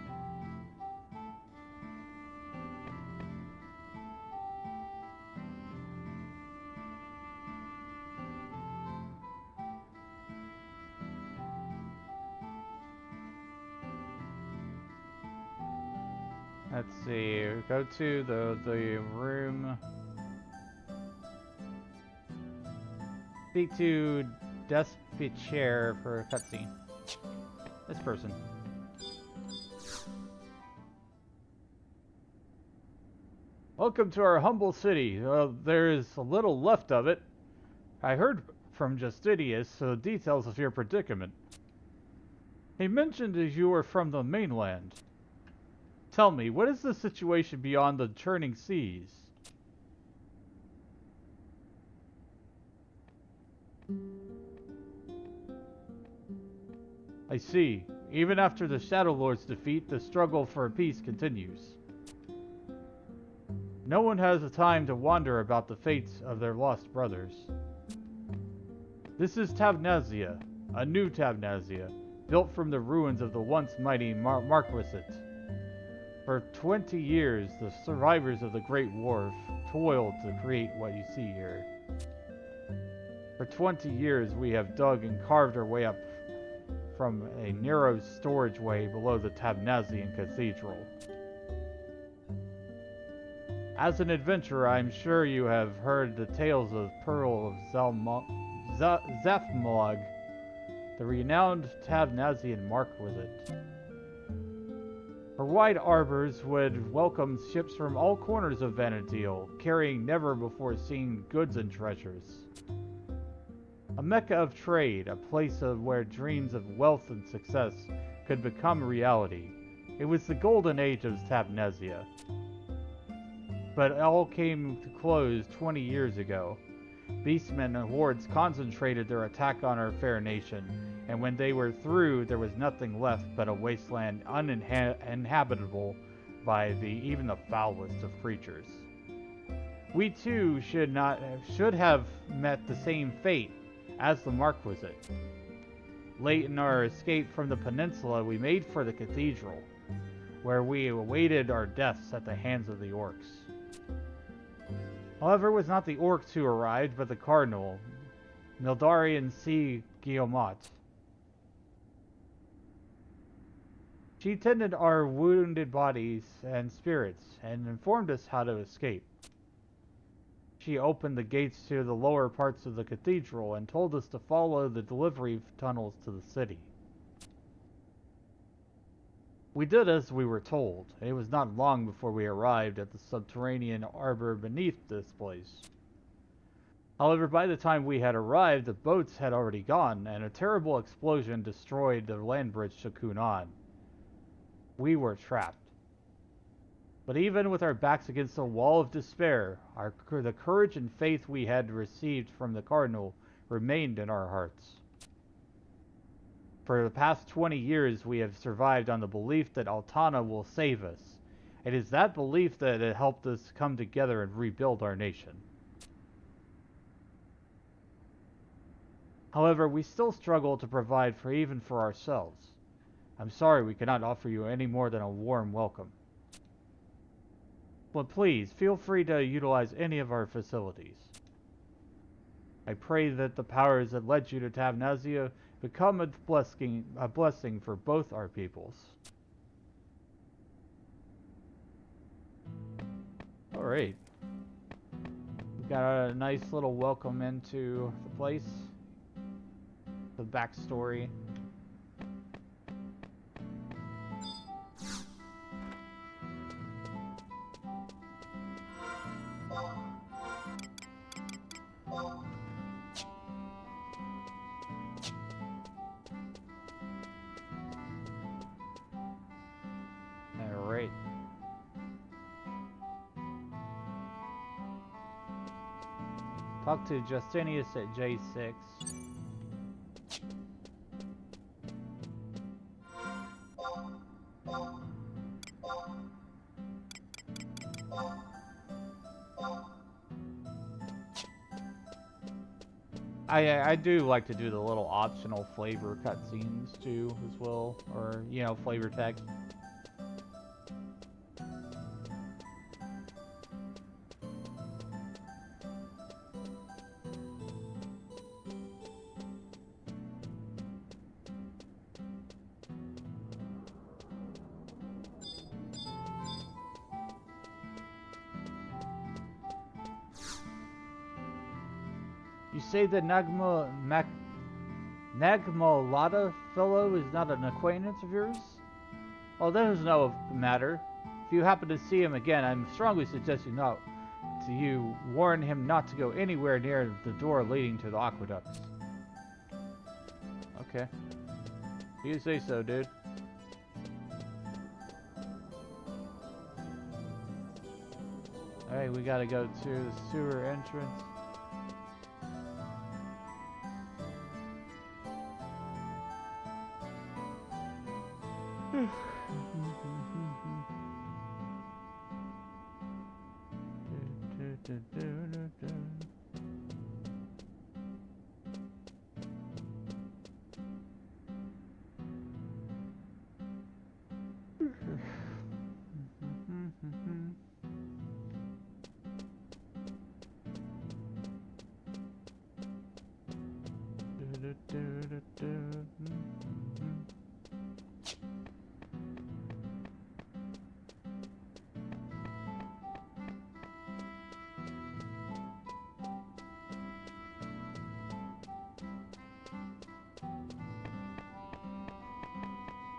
Let's see, go to the room. Speak to Despy Chair for a cutscene. This person. Welcome to our humble city. There is a little left of it. I heard from Justidius the details of your predicament. He mentioned that you were from the mainland. Tell me, what is the situation beyond the churning seas? I see. Even after the Shadow Lord's defeat, the struggle for peace continues. No one has the time to wonder about the fates of their lost brothers. This is Tavnazia, a new Tavnazia, built from the ruins of the once mighty Marquisate. For 20 years, the survivors of the Great War toiled to create what you see here. For 20 years, we have dug and carved our way up from a narrow storage way below the Tavnazian Cathedral. As an adventurer, I'm sure you have heard the tales of Pearl of Zaphmog, the renowned Tavnazian Marquisate. Her wide arbors would welcome ships from all corners of Vanadil, carrying never-before-seen goods and treasures. A mecca of trade, a place where dreams of wealth and success could become reality. It was the golden age of Tavnazia. But it all came to close 20 years ago. Beastmen and hordes concentrated their attack on our fair nation, and when they were through, there was nothing left but a wasteland uninhabitable by even the foulest of creatures. We too should have met the same fate as the Marquisate. Late in our escape from the peninsula, we made for the cathedral, where we awaited our deaths at the hands of the orcs. However, it was not the orcs who arrived, but the cardinal, Mildarian C. Guillemot. She tended our wounded bodies and spirits, and informed us how to escape. She opened the gates to the lower parts of the cathedral and told us to follow the delivery tunnels to the city. We did as we were told. It was not long before we arrived at the subterranean arbor beneath this place. However, by the time we had arrived, the boats had already gone, and a terrible explosion destroyed the land bridge to Kunan. We were trapped. But even with our backs against a wall of despair, the courage and faith we had received from the Cardinal remained in our hearts. For the past 20 years, we have survived on the belief that Altana will save us. It is that belief that has helped us come together and rebuild our nation. However, we still struggle to provide even for ourselves. I'm sorry we cannot offer you any more than a warm welcome. But please, feel free to utilize any of our facilities. I pray that the powers that led you to Tavnazia become a blessing for both our peoples. Alright. We got a nice little welcome into the place. The backstory. Talk to Justinius at J6. I do like to do the little optional flavor cutscenes too, as well, or you know, flavor text. You say the Nagmalada fellow is not an acquaintance of yours? Well, that is no matter. If you happen to see him again, I strongly suggest you warn him not to go anywhere near the door leading to the aqueducts. Okay. You say so, dude. Alright, we gotta go to the sewer entrance.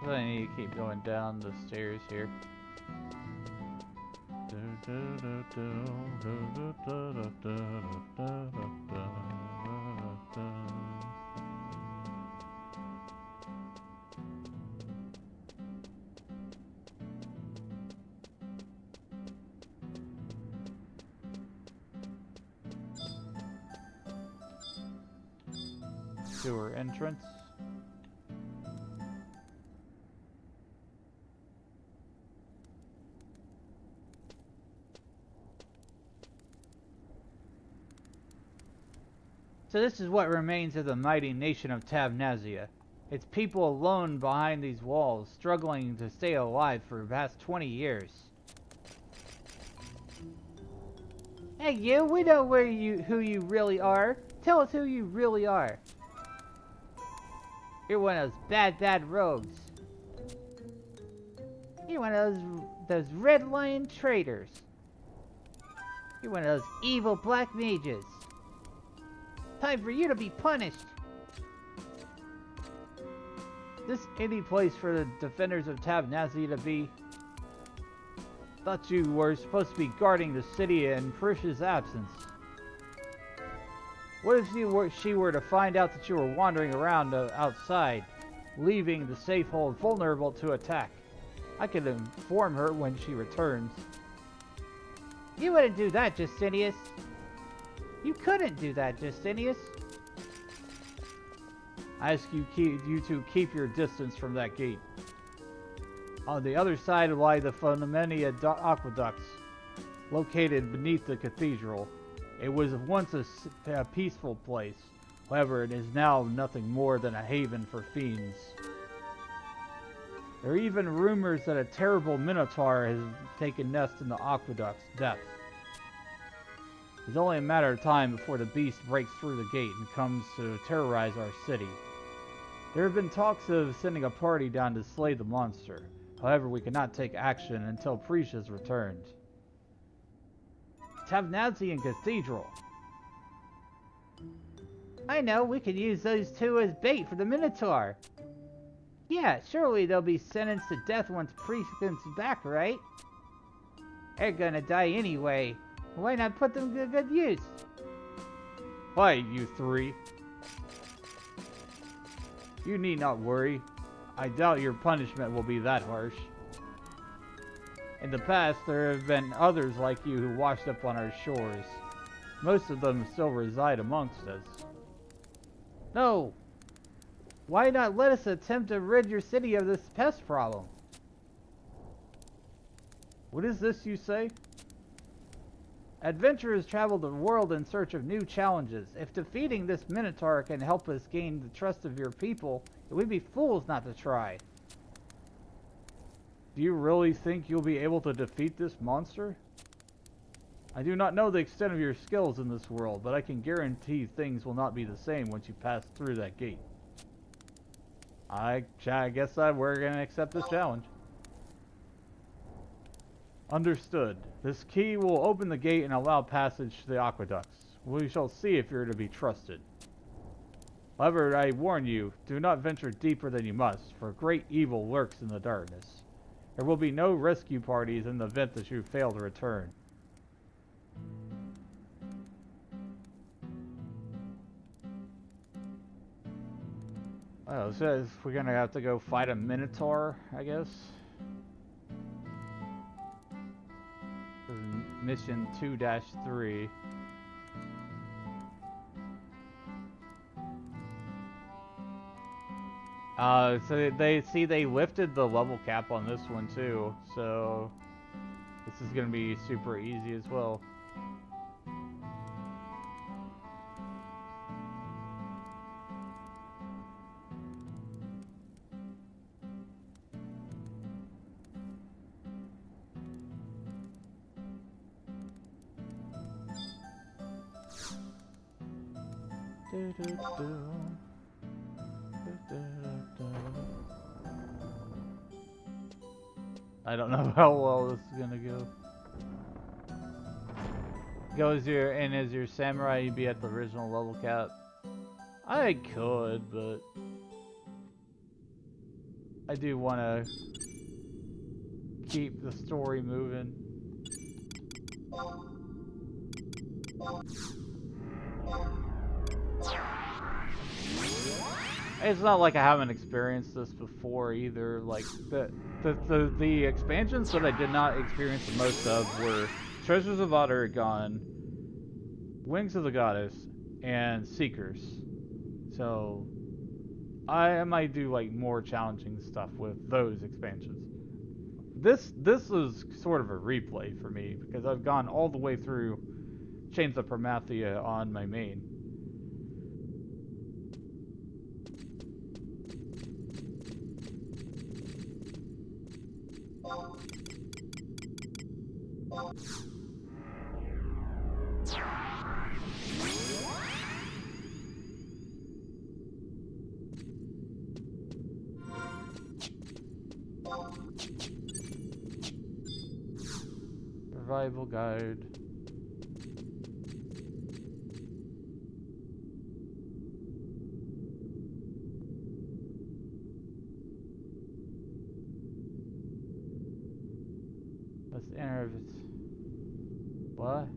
I need to keep going down the stairs here. Sewer entrance. So this is what remains of the mighty nation of Tabnazia. Its people alone behind these walls, struggling to stay alive for the past 20 years. Hey you, we know who you really are. Tell us who you really are. You're one of those bad rogues. You're one of those red lion traitors. You're one of those evil black mages. Time for you to be punished. This any place for the defenders of Tabnazia to be? Thought you were supposed to be guarding the city in Parish's absence. What if she were to find out that you were wandering around outside, leaving the safe hold vulnerable to attack? I could inform her when she returns. You wouldn't do that, Justinius. You couldn't do that, Justinius. I ask you to keep your distance from that gate. On the other side lie the Promathia aqueducts, located beneath the cathedral. It was once a peaceful place. However, it is now nothing more than a haven for fiends. There are even rumors that a terrible minotaur has taken nest in the aqueduct's depths. It's only a matter of time before the beast breaks through the gate and comes to terrorize our city. There have been talks of sending a party down to slay the monster. However, we cannot take action until Preach has returned. Tabnazian Cathedral. I know, we could use those two as bait for the Minotaur. Yeah, surely they'll be sentenced to death once Priest comes back, right? They're gonna die anyway. Why not put them to good use? Why, you three? You need not worry. I doubt your punishment will be that harsh. In the past, there have been others like you who washed up on our shores. Most of them still reside amongst us. No! Why not let us attempt to rid your city of this pest problem? What is this you say? Adventurers travel the world in search of new challenges. If defeating this Minotaur can help us gain the trust of your people, we'd be fools not to try. Do you really think you'll be able to defeat this monster? I do not know the extent of your skills in this world, but I can guarantee things will not be the same once you pass through that gate. I guess we're going to accept this challenge. Understood. This key will open the gate and allow passage to the aqueducts. We shall see if you're to be trusted. However, I warn you, do not venture deeper than you must, for great evil lurks in the darkness. There will be no rescue parties in the event that you fail to return. Oh, so we're gonna have to go fight a Minotaur, I guess. Mission 2-3. So they lifted the level cap on this one too, so this is gonna be super easy as well. I don't know how well this is gonna go. As your samurai, you'd be at the original level cap. I could, but I do want to keep the story moving. It's not like I haven't experienced this before either. Like the expansions that I did not experience the most of were Treasures of Ottergon, Wings of the Goddess, and Seekers. So I might do like more challenging stuff with those expansions. This is sort of a replay for me because I've gone all the way through Chains of Promathia on my main. Survival guide. Let's enter if it's... What?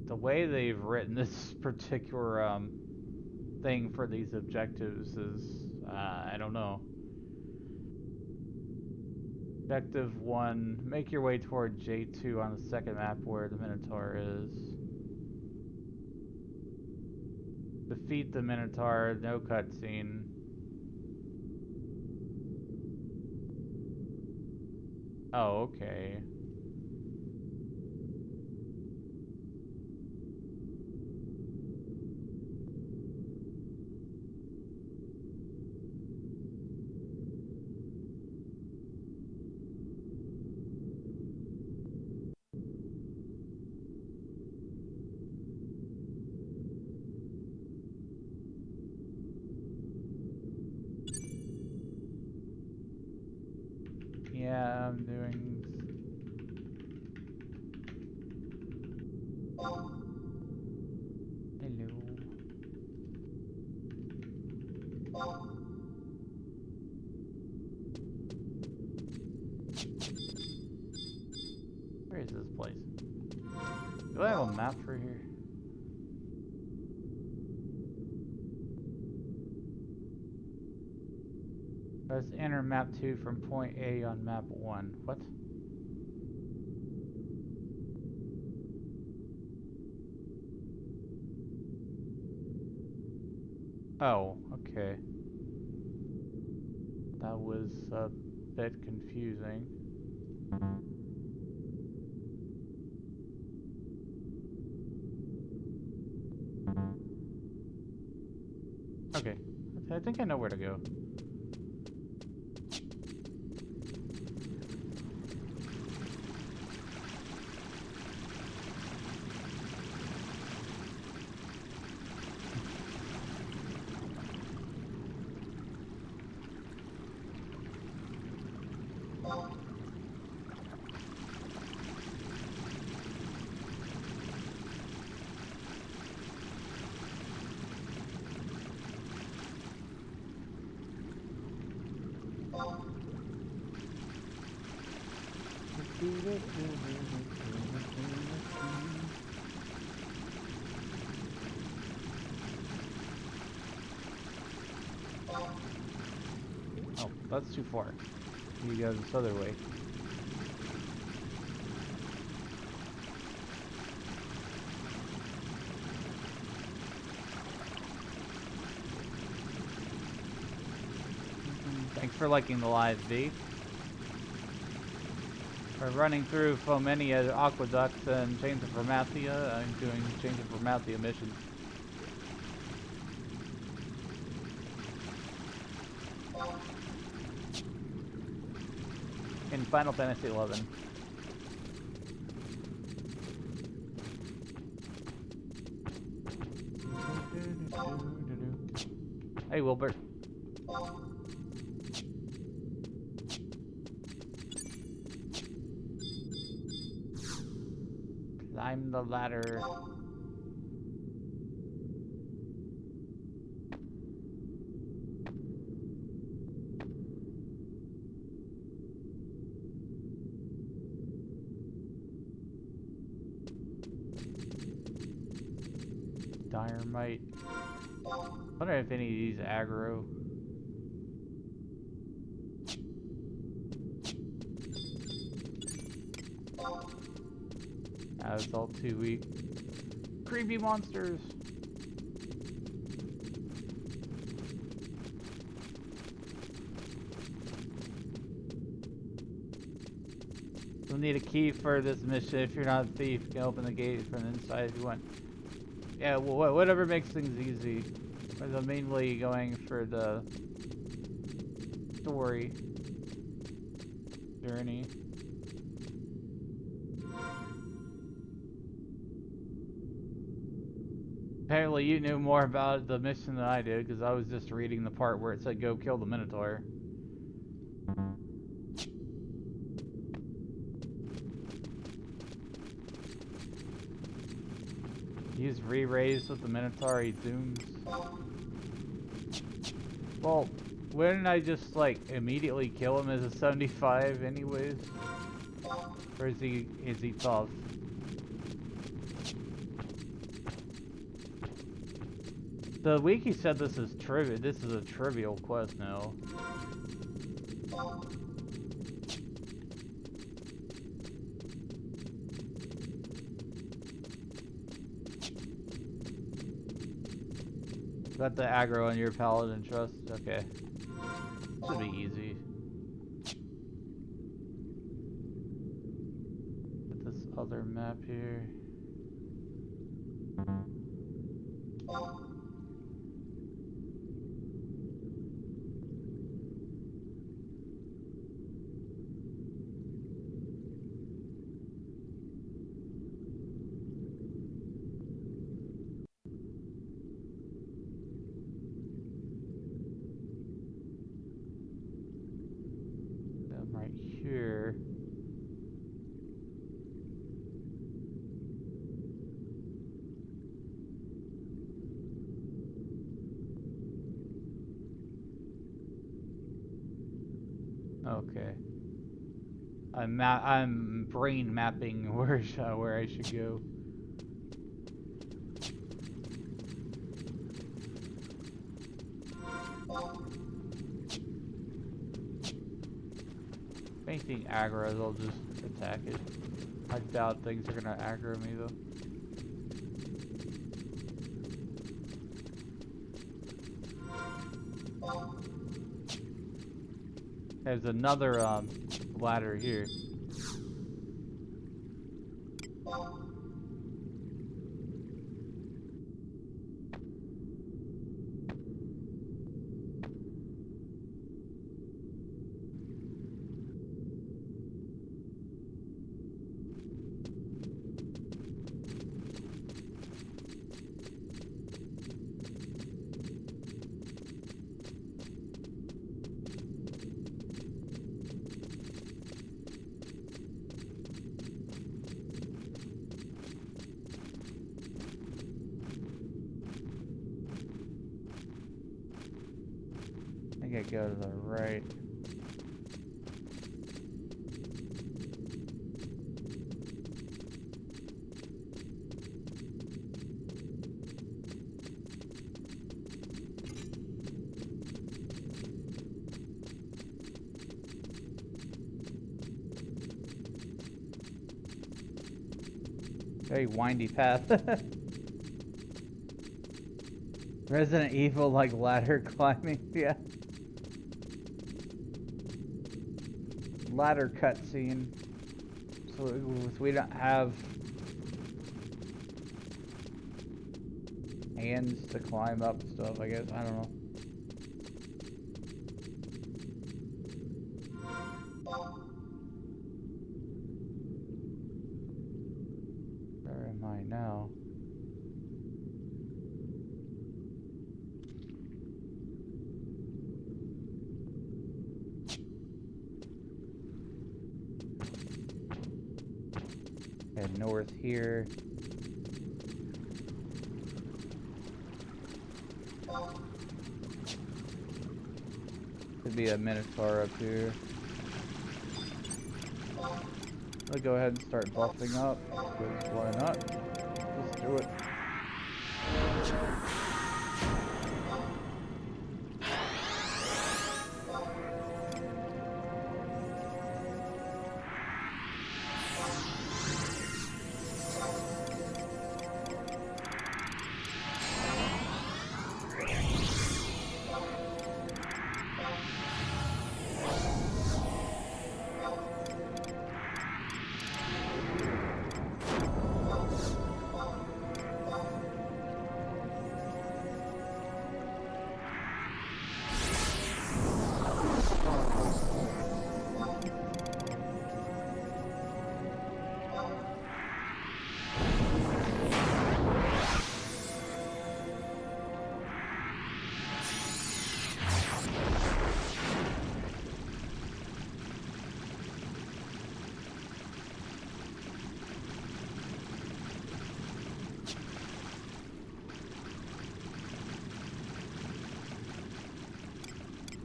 The way they've written this particular thing for these objectives is, I don't know. Objective 1, make your way toward J2 on the second map where the Minotaur is. Defeat the Minotaur, no cutscene. Oh, okay. Yeah, I'm doing... Hello. Where is this place? Do I have a map for here? Press enter map 2 from point A on map 1. What? Oh, okay. That was a bit confusing. Okay, I think I know where to go. Oh, that's too far. You go this other way. Thanks for liking the live, V. We're running through Fomenia Aqueduct and Chains of Promathia. I'm doing Chains of Promathia missions. In Final Fantasy XI. Hey, Wilbert. Climb the ladder. Dynamite. I wonder if any of these aggro. It's all too weak. Creepy monsters! You'll need a key for this mission. If you're not a thief, you can open the gate from the inside if you want. Yeah, well, whatever makes things easy. But I'm mainly going for the story journey. Apparently you knew more about the mission than I did, because I was just reading the part where it said go kill the Minotaur. Use re-raise with the Minotaur, he zooms. Well, wouldn't I just, like, immediately kill him as a 75 anyways? Or is he tough? The wiki said this is a trivial quest now. Got the aggro on your paladin trust? Okay. Should be easy. Get this other map here. Here. Okay. I'm brain mapping where I should go. If anything aggroes, I'll just attack it. I doubt things are gonna aggro me though. There's another ladder here. I think I go to the right. Very windy path. Resident Evil like ladder climbing, yeah. Ladder cutscene. So we don't have hands to climb up stuff, I guess. I don't know. Where am I now? Head north here. Could be a Minotaur up here. I'll go ahead and start buffing up, because why not? Let's do it.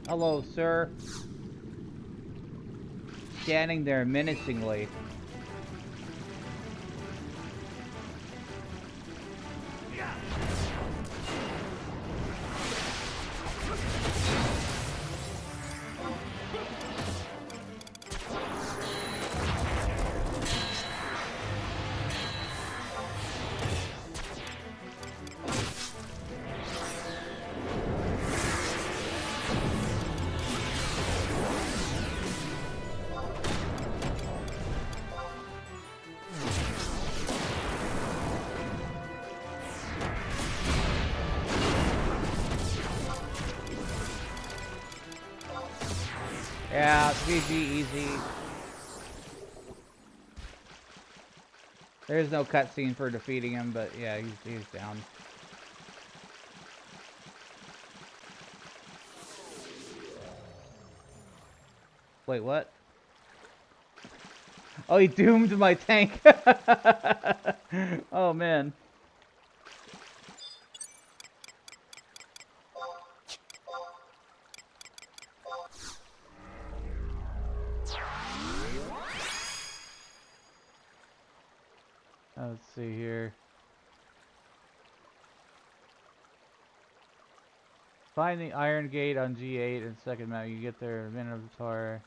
Hello, sir. Standing there menacingly. Yeah, GG easy. There's no cutscene for defeating him, but yeah, he's down. Wait, what? Oh, he doomed my tank. Oh, man. Let's see here. Find the Iron Gate on G8 and second map. You get there, Minotaur.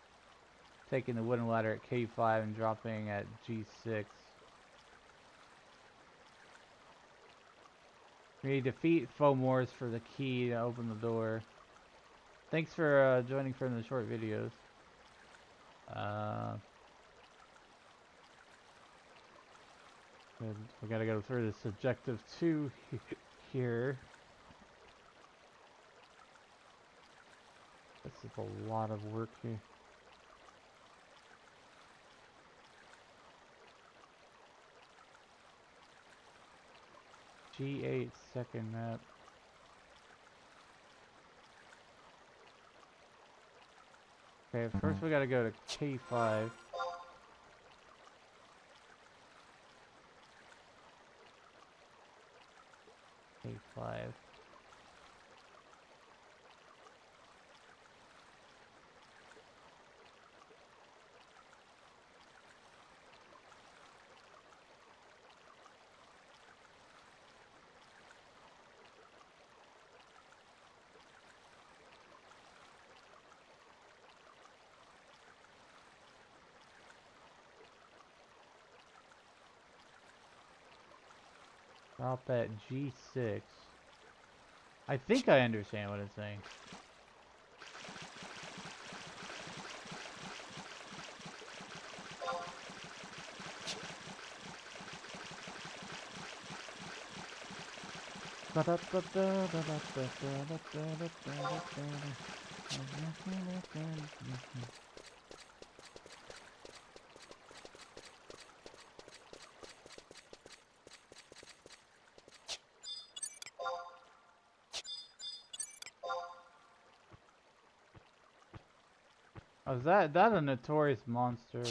taking the wooden ladder at K5 and dropping at G6. We defeat Fomors for the key to open the door. Thanks for joining for the short videos. We gotta go through this objective 2 here. This is a lot of work here. G8 second map. Okay, first we gotta go to K5. K5. Drop at G6. I think I understand what it's saying. Oh, is that a notorious monster?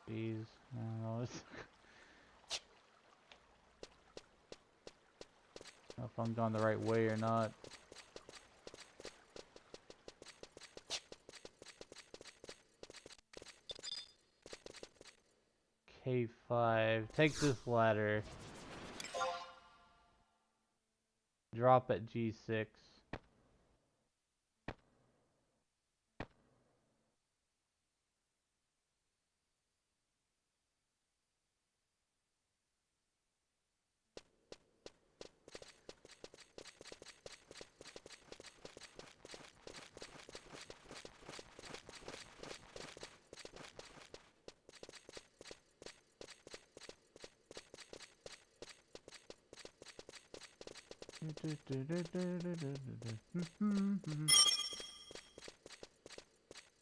Jeez, I don't know. I don't know if I'm going the right way or not. K5. Take this ladder. Drop at G6.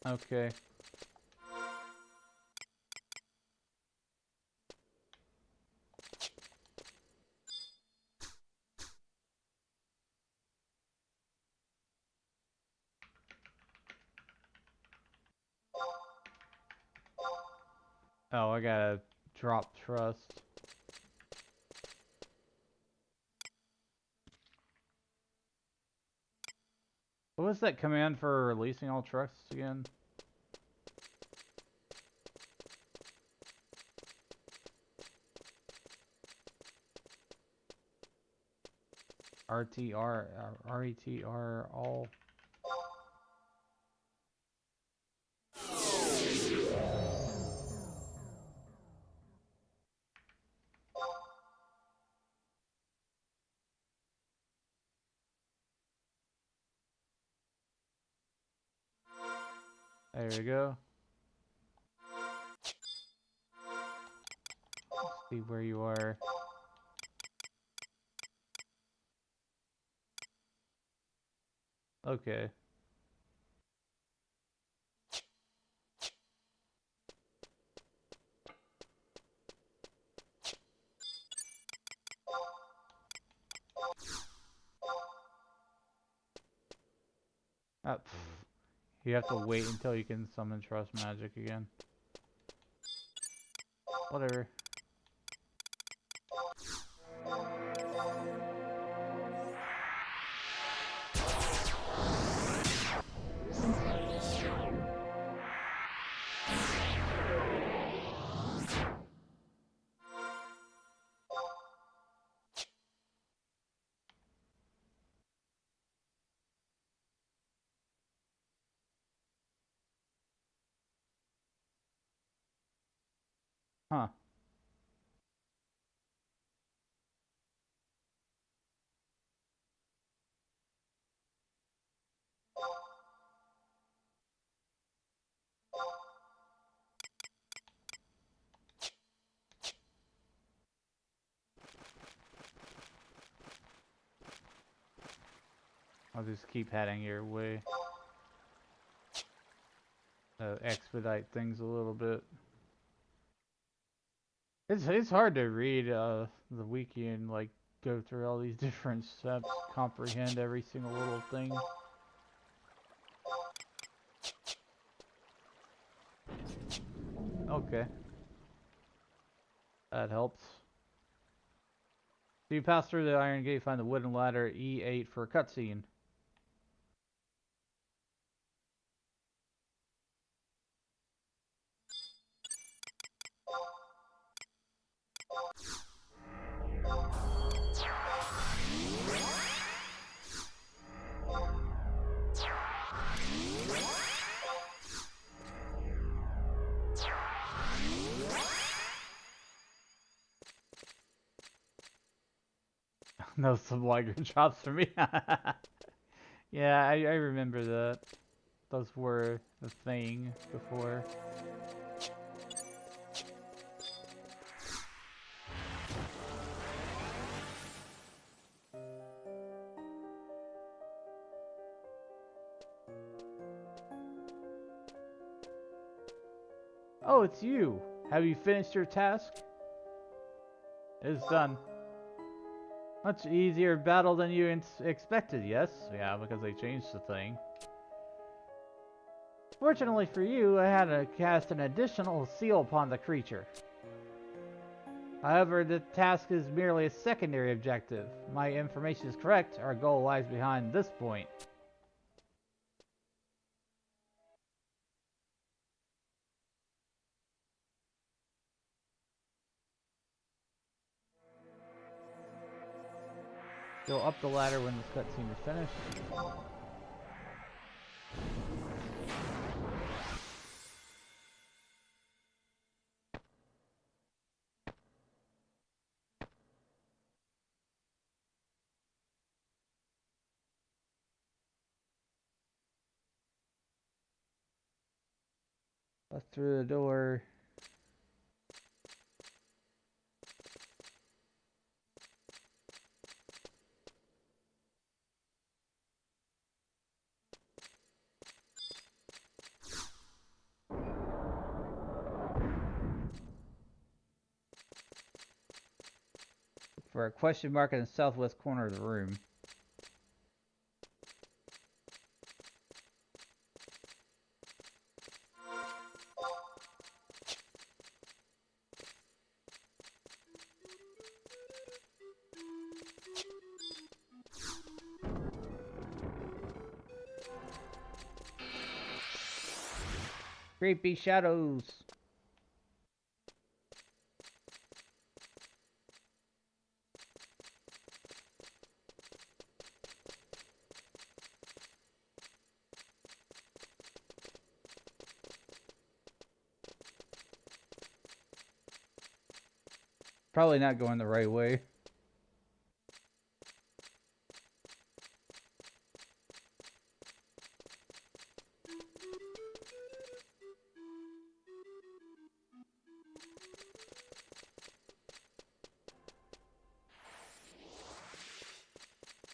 Okay. Oh, I gotta drop trust. What was that command for releasing all trusts again? RTR, RETR, all. There we go. Let's see where you are. Okay. You have to wait until you can summon trust magic again. Whatever. Huh. I'll just keep heading your way. Expedite things a little bit. It's hard to read the wiki and like go through all these different steps, comprehend every single little thing. Okay. That helps. So you pass through the iron gate, find the wooden ladder, E8 for a cutscene. No sublighter drops for me. Yeah, I remember that. Those were the thing before. Oh, it's you! Have you finished your task? It's done. Much easier battle than you expected, yes? Yeah, because they changed the thing. Fortunately for you, I had to cast an additional seal upon the creature. However, the task is merely a secondary objective. My information is correct, our goal lies behind this point. Go up the ladder when this cutscene is finished. Bust through the door. For a question mark in the southwest corner of the room. Creepy shadows. Probably not going the right way.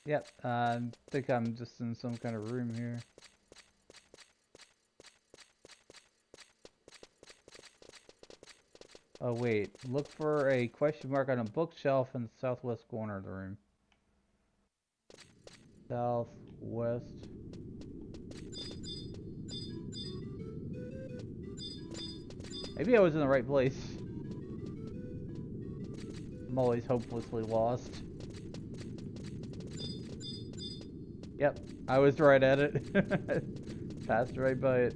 Yep, I think I'm just in some kind of room here. Oh wait, look for a question mark on a bookshelf in the southwest corner of the room. Southwest. Maybe I was in the right place. I'm always hopelessly lost. Yep, I was right at it. Passed right by it.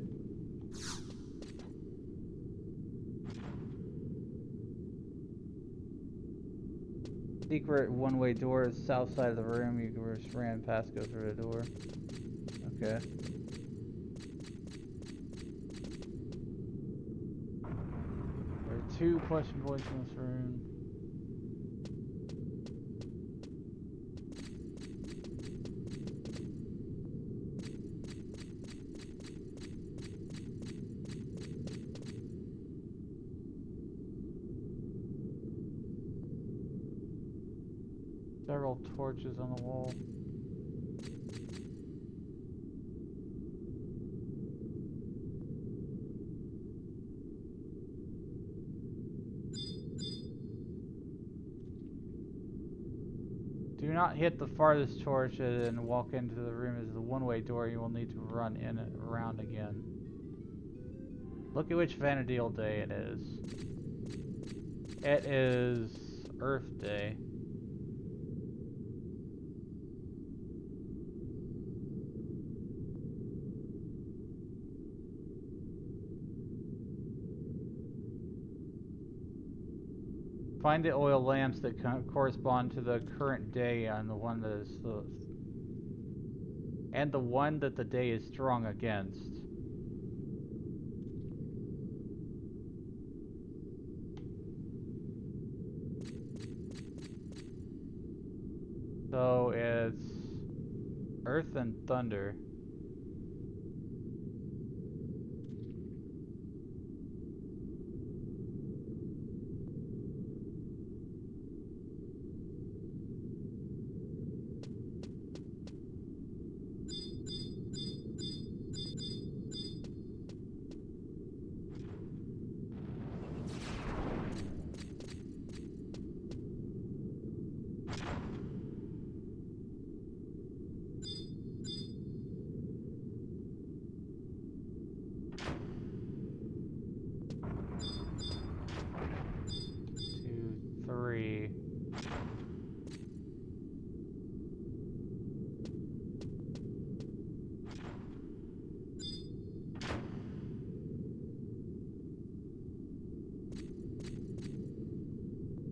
Secret one-way door is south side of the room. You can just ran past, go through the door. Okay. There are 2 question points in this room. Several torches on the wall. Do not hit the farthest torch and walk into the room as the one-way door. You will need to run in and around again. Look at which Vanadil day it is. It is Earth Day. Find the oil lamps that correspond to the current day and the one that is and the one that the day is strong against. So it's Earth and Thunder.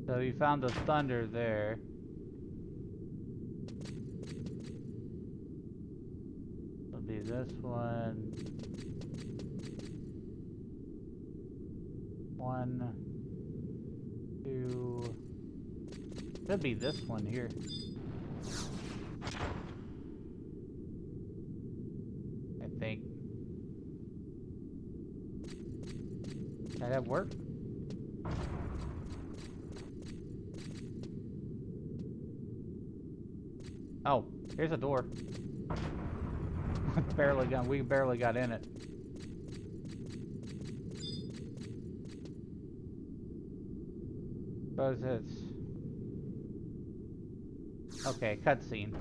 So you found the thunder there. It'll be this one. One, two. Could be this one here. I think. Did that work? Oh, here's a door. We barely got in it. Suppose it's... Okay, cutscene.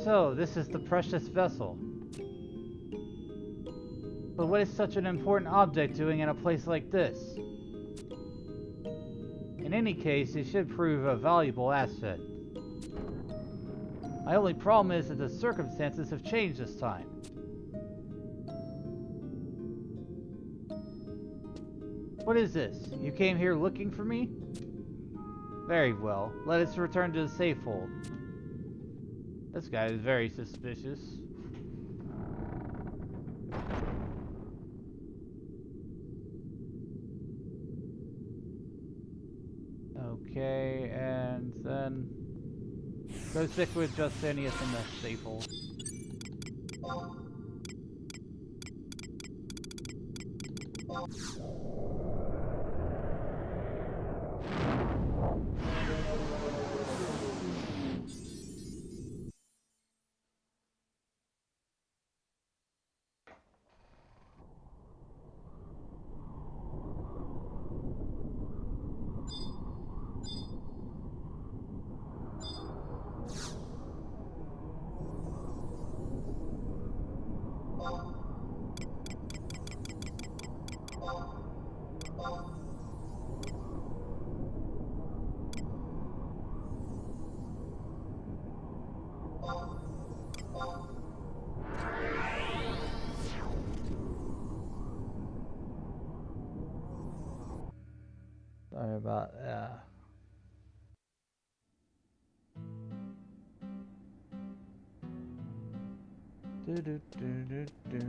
So, this is the precious vessel. But what is such an important object doing in a place like this? In any case, it should prove a valuable asset. My only problem is that the circumstances have changed this time. What is this? You came here looking for me? Very well. Let us return to the safe hold. This guy is very suspicious. Okay, and then go stick with Justinius in the safe hole. about do do do do do.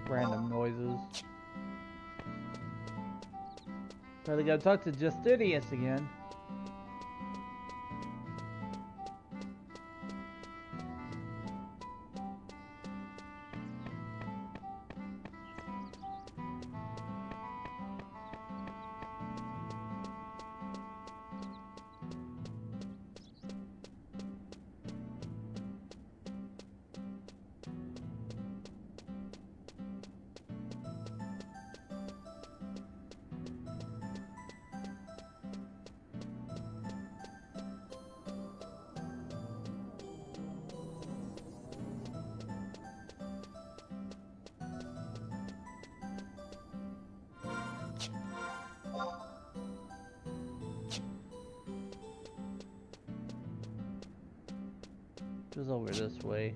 Random noises. Gotta go talk to Justinius again. Just over this way.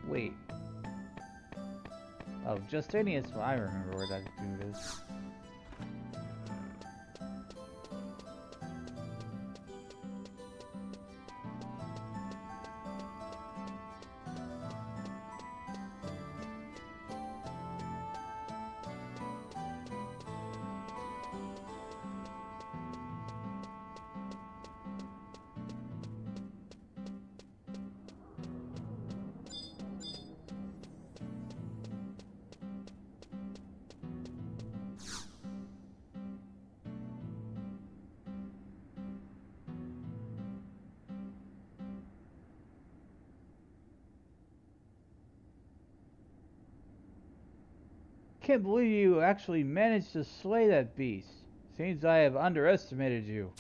Wait. Oh, Justinius. Well, I remember where that dude is. Can't believe you actually managed to slay that beast. Seems I have underestimated you.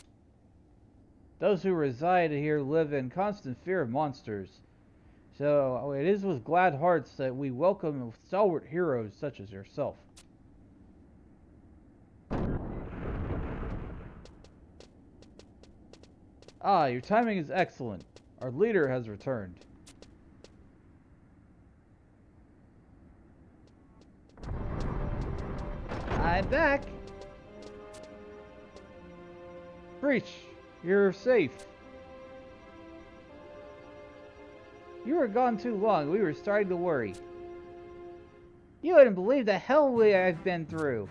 Those who reside here live in constant fear of monsters. So it is with glad hearts that we welcome stalwart heroes such as yourself. Ah, your timing is excellent. Our leader has returned. I'm back. Breach, you're safe. You were gone too long. We were starting to worry. You wouldn't believe the hell I've been through.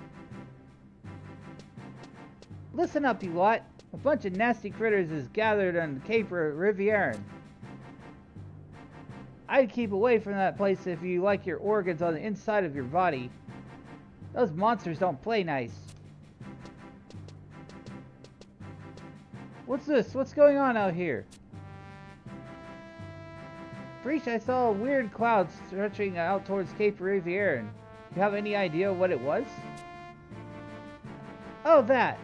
Listen up, you lot. A bunch of nasty critters is gathered on Cape Riviera. I'd keep away from that place if you like your organs on the inside of your body. Those monsters don't play nice. What's this? What's going on out here? Breach, I saw a weird cloud stretching out towards Cape Riviera. You have any idea what it was? Oh, that!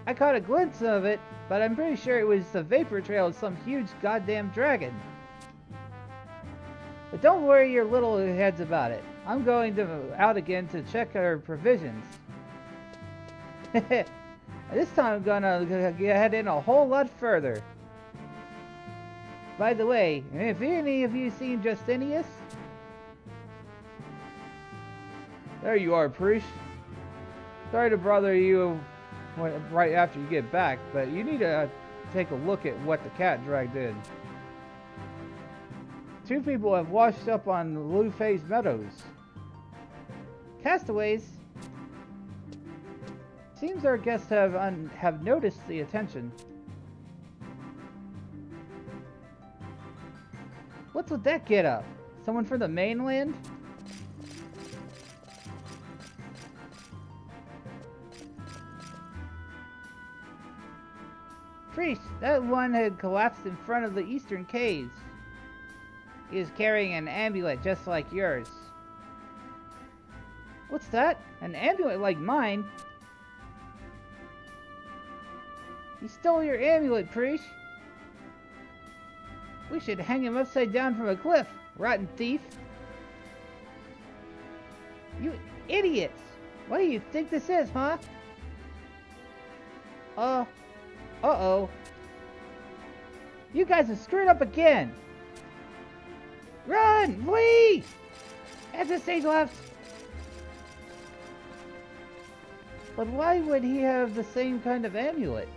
I caught a glimpse of it, but I'm pretty sure it was the vapor trail of some huge goddamn dragon. But don't worry your little heads about it. I'm going out again to check our provisions. This time I'm gonna head in a whole lot further. By the way, have any of you seen Justinius? There you are, priest. Sorry to bother you right after you get back, but you need to take a look at what the cat dragged in. 2 people have washed up on Lufay's meadows. Castaways? Seems our guests have noticed the attention. What's with that get-up? Someone from the mainland? Priest, that one had collapsed in front of the eastern caves. He is carrying an amulet just like yours. What's that? An amulet like mine? He stole your amulet, priest. We should hang him upside down from a cliff, rotten thief. You idiots! What do you think this is, huh? Uh-oh. You guys have screwed up again! Run! Flee! At the stage left! But why would he have the same kind of amulet?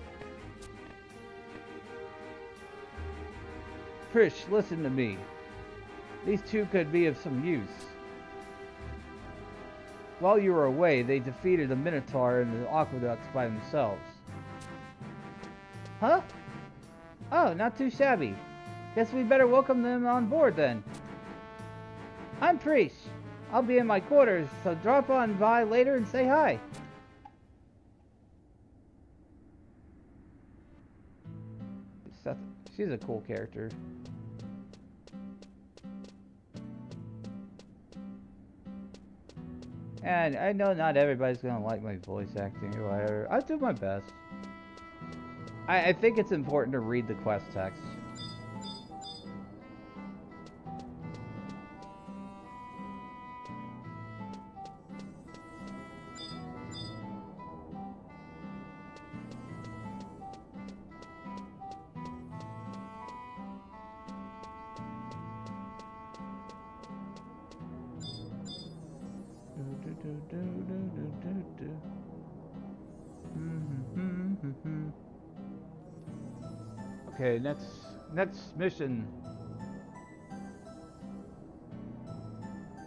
Prish, listen to me. These two could be of some use. While you were away, they defeated a Minotaur in the aqueducts by themselves. Huh? Oh, not too shabby. Guess we better welcome them on board then. I'm Prish. I'll be in my quarters, so drop on by later and say hi. She's a cool character. And I know not everybody's gonna like my voice acting or whatever. I do my best. I think it's important to read the quest text. Okay, next mission.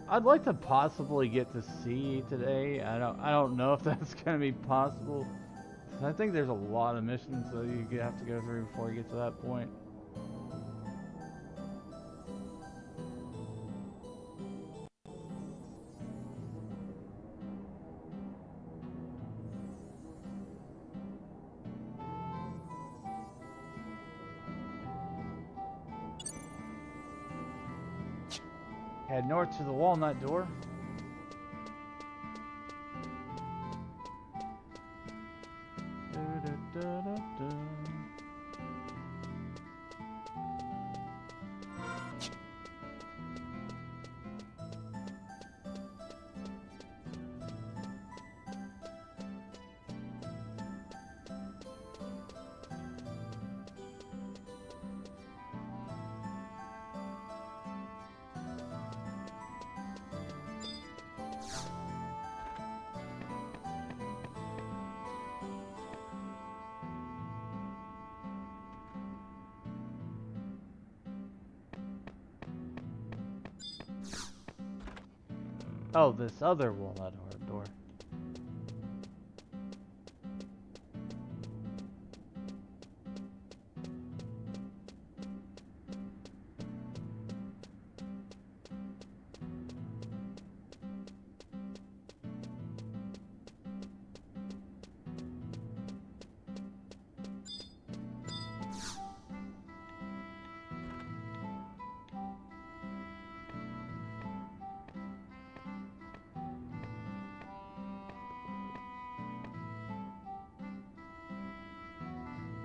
I'd like to possibly get to sea today. I don't know if that's gonna be possible. I think there's a lot of missions that you have to go through before you get to that point. Head north to the walnut door. Oh, this other walnut door.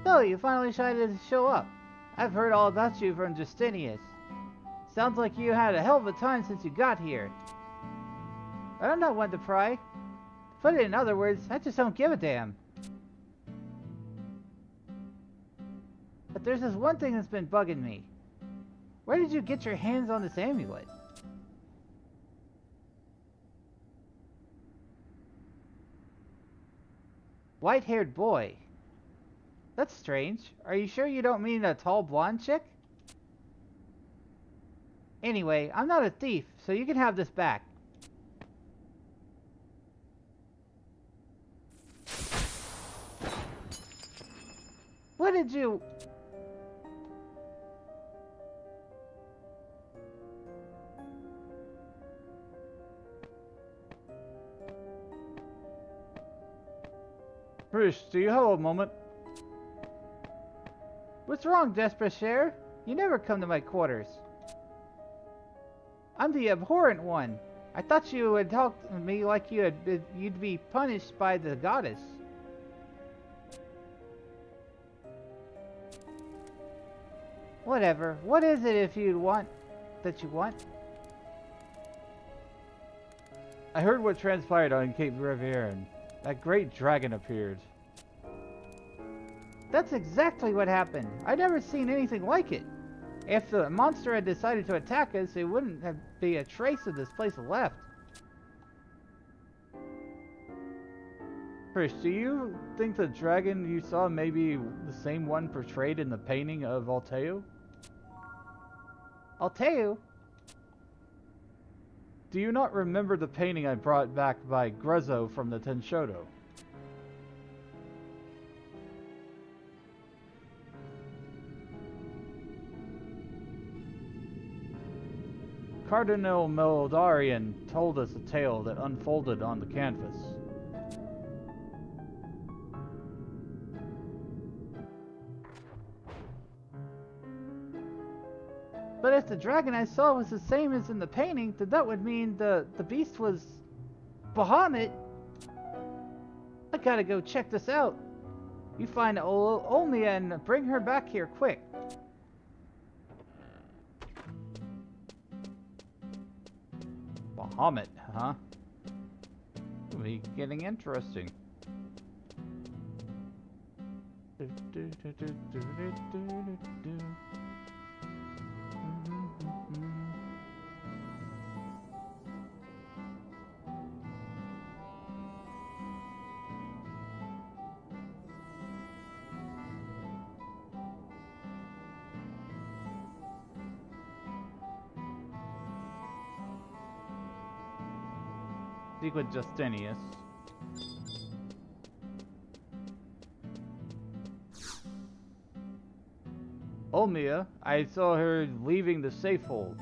So, you finally decided to show up. I've heard all about you from Justinius. Sounds like you had a hell of a time since you got here. But I'm not one to pry. Put it in other words, I just don't give a damn. But there's this one thing that's been bugging me. Where did you get your hands on this amulet? White-haired boy. That's strange. Are you sure you don't mean a tall blonde chick? Anyway, I'm not a thief, so you can have this back. What did you... Bruce, do you have a moment? What's wrong, Desperate? You never come to my quarters. I'm the abhorrent one. I thought you would talk to me like you'd be punished by the goddess. Whatever. What is it if you want that you want? I heard what transpired on Cape Riviera. That great dragon appeared. That's exactly what happened. I'd never seen anything like it. If the monster had decided to attack us, it wouldn't be a trace of this place left. Chris, do you think the dragon you saw may be the same one portrayed in the painting of Alteo? Alteo? Do you not remember the painting I brought back by Grezzo from the Tenshodo? Cardinal Meldarian told us a tale that unfolded on the canvas. But if the dragon I saw was the same as in the painting, then that would mean the beast was Bahamut. I gotta go check this out. You find Olmia and bring her back here quick. Bahamut, huh? It'll be getting interesting. Speak with Justinius. Olmia, I saw her leaving the safe hold.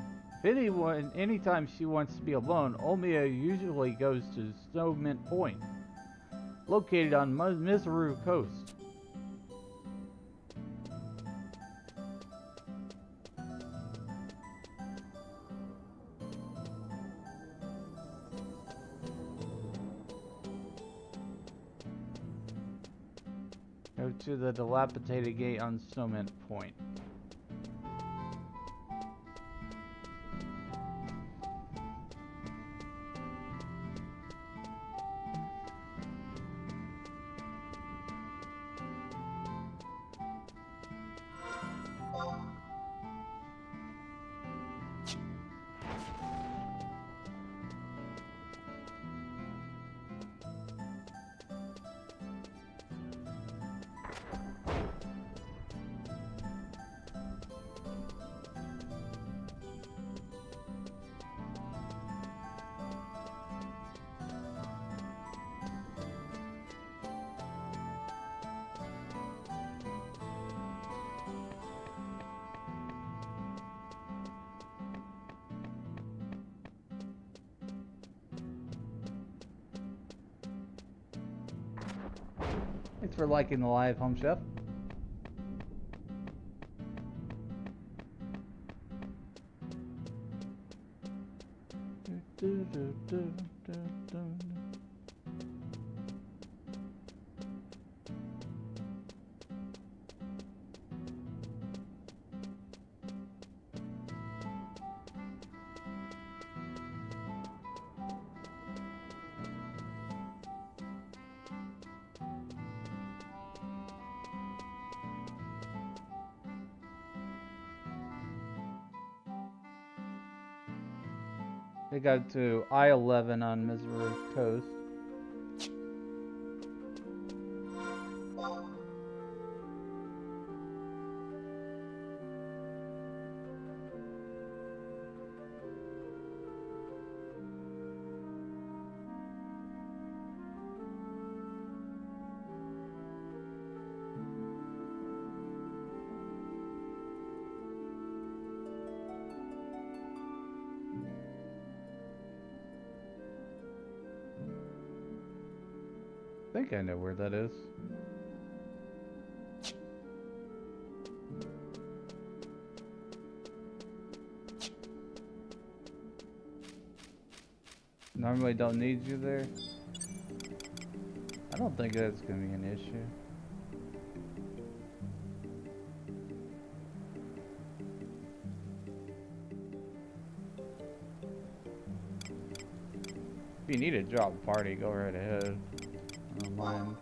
Anytime she wants to be alone, Olmia usually goes to Snowmint Point, located on Miseru Coast. Go to the dilapidated gate on Snowmint Point. Thanks for liking the live, Home Chef. They got to I-11 on Missouri Coast. I think I know where that is. normally don't need you there. I don't think that's gonna be an issue. If you need to drop a party, go right ahead. I don't mind.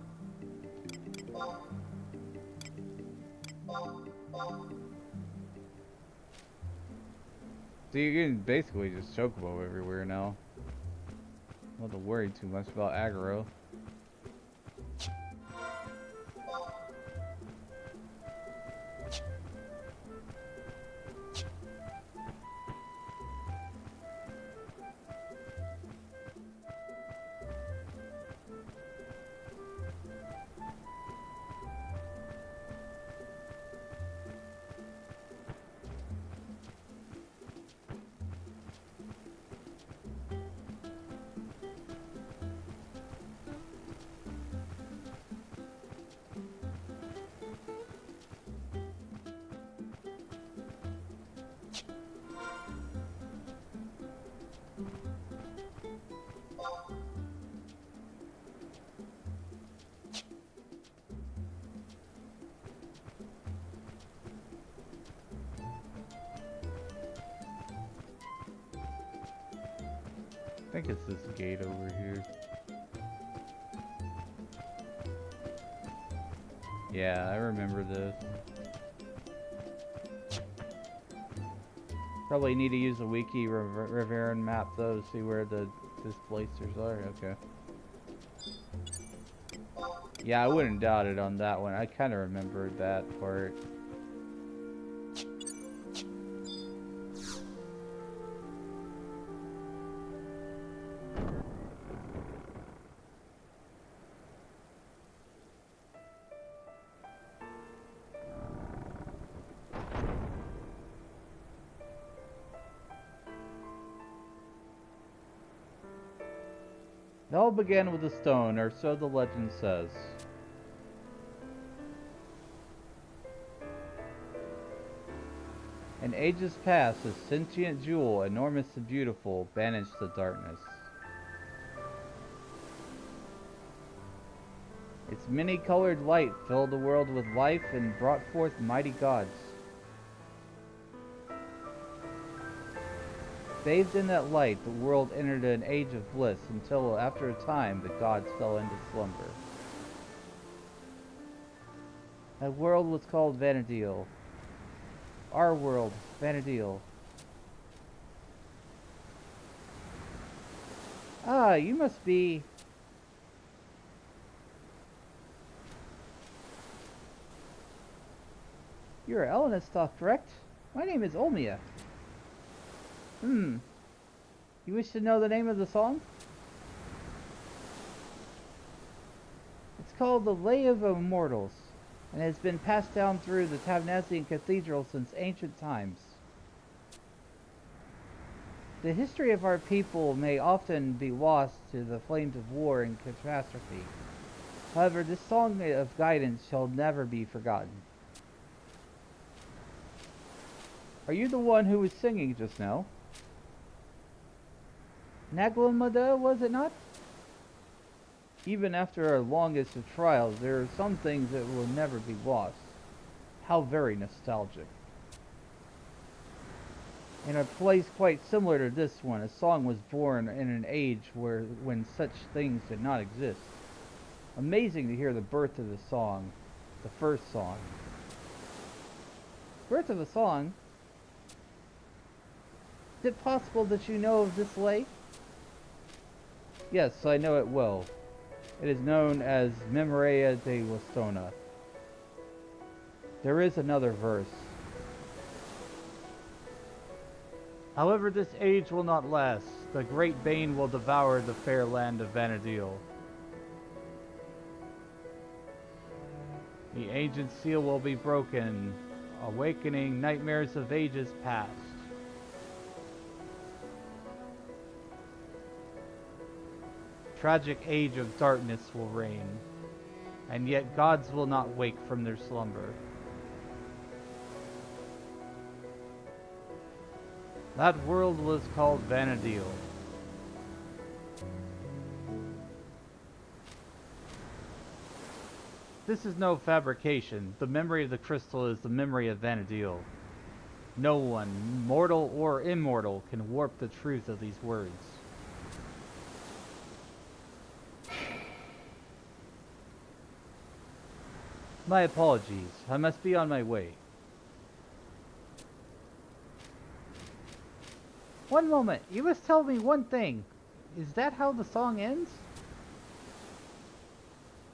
So you can basically just chocobo everywhere now. Don't have to worry too much about aggro. I think it's this gate over here. Yeah, I remember this. Probably need to use a wiki Riveran map though to see where the displacers are. Okay. Yeah, I wouldn't doubt it on that one. I kind of remembered that part. It all began with a stone, or so the legend says. In ages past, a sentient jewel, enormous and beautiful, banished the darkness. Its many-colored light filled the world with life and brought forth mighty gods. Bathed in that light, the world entered an age of bliss until, after a time, the gods fell into slumber. That world was called Vana'diel. Our world, Vana'diel. Ah, you must be... You're Elenistok, correct? My name is Olmia. You wish to know the name of the song? It's called The Lay of Immortals, and has been passed down through the Tavnazian Cathedral since ancient times. The history of our people may often be lost to the flames of war and catastrophe. However, this song of guidance shall never be forgotten. Are you the one who was singing just now? Naglamada, was it not? Even after our longest of trials, there are some things that will never be lost. How very nostalgic. In a place quite similar to this one, a song was born in an age when such things did not exist. Amazing to hear the birth of the song, the first song. Birth of a song? Is it possible that you know of this lay? Yes, I know it well. It is known as Memoria de Wastona. There is another verse. However, this age will not last. The great bane will devour the fair land of Vana'diel. The ancient seal will be broken, awakening nightmares of ages past. Tragic age of darkness will reign, and yet gods will not wake from their slumber. That world was called Vana'diel. This is no fabrication. The memory of the crystal is the memory of Vanadil. No one, mortal or immortal, can warp the truth of these words. My apologies. I must be on my way. One moment. You must tell me one thing. Is that how the song ends?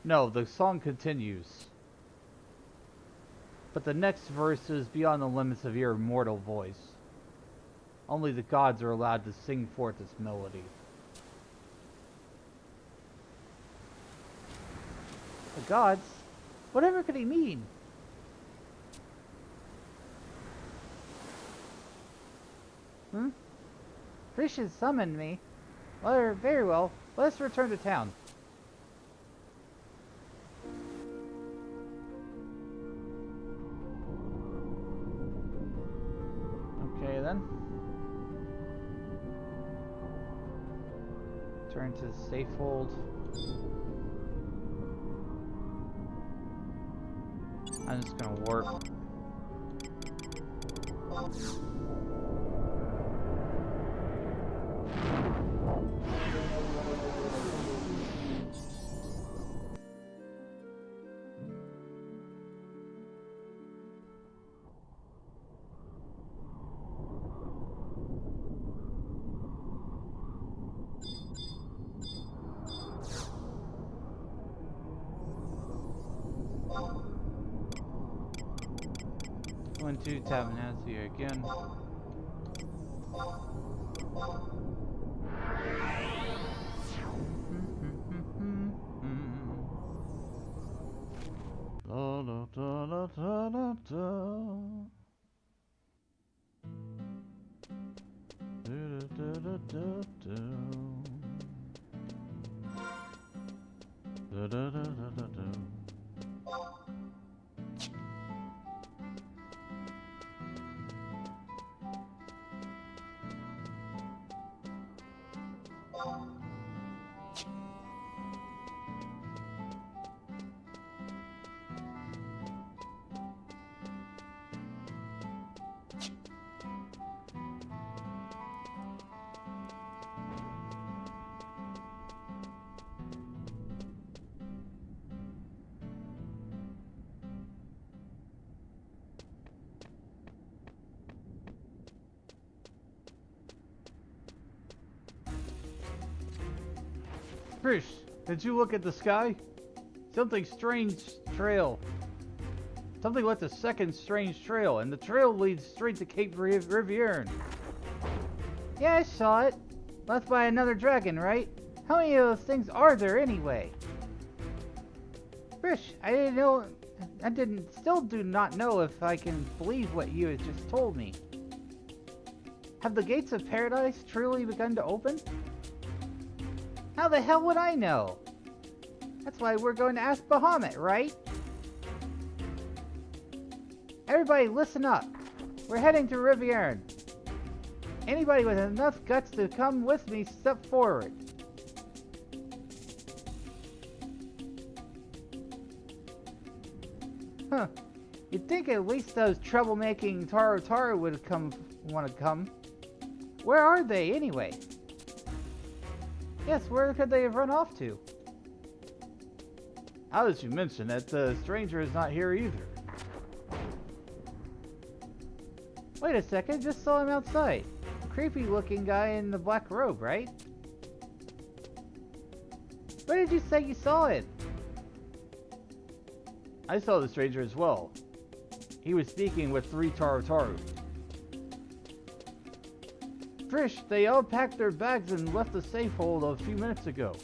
No, the song continues. But the next verse is beyond the limits of your mortal voice. Only the gods are allowed to sing forth its melody. The gods? Whatever could he mean? Fish has summoned me. Well, very well. Let's return to town. Okay then. Turn to the safe hold. I'm just gonna warp. One, two, tap and answer here again. La la da la da la da. Da da da da da. Da da da da da da. Trish, did you look at the sky? Something strange trail. Something left a second strange trail, and the trail leads straight to Cape Rivierne. Yeah, I saw it. Left by another dragon, right? How many of those things are there anyway? Trish, still do not know if I can believe what you had just told me. Have the gates of paradise truly begun to open? How the hell would I know? That's why we're going to ask Bahamut, right? Everybody listen up. We're heading to Rivierne. Anybody with enough guts to come with me, step forward. Huh. You'd think at least those troublemaking Taru would want to come. Where are they, anyway? Yes, where could they have run off to? How did you mention that the stranger is not here either? Wait a second, just saw him outside. The creepy looking guy in the black robe, right? Where did you say you saw him? I saw the stranger as well. He was speaking with 3 Taru. Trish, they all packed their bags and left the safe hold a few minutes ago.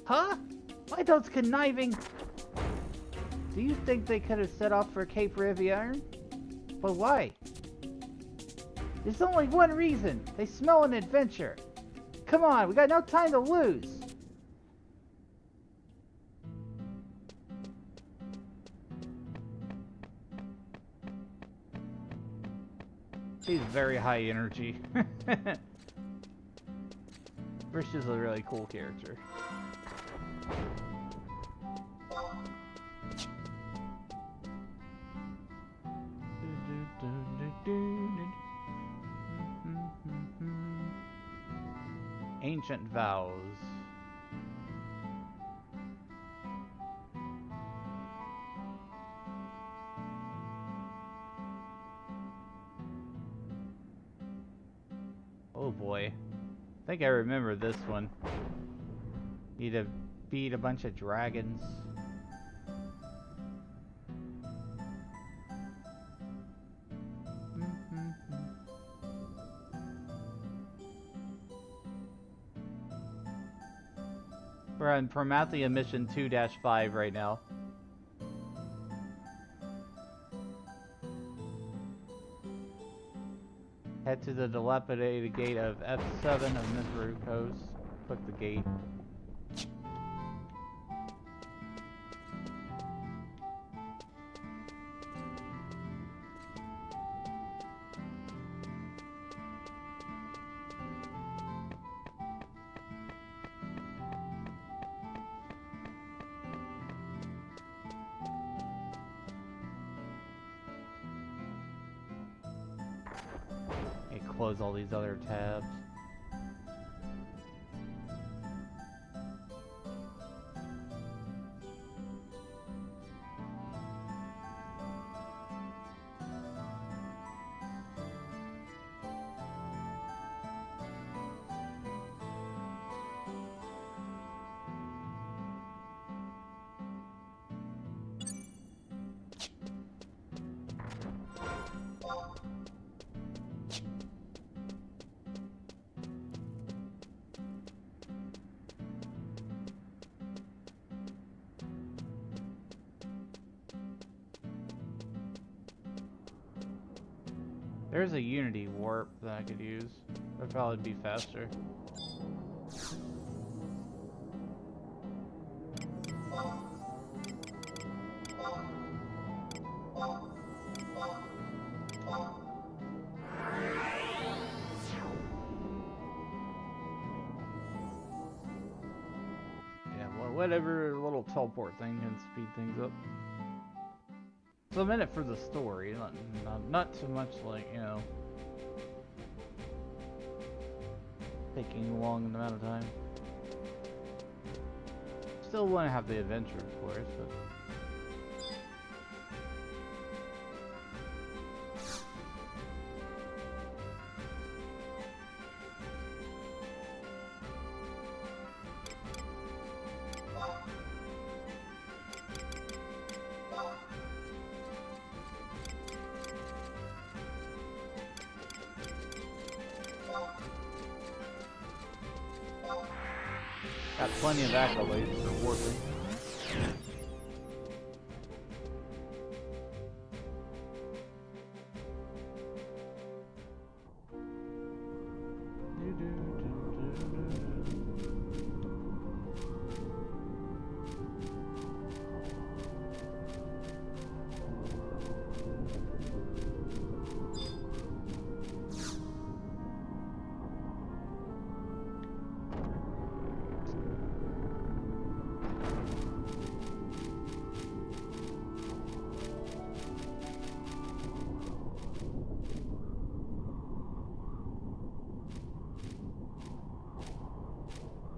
Huh? Why those conniving... Do you think they could have set off for Cape Rivierne? But why? There's only one reason. They smell an adventure. Come on, we got no time to lose. She's very high energy. Trish is a really cool character. Ancient Vows. Oh boy. I think I remember this one. Need to beat a bunch of dragons. We're on Promathia mission 2-5 right now. Head to the dilapidated gate of F7 of Mizuru Coast. Click the gate. Close all these other tabs. There's a Unity warp that I could use. That'd probably be faster. Yeah, well, whatever little teleport thing can speed things up. So a minute for the story, not too much like, you know, taking a long amount of time. Still want to have the adventure, of course, but... Got plenty of accolades for warping.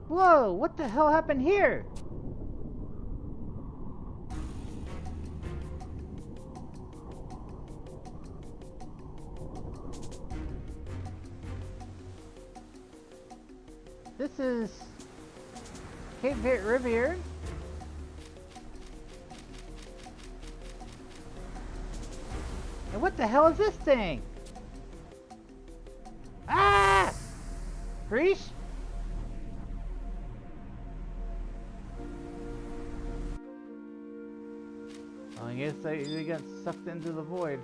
Whoa, what the hell happened here? This is Cape Vert Riviera. And what the hell is this thing? Ah! Preach? I guess they got sucked into the void.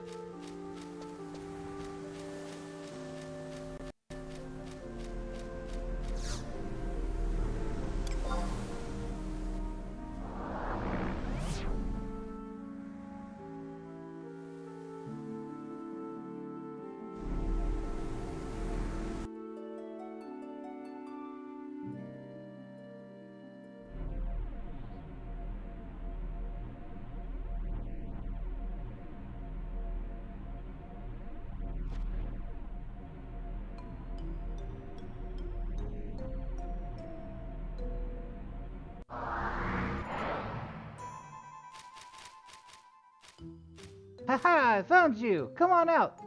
Haha, I found you! Come on out!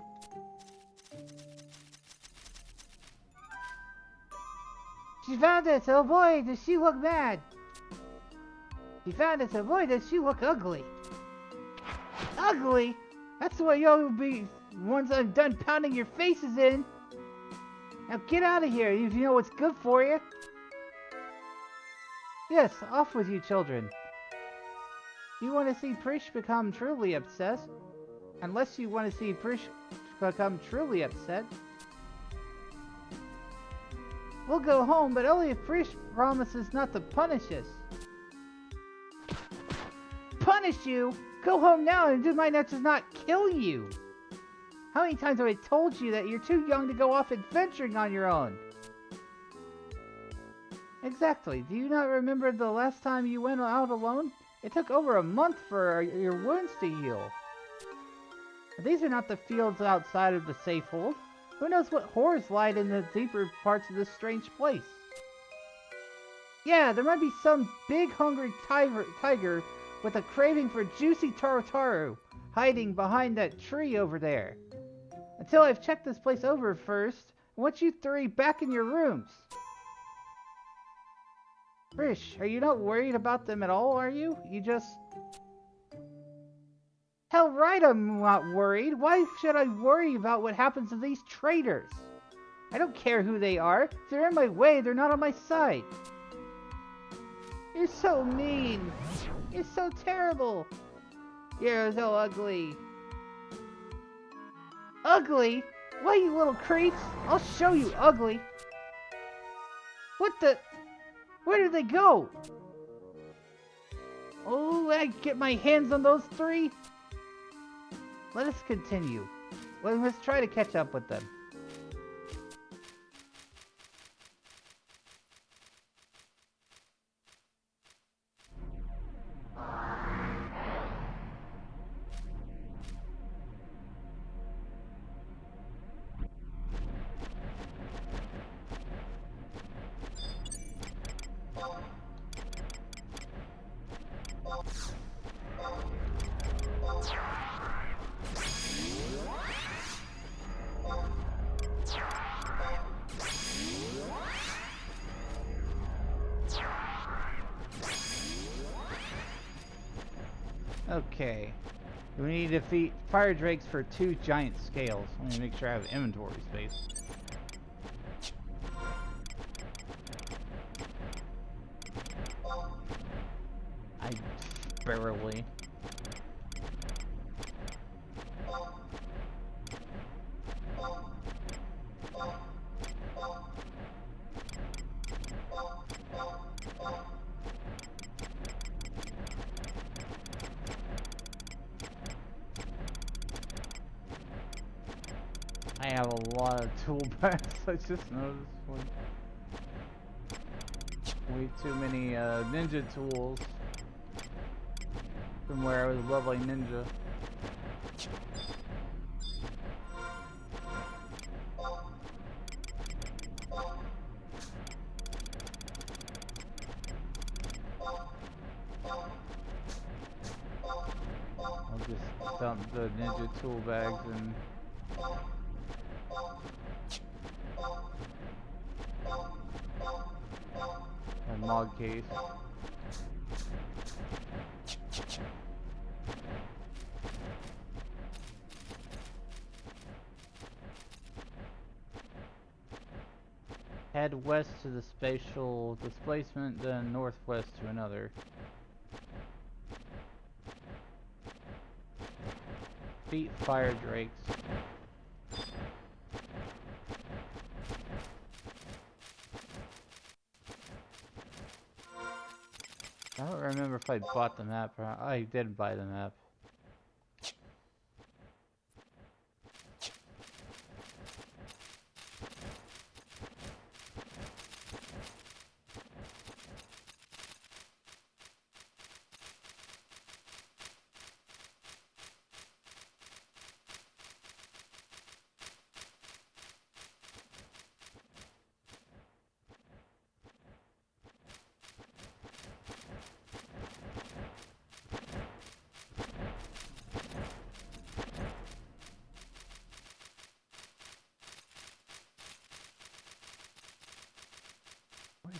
She found us! Oh boy, does she look mad! She found us! Oh boy, does she look ugly! Ugly? That's the way you'll be once I'm done pounding your faces in! Now get out of here if you know what's good for you! Yes, off with you children. You want to see Prish become truly obsessed? Unless you want to see Prish become truly upset. We'll go home, but only if Prish promises not to punish us. Punish you? Go home now and do my nuts does not kill you. How many times have I told you that you're too young to go off adventuring on your own? Exactly. Do you not remember the last time you went out alone? It took over a month for your wounds to heal. These are not the fields outside of the safe hold. Who knows what horrors lie in the deeper parts of this strange place? Yeah, there might be some big hungry tiger with a craving for juicy taru hiding behind that tree over there. Until I've checked this place over first, I want you three back in your rooms. Prish, are you not worried about them at all, are you? You just... Hell right I'm not worried. Why should I worry about what happens to these traitors? I don't care who they are. If they're in my way, they're not on my side. You're so mean. You're so terrible. You're so ugly. Ugly? Why, you little creeps? I'll show you ugly. What the... Where did they go? Oh, I get my hands on those three? Let us continue. Well, let's try to catch up with them. Okay. We need to defeat fire drakes for 2 giant scales. Let me make sure I have inventory space. I barely. I have a lot of tool bags, I just noticed. Way too many ninja tools from where I was leveling ninja. I'll just dump the ninja tool bags and my mod case. Head west to the spatial displacement, then northwest to another. Beat fire drakes. I don't remember if I bought the map or not. I did buy the map.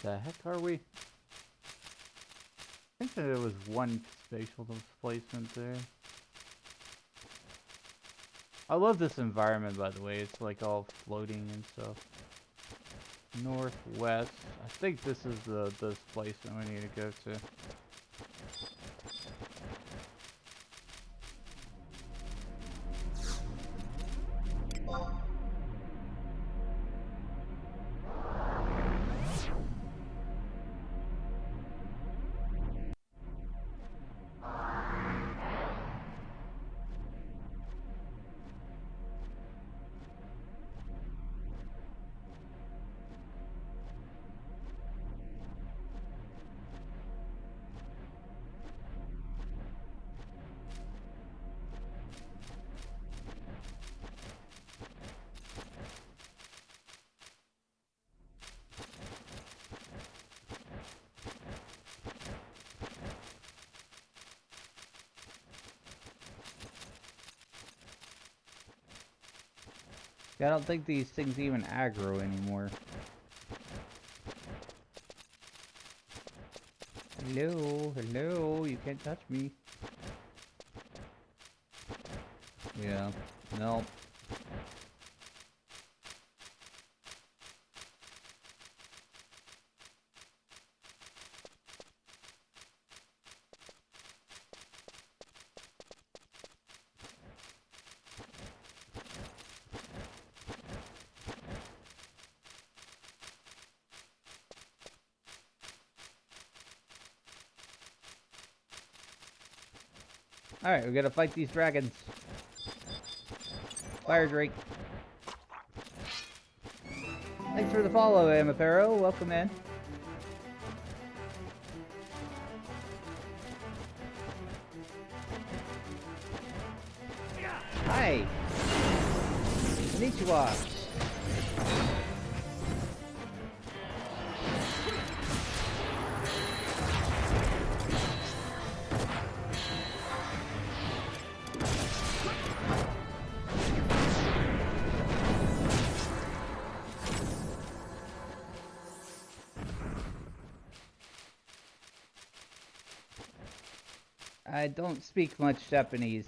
the heck are we? I think that there was one spatial displacement there. I love this environment, by the way. It's like all floating and stuff. Northwest. I think this is the displacement we need to go to. Yeah, I don't think these things even aggro anymore. Hello, hello, you can't touch me. Yeah, no. Alright, we gotta fight these dragons. Fire Drake. Thanks for the follow, Amapero. Welcome in. Hi. Konnichiwa. I don't speak much Japanese.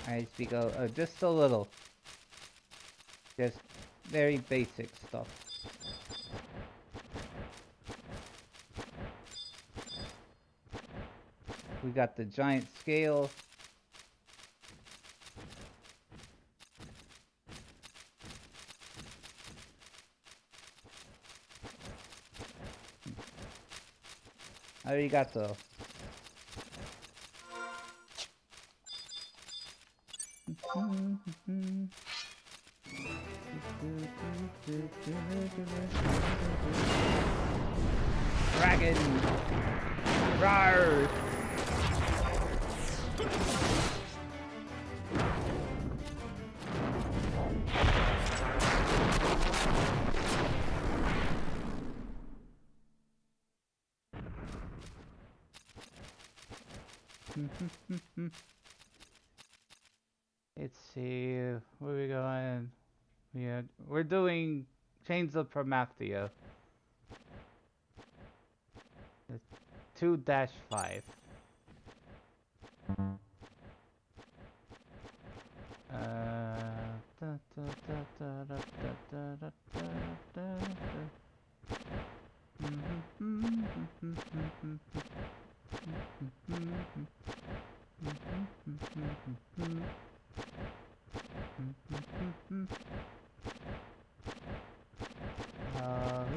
I speak just a little. Just very basic stuff. We got the giant scale. Arigato. Dragon! Rawr! Let's see, where we going? Yeah, we're doing Chains of Promathia. 2-5.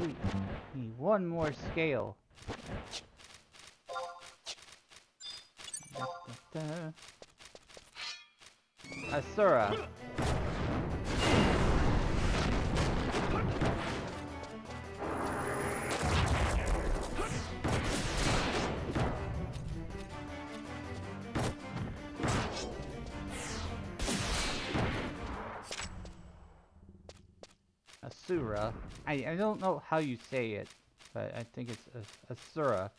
We need one more scale. Asura. Asura. I don't know how you say it, but I think it's Asura.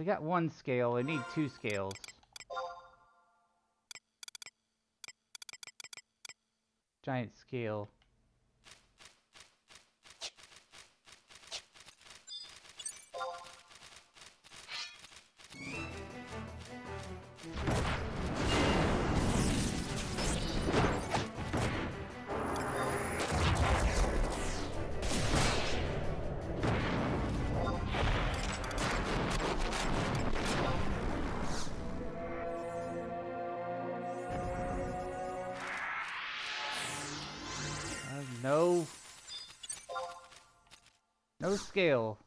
We got one scale. I need 2 scales. Giant scale. No scale.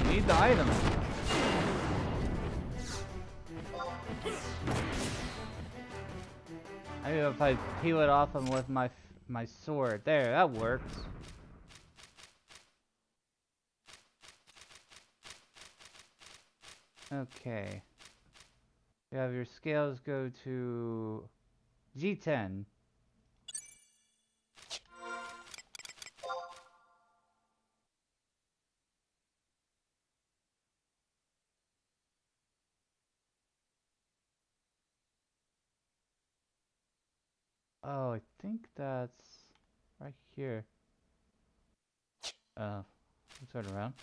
Need the item. I mean, if I peel it off him with my sword. There, that works. Okay. You have your scales go to G10. Oh, I think that's right here. Turn around.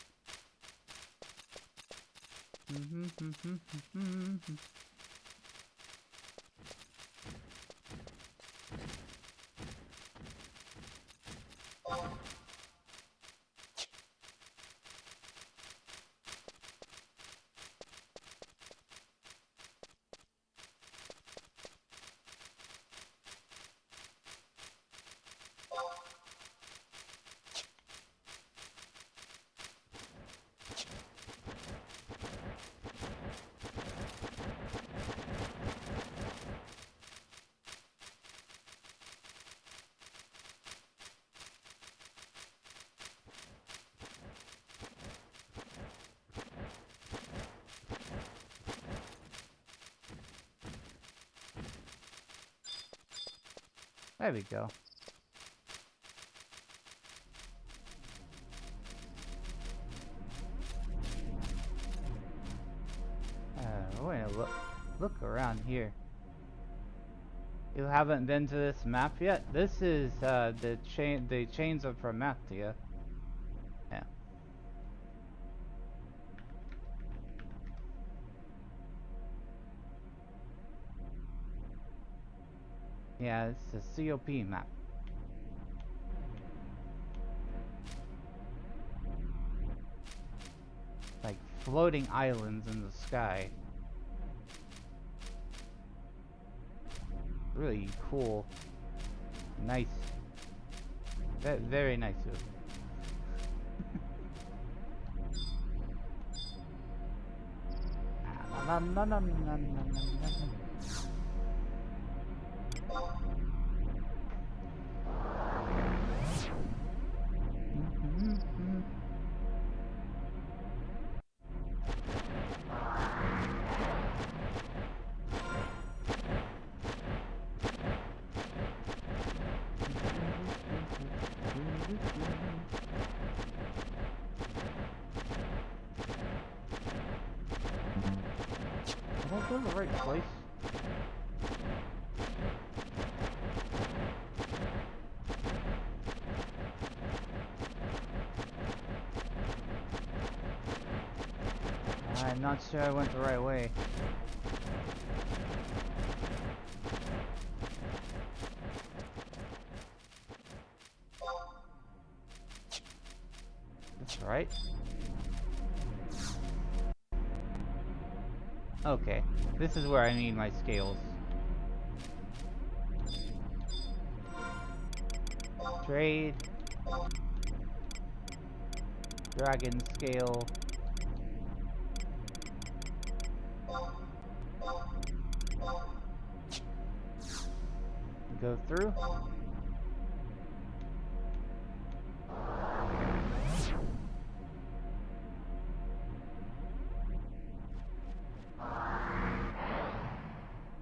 There we go. Wait, look around here. You haven't been to this map yet? This is the chains of Promathia. Yeah. Yeah, it's a COP map. Like floating islands in the sky. Really cool. Nice. Very nice of it. Did I go to the right place? I'm not sure I went the right way. That's right. Okay, this is where I need my scales. Trade. Dragon scale. Go through.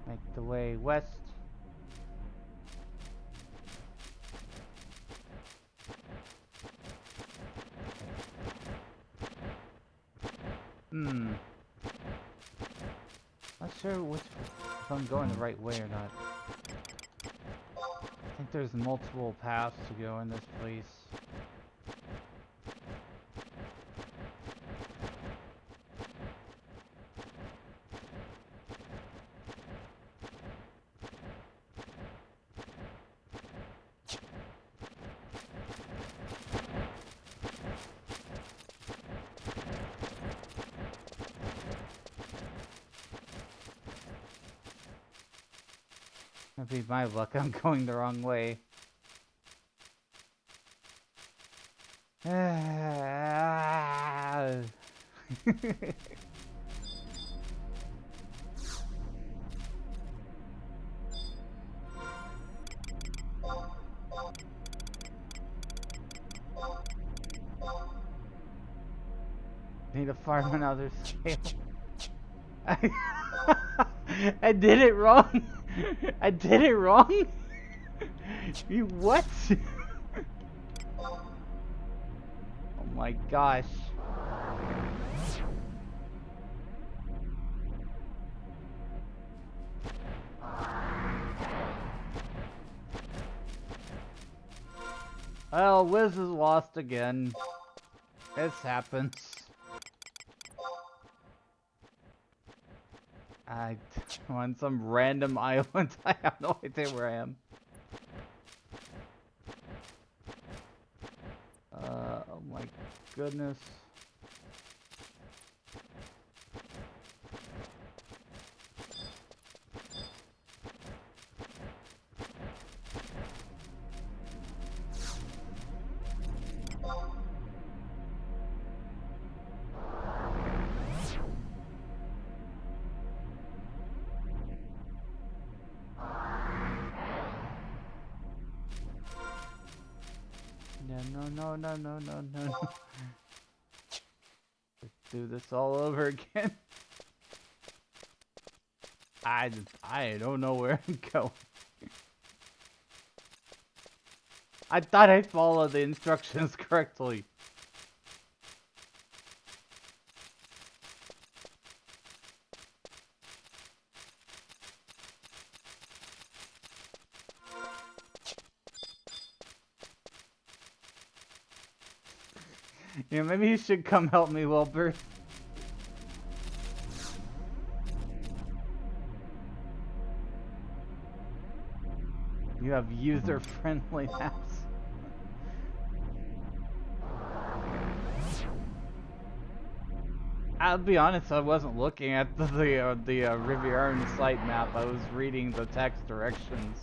Make the way west. Not sure which if I'm going the right way or not. I think there's multiple paths to go in this place. That'd be my luck. I'm going the wrong way. Need to farm another scale. I did it wrong. I did it wrong. You what? Oh my gosh. Well, Wiz is lost again. This happens. I'm on some random island. I have no idea where I am. Oh my goodness. No. Let's do this all over again. I don't know where I'm going. I thought I followed the instructions correctly. Yeah, maybe you should come help me, Wilbur. You have user-friendly maps. I'll be honest, I wasn't looking at the Riviera site map. I was reading the text directions.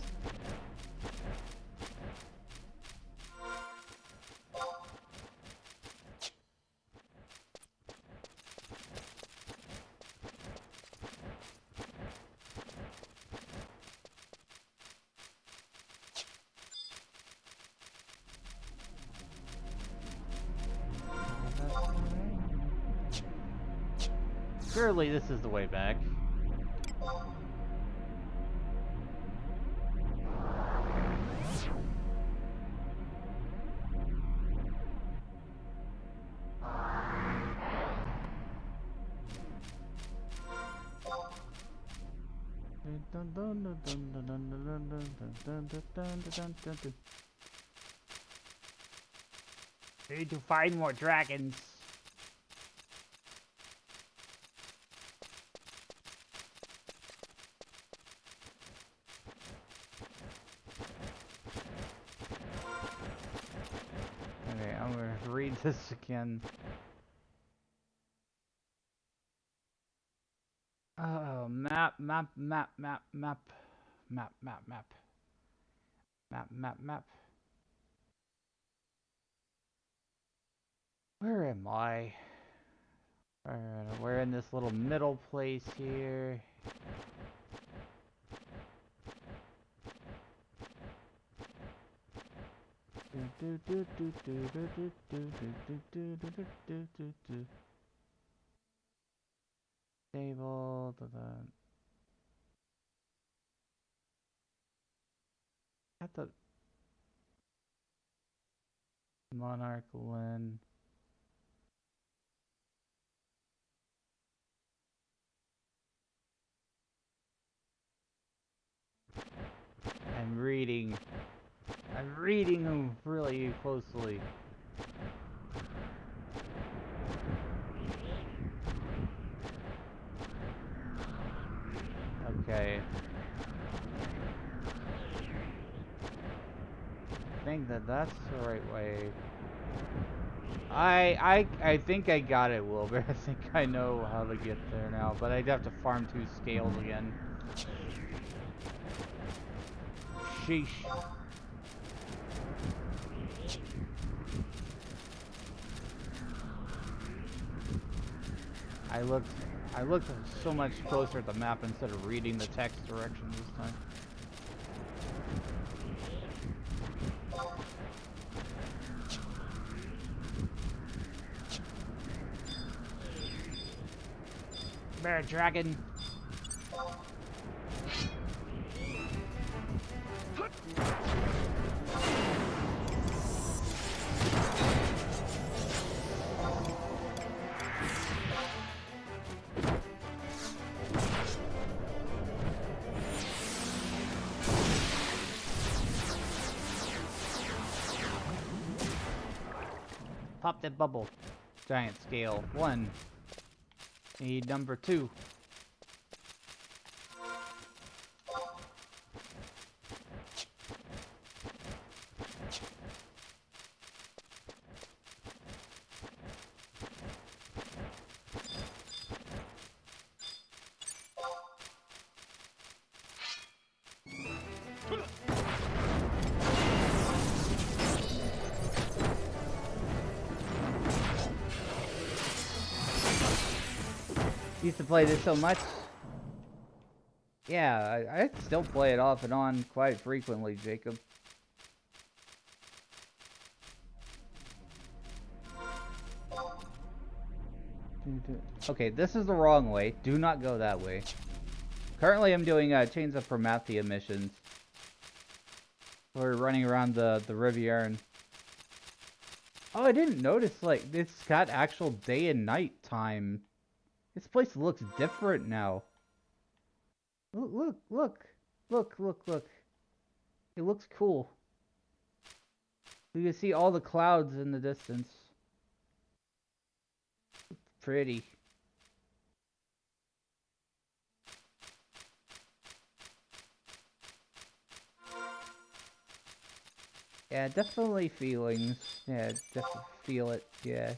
Surely this is the way back. Need to find more dragons. Okay, I'm gonna read this again. Oh, map. Where am I? We're in this little middle place here. Stable. At the Monarch Lynn. reading them really closely. Okay. I think that's the right way. I think I got it, Wilbur. I think I know how to get there now, but I'd have to farm 2 scales again. Sheesh. I looked so much closer at the map instead of reading the text directions this time. Bear dragon. Pop that bubble. Giant scale. 1. Need number 2. Used to play this so much. Yeah, I still play it off and on quite frequently, Jacob. Okay, this is the wrong way. Do not go that way. Currently, I'm doing Chains of Promathia missions. We're running around the Riviera. Oh, I didn't notice, like, it's got actual day and night time. This place looks different now. Look, look, look, look, look. It looks cool. You can see all the clouds in the distance. Pretty. Yeah, definitely feelings. Yeah, definitely feel it. Yeah.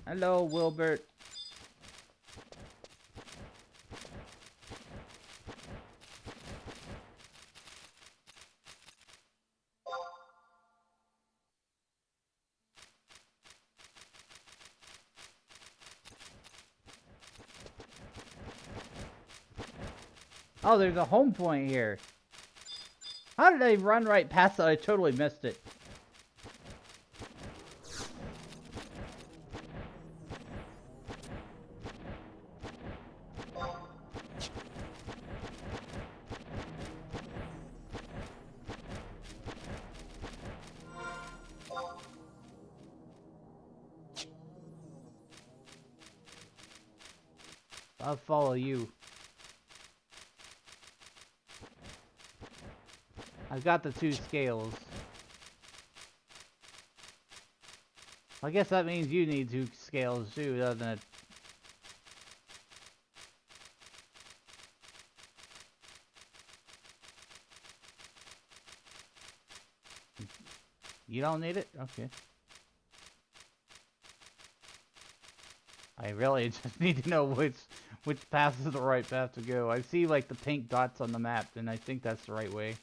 Hello, Wilbert. Oh, there's a home point here. How did I run right past that? I totally missed it. I'll follow you. I've got the 2 scales. I guess that means you need 2 scales too, doesn't it? You don't need it? Okay. I really just need to know which path is the right path to go. I see like the pink dots on the map, and I think that's the right way.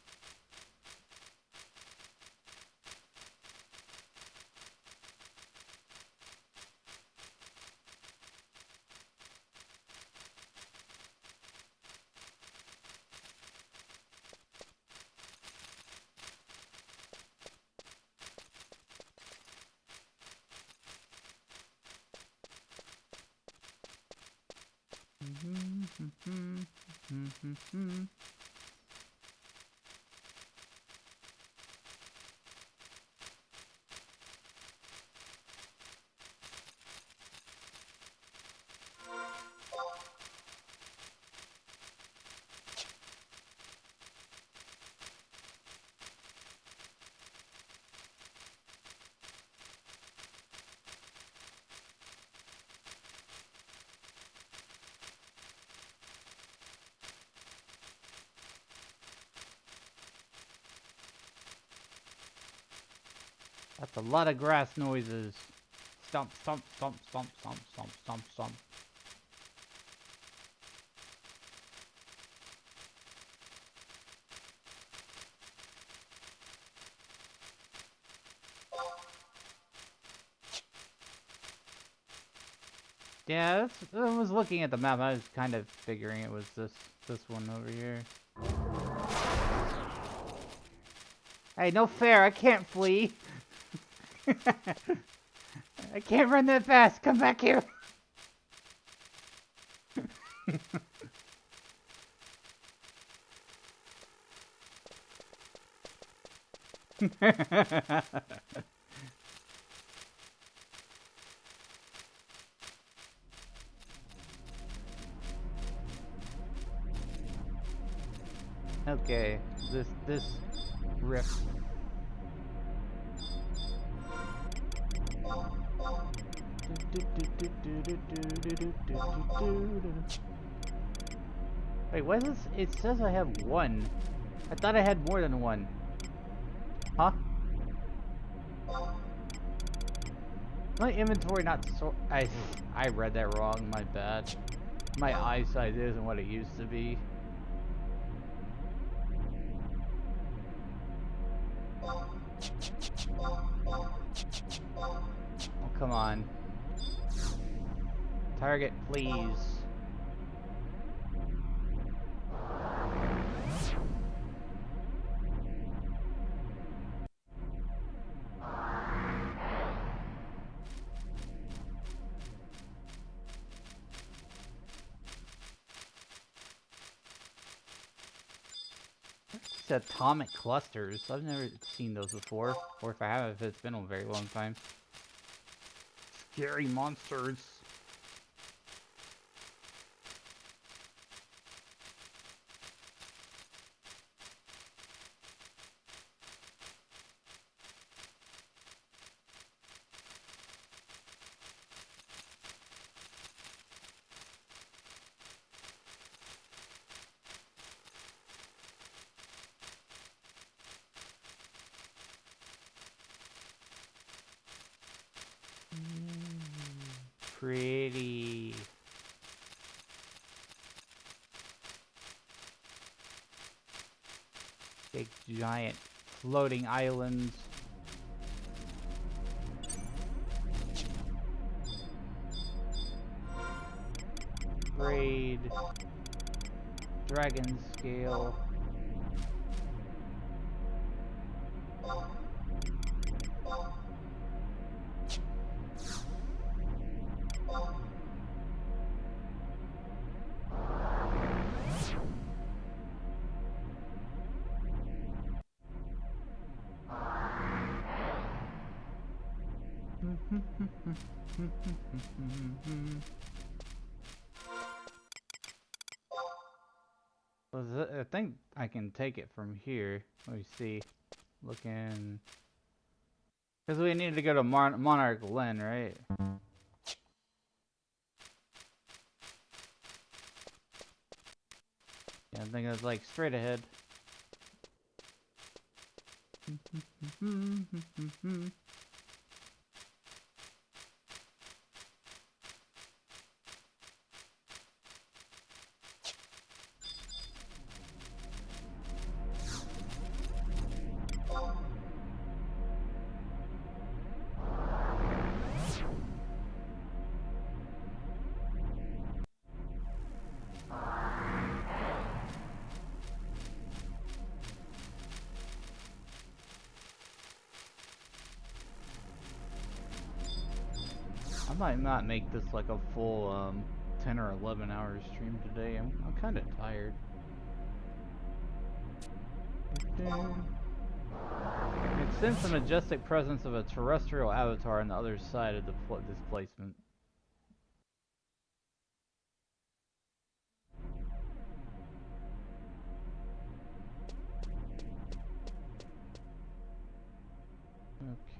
That's a lot of grass noises. Stomp, stomp, stomp, stomp, stomp, stomp, stomp, stomp. Yeah, I was looking at the map. I was kind of figuring it was this one over here. Hey, no fair. I can't flee. I can't run that fast. Come back here. Okay, this rift. Wait, what is this? It says I have one. I thought I had more than one. Huh? My inventory not so. I read that wrong. My bad. My eyesight isn't what it used to be. Oh, come on. Target, please. It's atomic clusters. I've never seen those before. Or if I have, it's been a very long time. Scary monsters. Pretty. Big giant floating islands. Braid. Dragon scale. I think I can take it from here. Let me see. Looking. Because we need to go to Monarch Lyn, right? Yeah, I think it's like straight ahead. I might not make this like a full 10 or 11 hours stream today. I'm kind of tired. It sends the majestic presence of a terrestrial avatar on the other side of the displacement.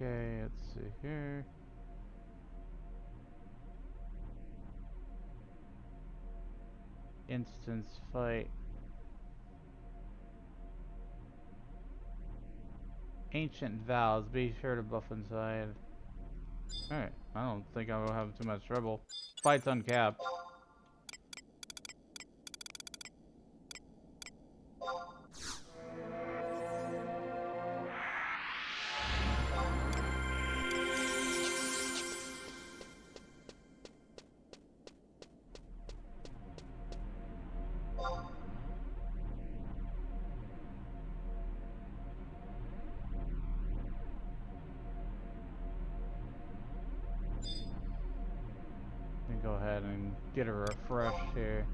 Okay, let's see here. Instance fight. Ancient vows. Be sure to buff inside. Alright, I don't think I will have too much trouble. Fight's uncapped. Go ahead and get a refresh here.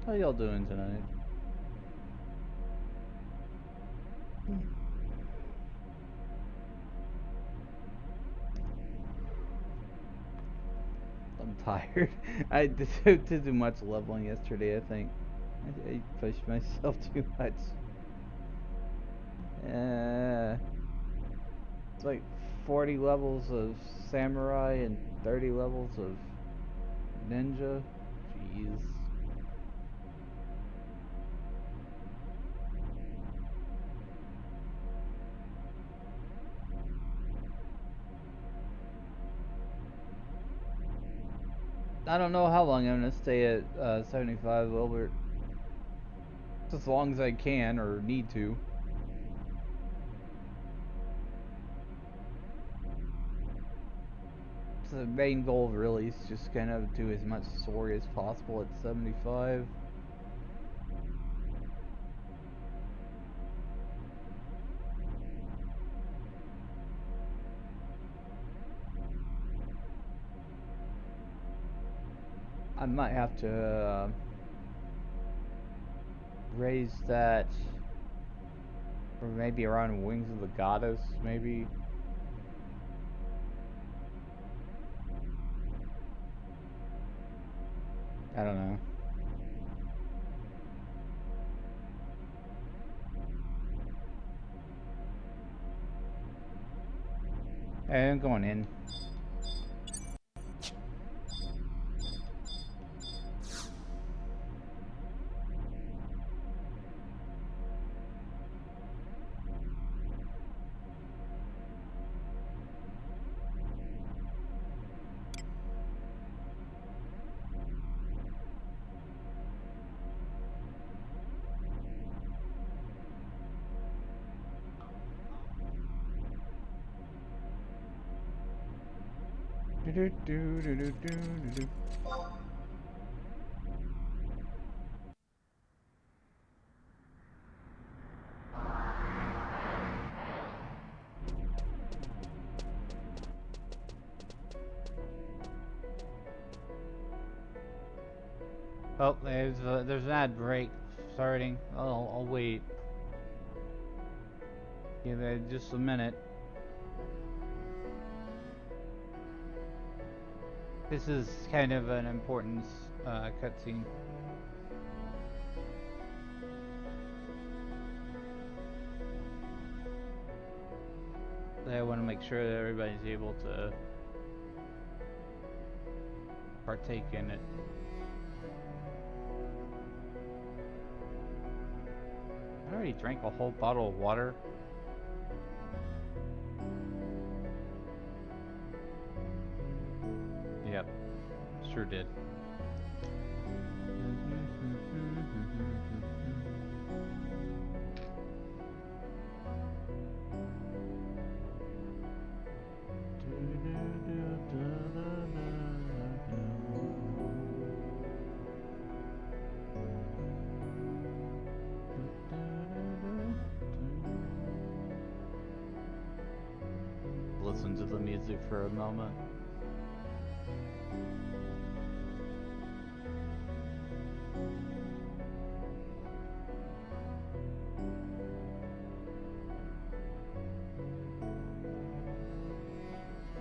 How y'all doing tonight? I'm tired. I didn't do much leveling yesterday, I think. I pushed myself too much. It's like 40 levels of samurai and 30 levels of ninja. Jeez. I don't know how long I'm gonna stay at 75 Wilbert. Just as long as I can or need to. So the main goal really is just kind of do as much story as possible at 75. I might have to raise that, or maybe around Wings of the Goddess, maybe. I don't know. Hey, I'm going in. Oh, there's an ad break starting. I'll wait. Give it just a minute. This is kind of an important cutscene. I want to make sure that everybody's able to partake in it. I already drank a whole bottle of water. Yep, sure did. Listen to the music for a moment.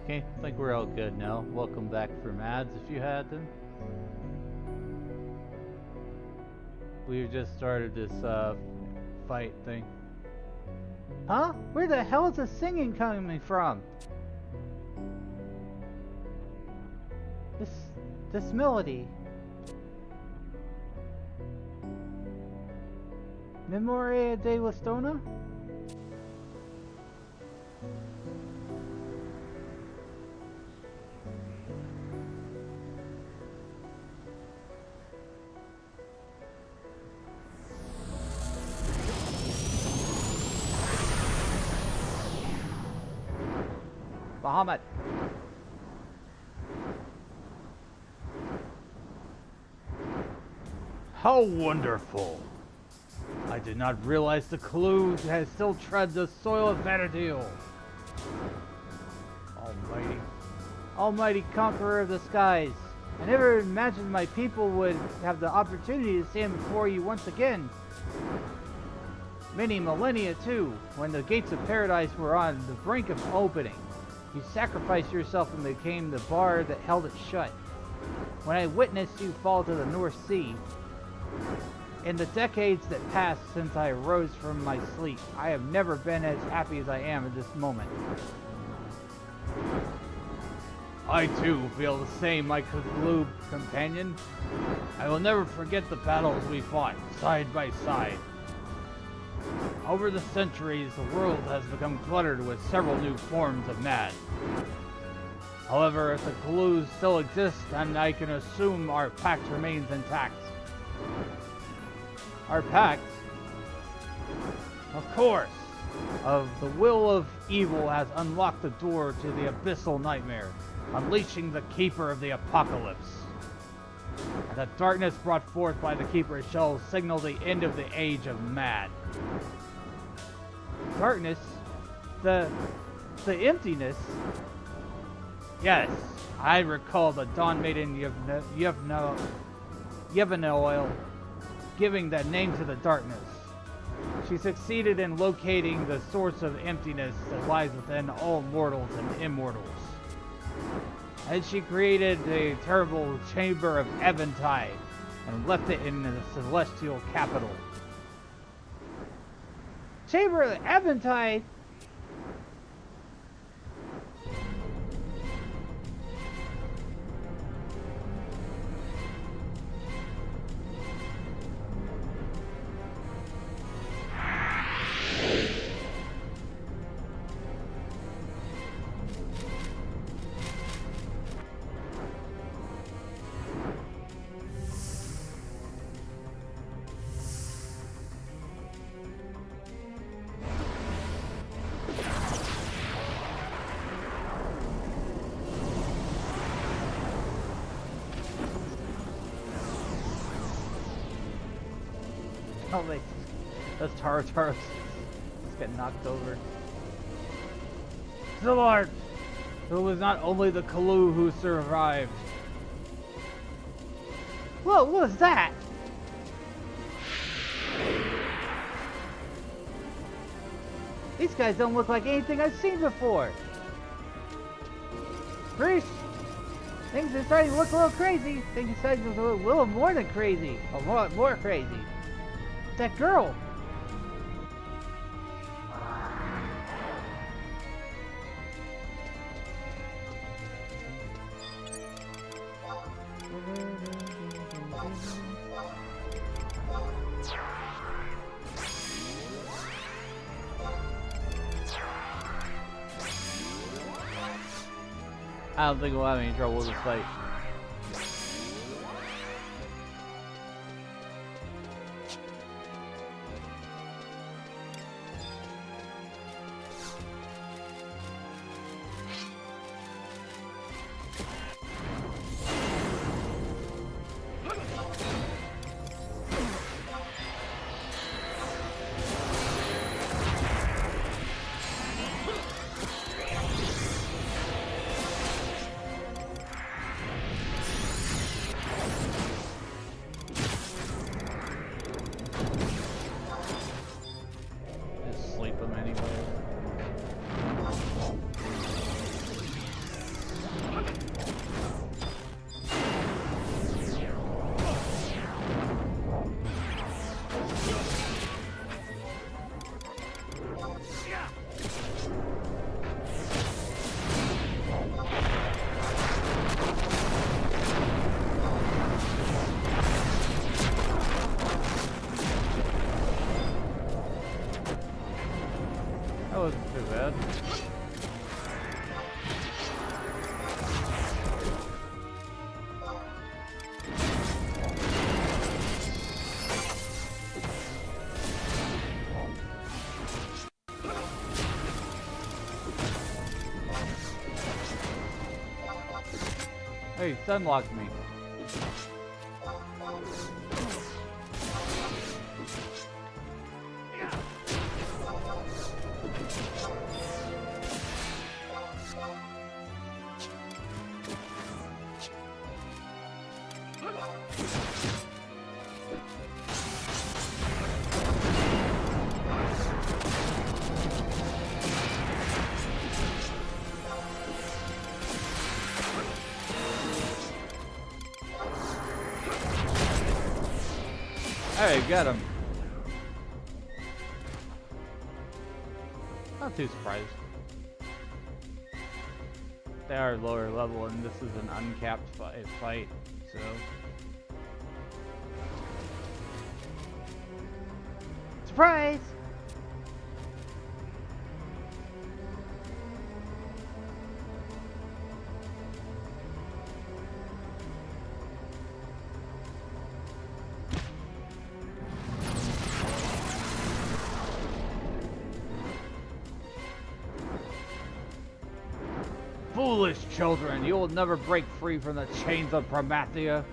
Okay, I think we're all good now. Welcome back from ads if you had them. We've just started this fight thing. Huh? Where the hell is the singing coming from? This melody. Memoria de Listona? Bahamut. How wonderful! I did not realize the clue has still tread the soil of Vanadil. Almighty conqueror of the skies. I never imagined my people would have the opportunity to stand before you once again. Many millennia too, when the gates of paradise were on the brink of opening. You sacrificed yourself and became the bar that held it shut. When I witnessed you fall to the North Sea, in the decades that passed since I arose from my sleep, I have never been as happy as I am at this moment. I too feel the same, my Kaglu companion. I will never forget the battles we fought, side by side. Over the centuries, the world has become cluttered with several new forms of mad. However, if the clues still exist, then I can assume our pact remains intact. Our pact? Of course! Of the will of evil has unlocked the door to the abyssal nightmare, unleashing the Keeper of the Apocalypse. And the darkness brought forth by the Keeper shall signal the end of the age of mad. Darkness? The emptiness? Yes, I recall the Dawn Maiden Yevanoil giving that name to the darkness. She succeeded in locating the source of emptiness that lies within all mortals and immortals. And she created the terrible Chamber of Eventide and left it in the celestial capital. Chamber of Eventide? Oh, those Taros just get knocked over. Zillard! It was not only the Kalu who survived. Whoa, what was that? These guys don't look like anything I've seen before. Bruce, things are starting to look a little crazy. Things are starting to look a little more than crazy. A lot more crazy. That girl. I don't think we'll have any trouble with this fight. That wasn't too bad. Hey, sunlocked me. Hey, got him. Not too surprised. They are lower level and this is an uncapped fight, so... Surprise! Foolish children, you will never break free from the chains of Promathia.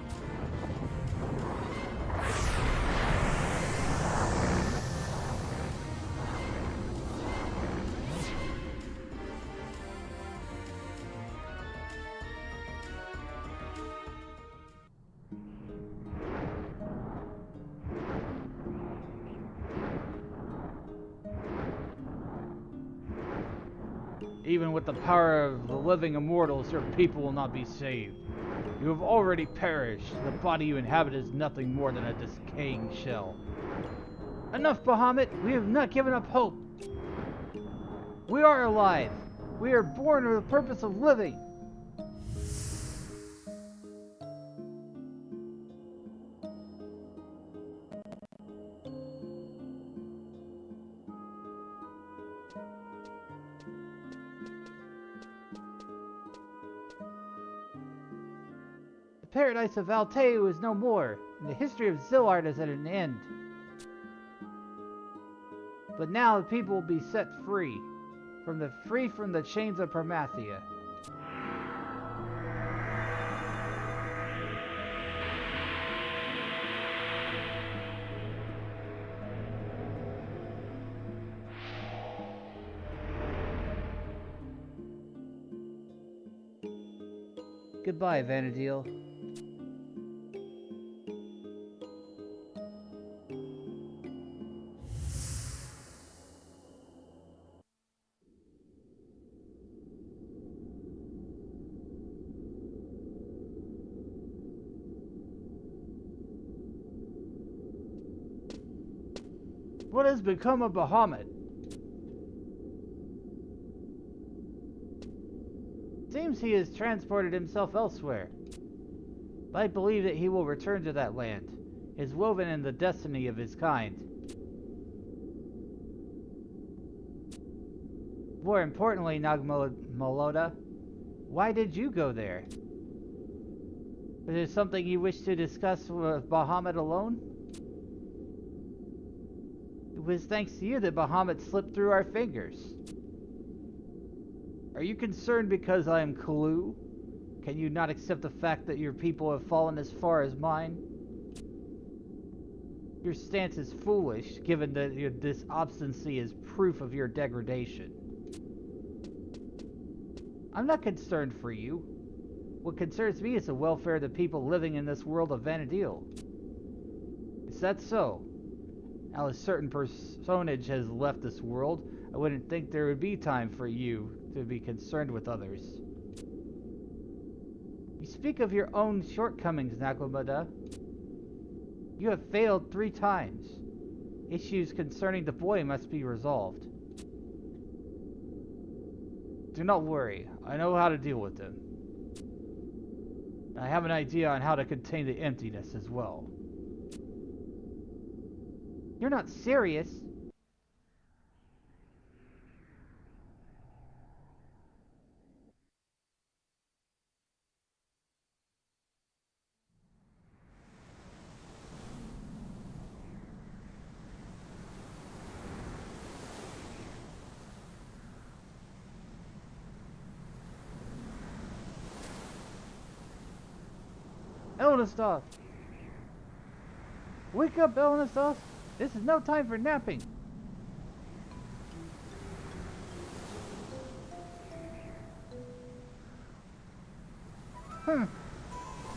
Even with the power of the living immortals, your people will not be saved. You have already perished. The body you inhabit is nothing more than a decaying shell. Enough, Bahamut! We have not given up hope. We are alive. We are born with the purpose of living. The paradise of Alteu is no more, and the history of Zillard is at an end. But now the people will be set free from the chains of Promathia. Goodbye, Vanadil. What has become of Bahamut? Seems he has transported himself elsewhere. But I believe that he will return to that land. It is woven in the destiny of his kind. More importantly, Nagmaloda, why did you go there? Is there something you wish to discuss with Bahamut alone? It was thanks to you that Bahamut slipped through our fingers. Are you concerned because I am Kalu? Can you not accept the fact that your people have fallen as far as mine? Your stance is foolish, given that this obstinacy is proof of your degradation. I'm not concerned for you. What concerns me is the welfare of the people living in this world of Vanadil. Is that so? Now a certain personage has left this world, I wouldn't think there would be time for you to be concerned with others. You speak of your own shortcomings, Nakamada. You have failed 3 times. Issues concerning the boy must be resolved. Do not worry, I know how to deal with them. I have an idea on how to contain the emptiness as well. You're not serious? Elnastos! Wake up, Elnastos! This is no time for napping!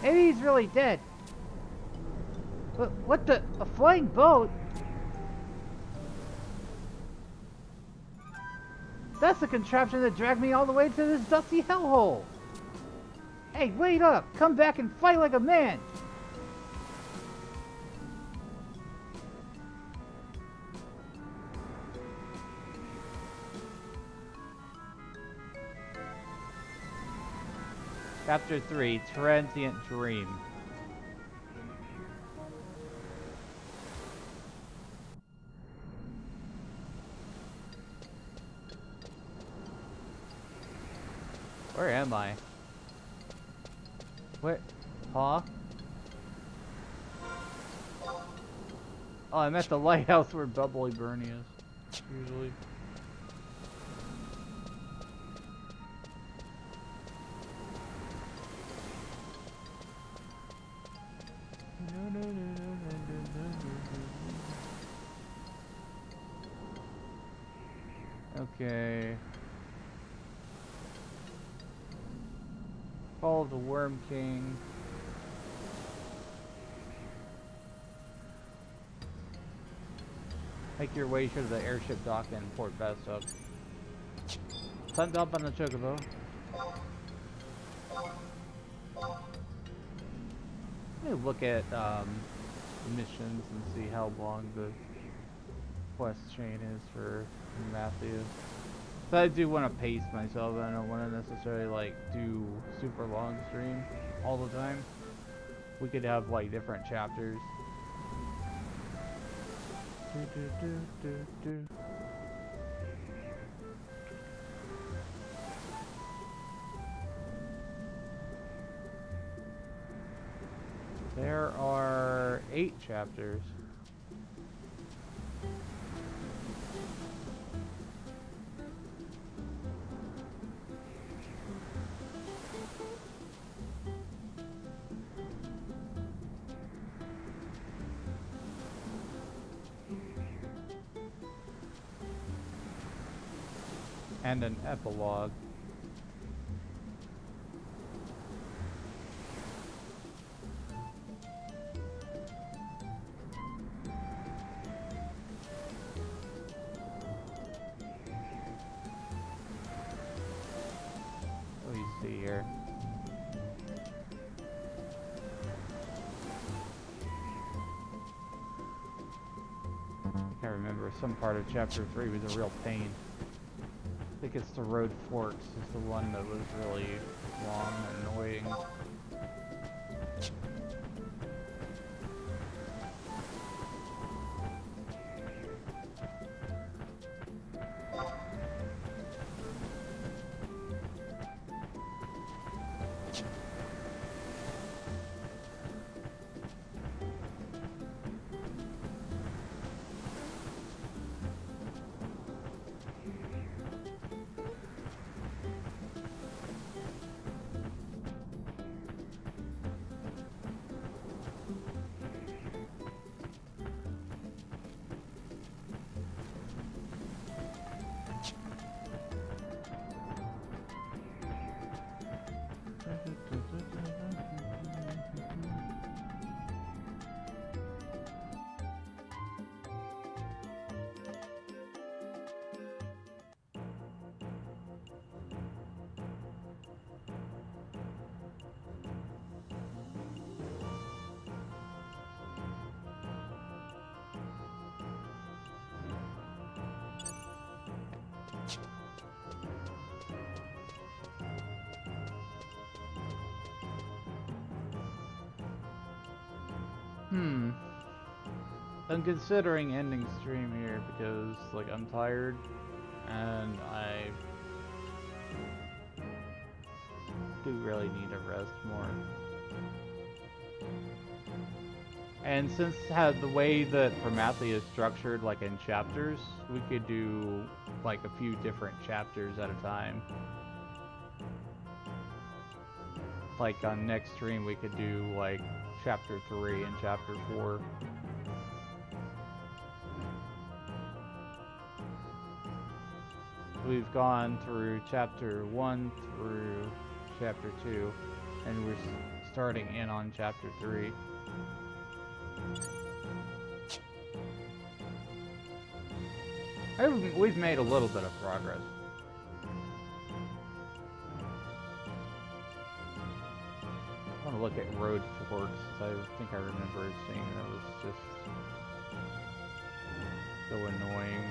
Maybe he's really dead. But what the? A flying boat? That's the contraption that dragged me all the way to this dusty hellhole! Hey, wait up! Come back and fight like a man! Chapter 3, Transient Dream. Where am I? Where? Huh? Oh, I'm at the lighthouse where Bubbly Bernie is, usually. Okay. Call of the Worm King. Make your way to the airship dock in Port Bessa. Sun's up on the Chocobo. Let me look at missions and see how long the quest chain is for Promathia. So I do want to pace myself. I don't want to necessarily like do super long stream all the time. We could have like different chapters. There are 8 chapters. And an epilogue. What do you see here? I can't remember or some part of chapter 3 was a real pain. I think it's the Road Forks is the one that was really long and annoying. I'm considering ending stream here because, like, I'm tired and I do really need to rest more. And since the way that Promathia is structured, like in chapters, we could do like a few different chapters at a time. Like on next stream, we could do like chapter 3 and chapter 4. We've gone through chapter 1 through chapter 2, and we're starting in on chapter 3. We've made a little bit of progress. I want to look at Road Forks. I think I remember seeing that was just so annoying.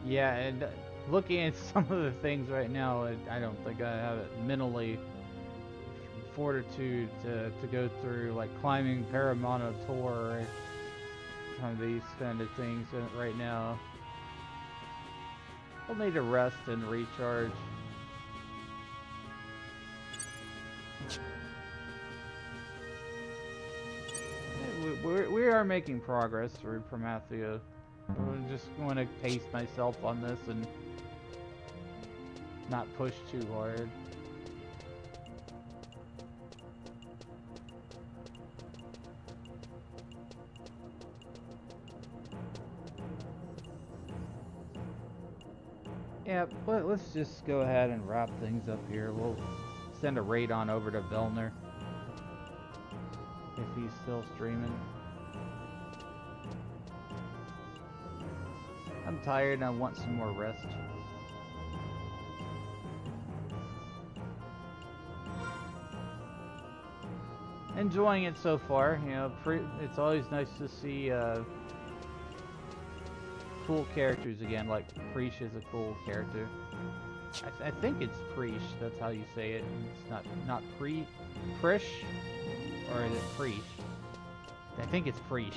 Yeah, and looking at some of the things right now, I don't think I have it mentally fortitude to go through like climbing Paramount Tour or some of these kind of things right now. I'll need to rest and recharge. We are making progress through Promathia. I just want to pace myself on this and not push too hard. Yeah, but let's just go ahead and wrap things up here. We'll send a raid on over to Velner if he's still streaming. I'm tired and I want some more rest. Enjoying it so far, you know. It's always nice to see cool characters again. Like Preesh is a cool character. I think it's Preesh. That's how you say it. It's not Prish, or is it Preesh? I think it's Preesh.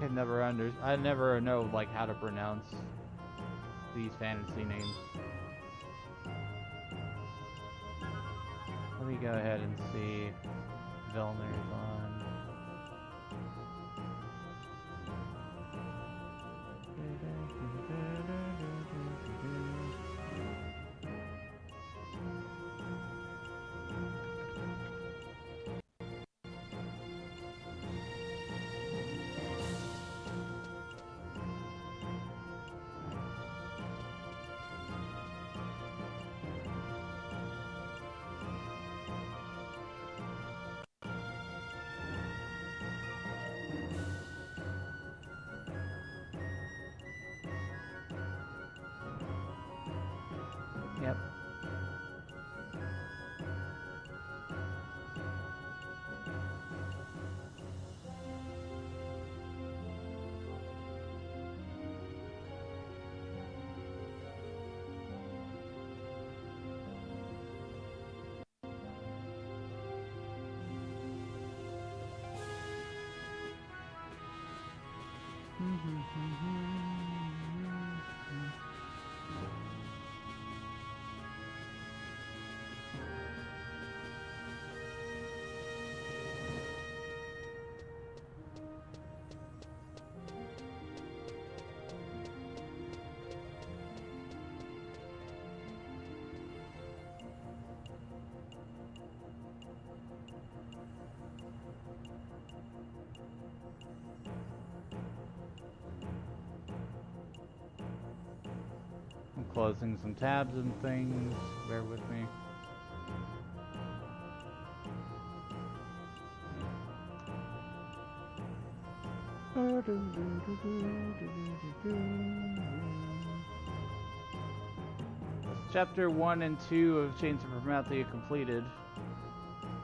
I never know like how to pronounce these fantasy names. Let me go ahead and see if Velner's on. I'm closing some tabs and things. Bear with me. Chapter 1 and 2 of Chains of Promathia completed.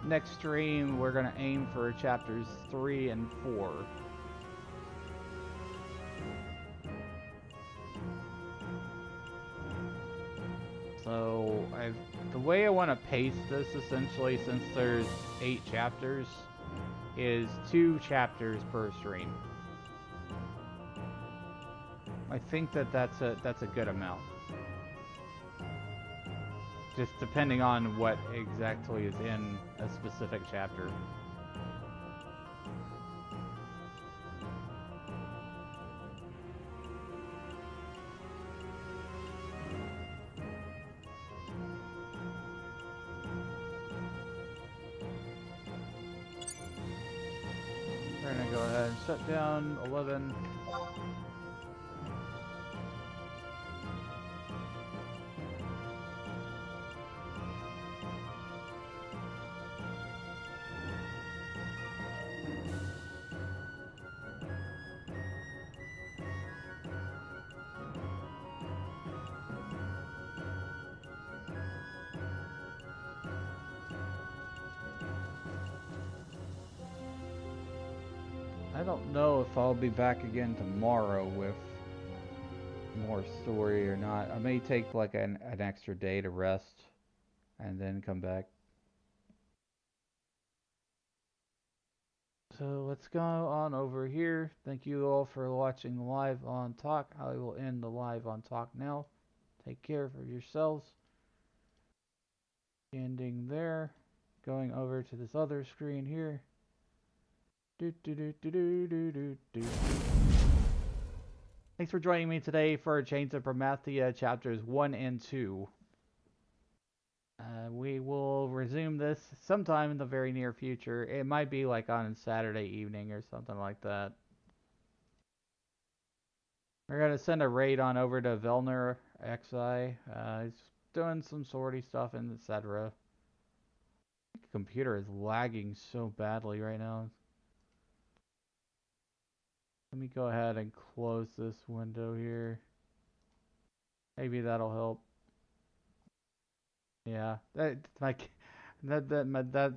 Next stream, we're going to aim for chapters 3 and 4. So, the way I want to pace this, essentially, since there's 8 chapters, is 2 chapters per stream. I think that's a good amount. Just depending on what exactly is in a specific chapter. We're gonna go ahead and shut down 11. I don't know if I'll be back again tomorrow with more story or not. I may take like an extra day to rest and then come back. So let's go on over here. Thank you all for watching live on Talk. I will end the live on Talk now. Take care of yourselves. Ending there. Going over to this other screen here. Thanks for joining me today for Chains of Promathia chapters 1 and 2. We will resume this sometime in the very near future. It might be like on Saturday evening or something like that. We're going to send a raid on over to FFXI. He's doing some sortie stuff and etc. The computer is lagging so badly right now. Let me go ahead and close this window here. Maybe that'll help. Yeah, that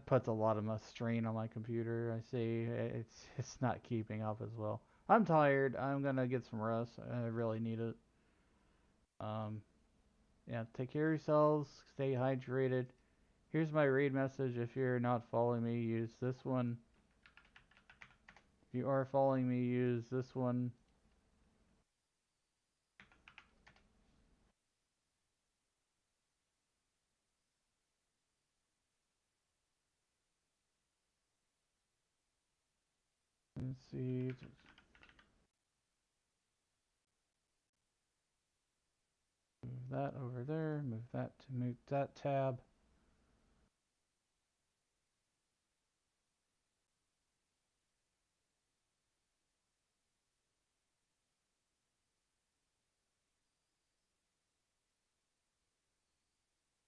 puts a lot of strain on my computer. I see it's not keeping up as well. I'm tired. I'm gonna get some rest. I really need it. Yeah, take care of yourselves. Stay hydrated. Here's my raid message. If you're not following me, use this one. If you are following me, use this one. Let's see. Move that over there. Move that to mute that tab.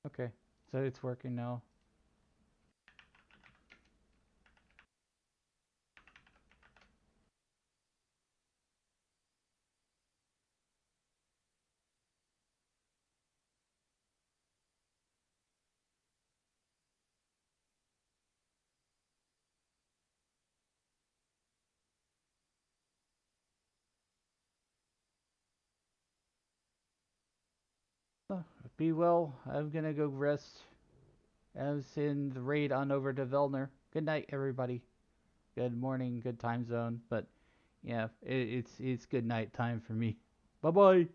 Okay, so it's working now. Be well. I'm gonna go rest. I'll send the raid on over to Velner. Good night, everybody. Good morning, good time zone. But Yeah, it's good night time for me. Bye bye.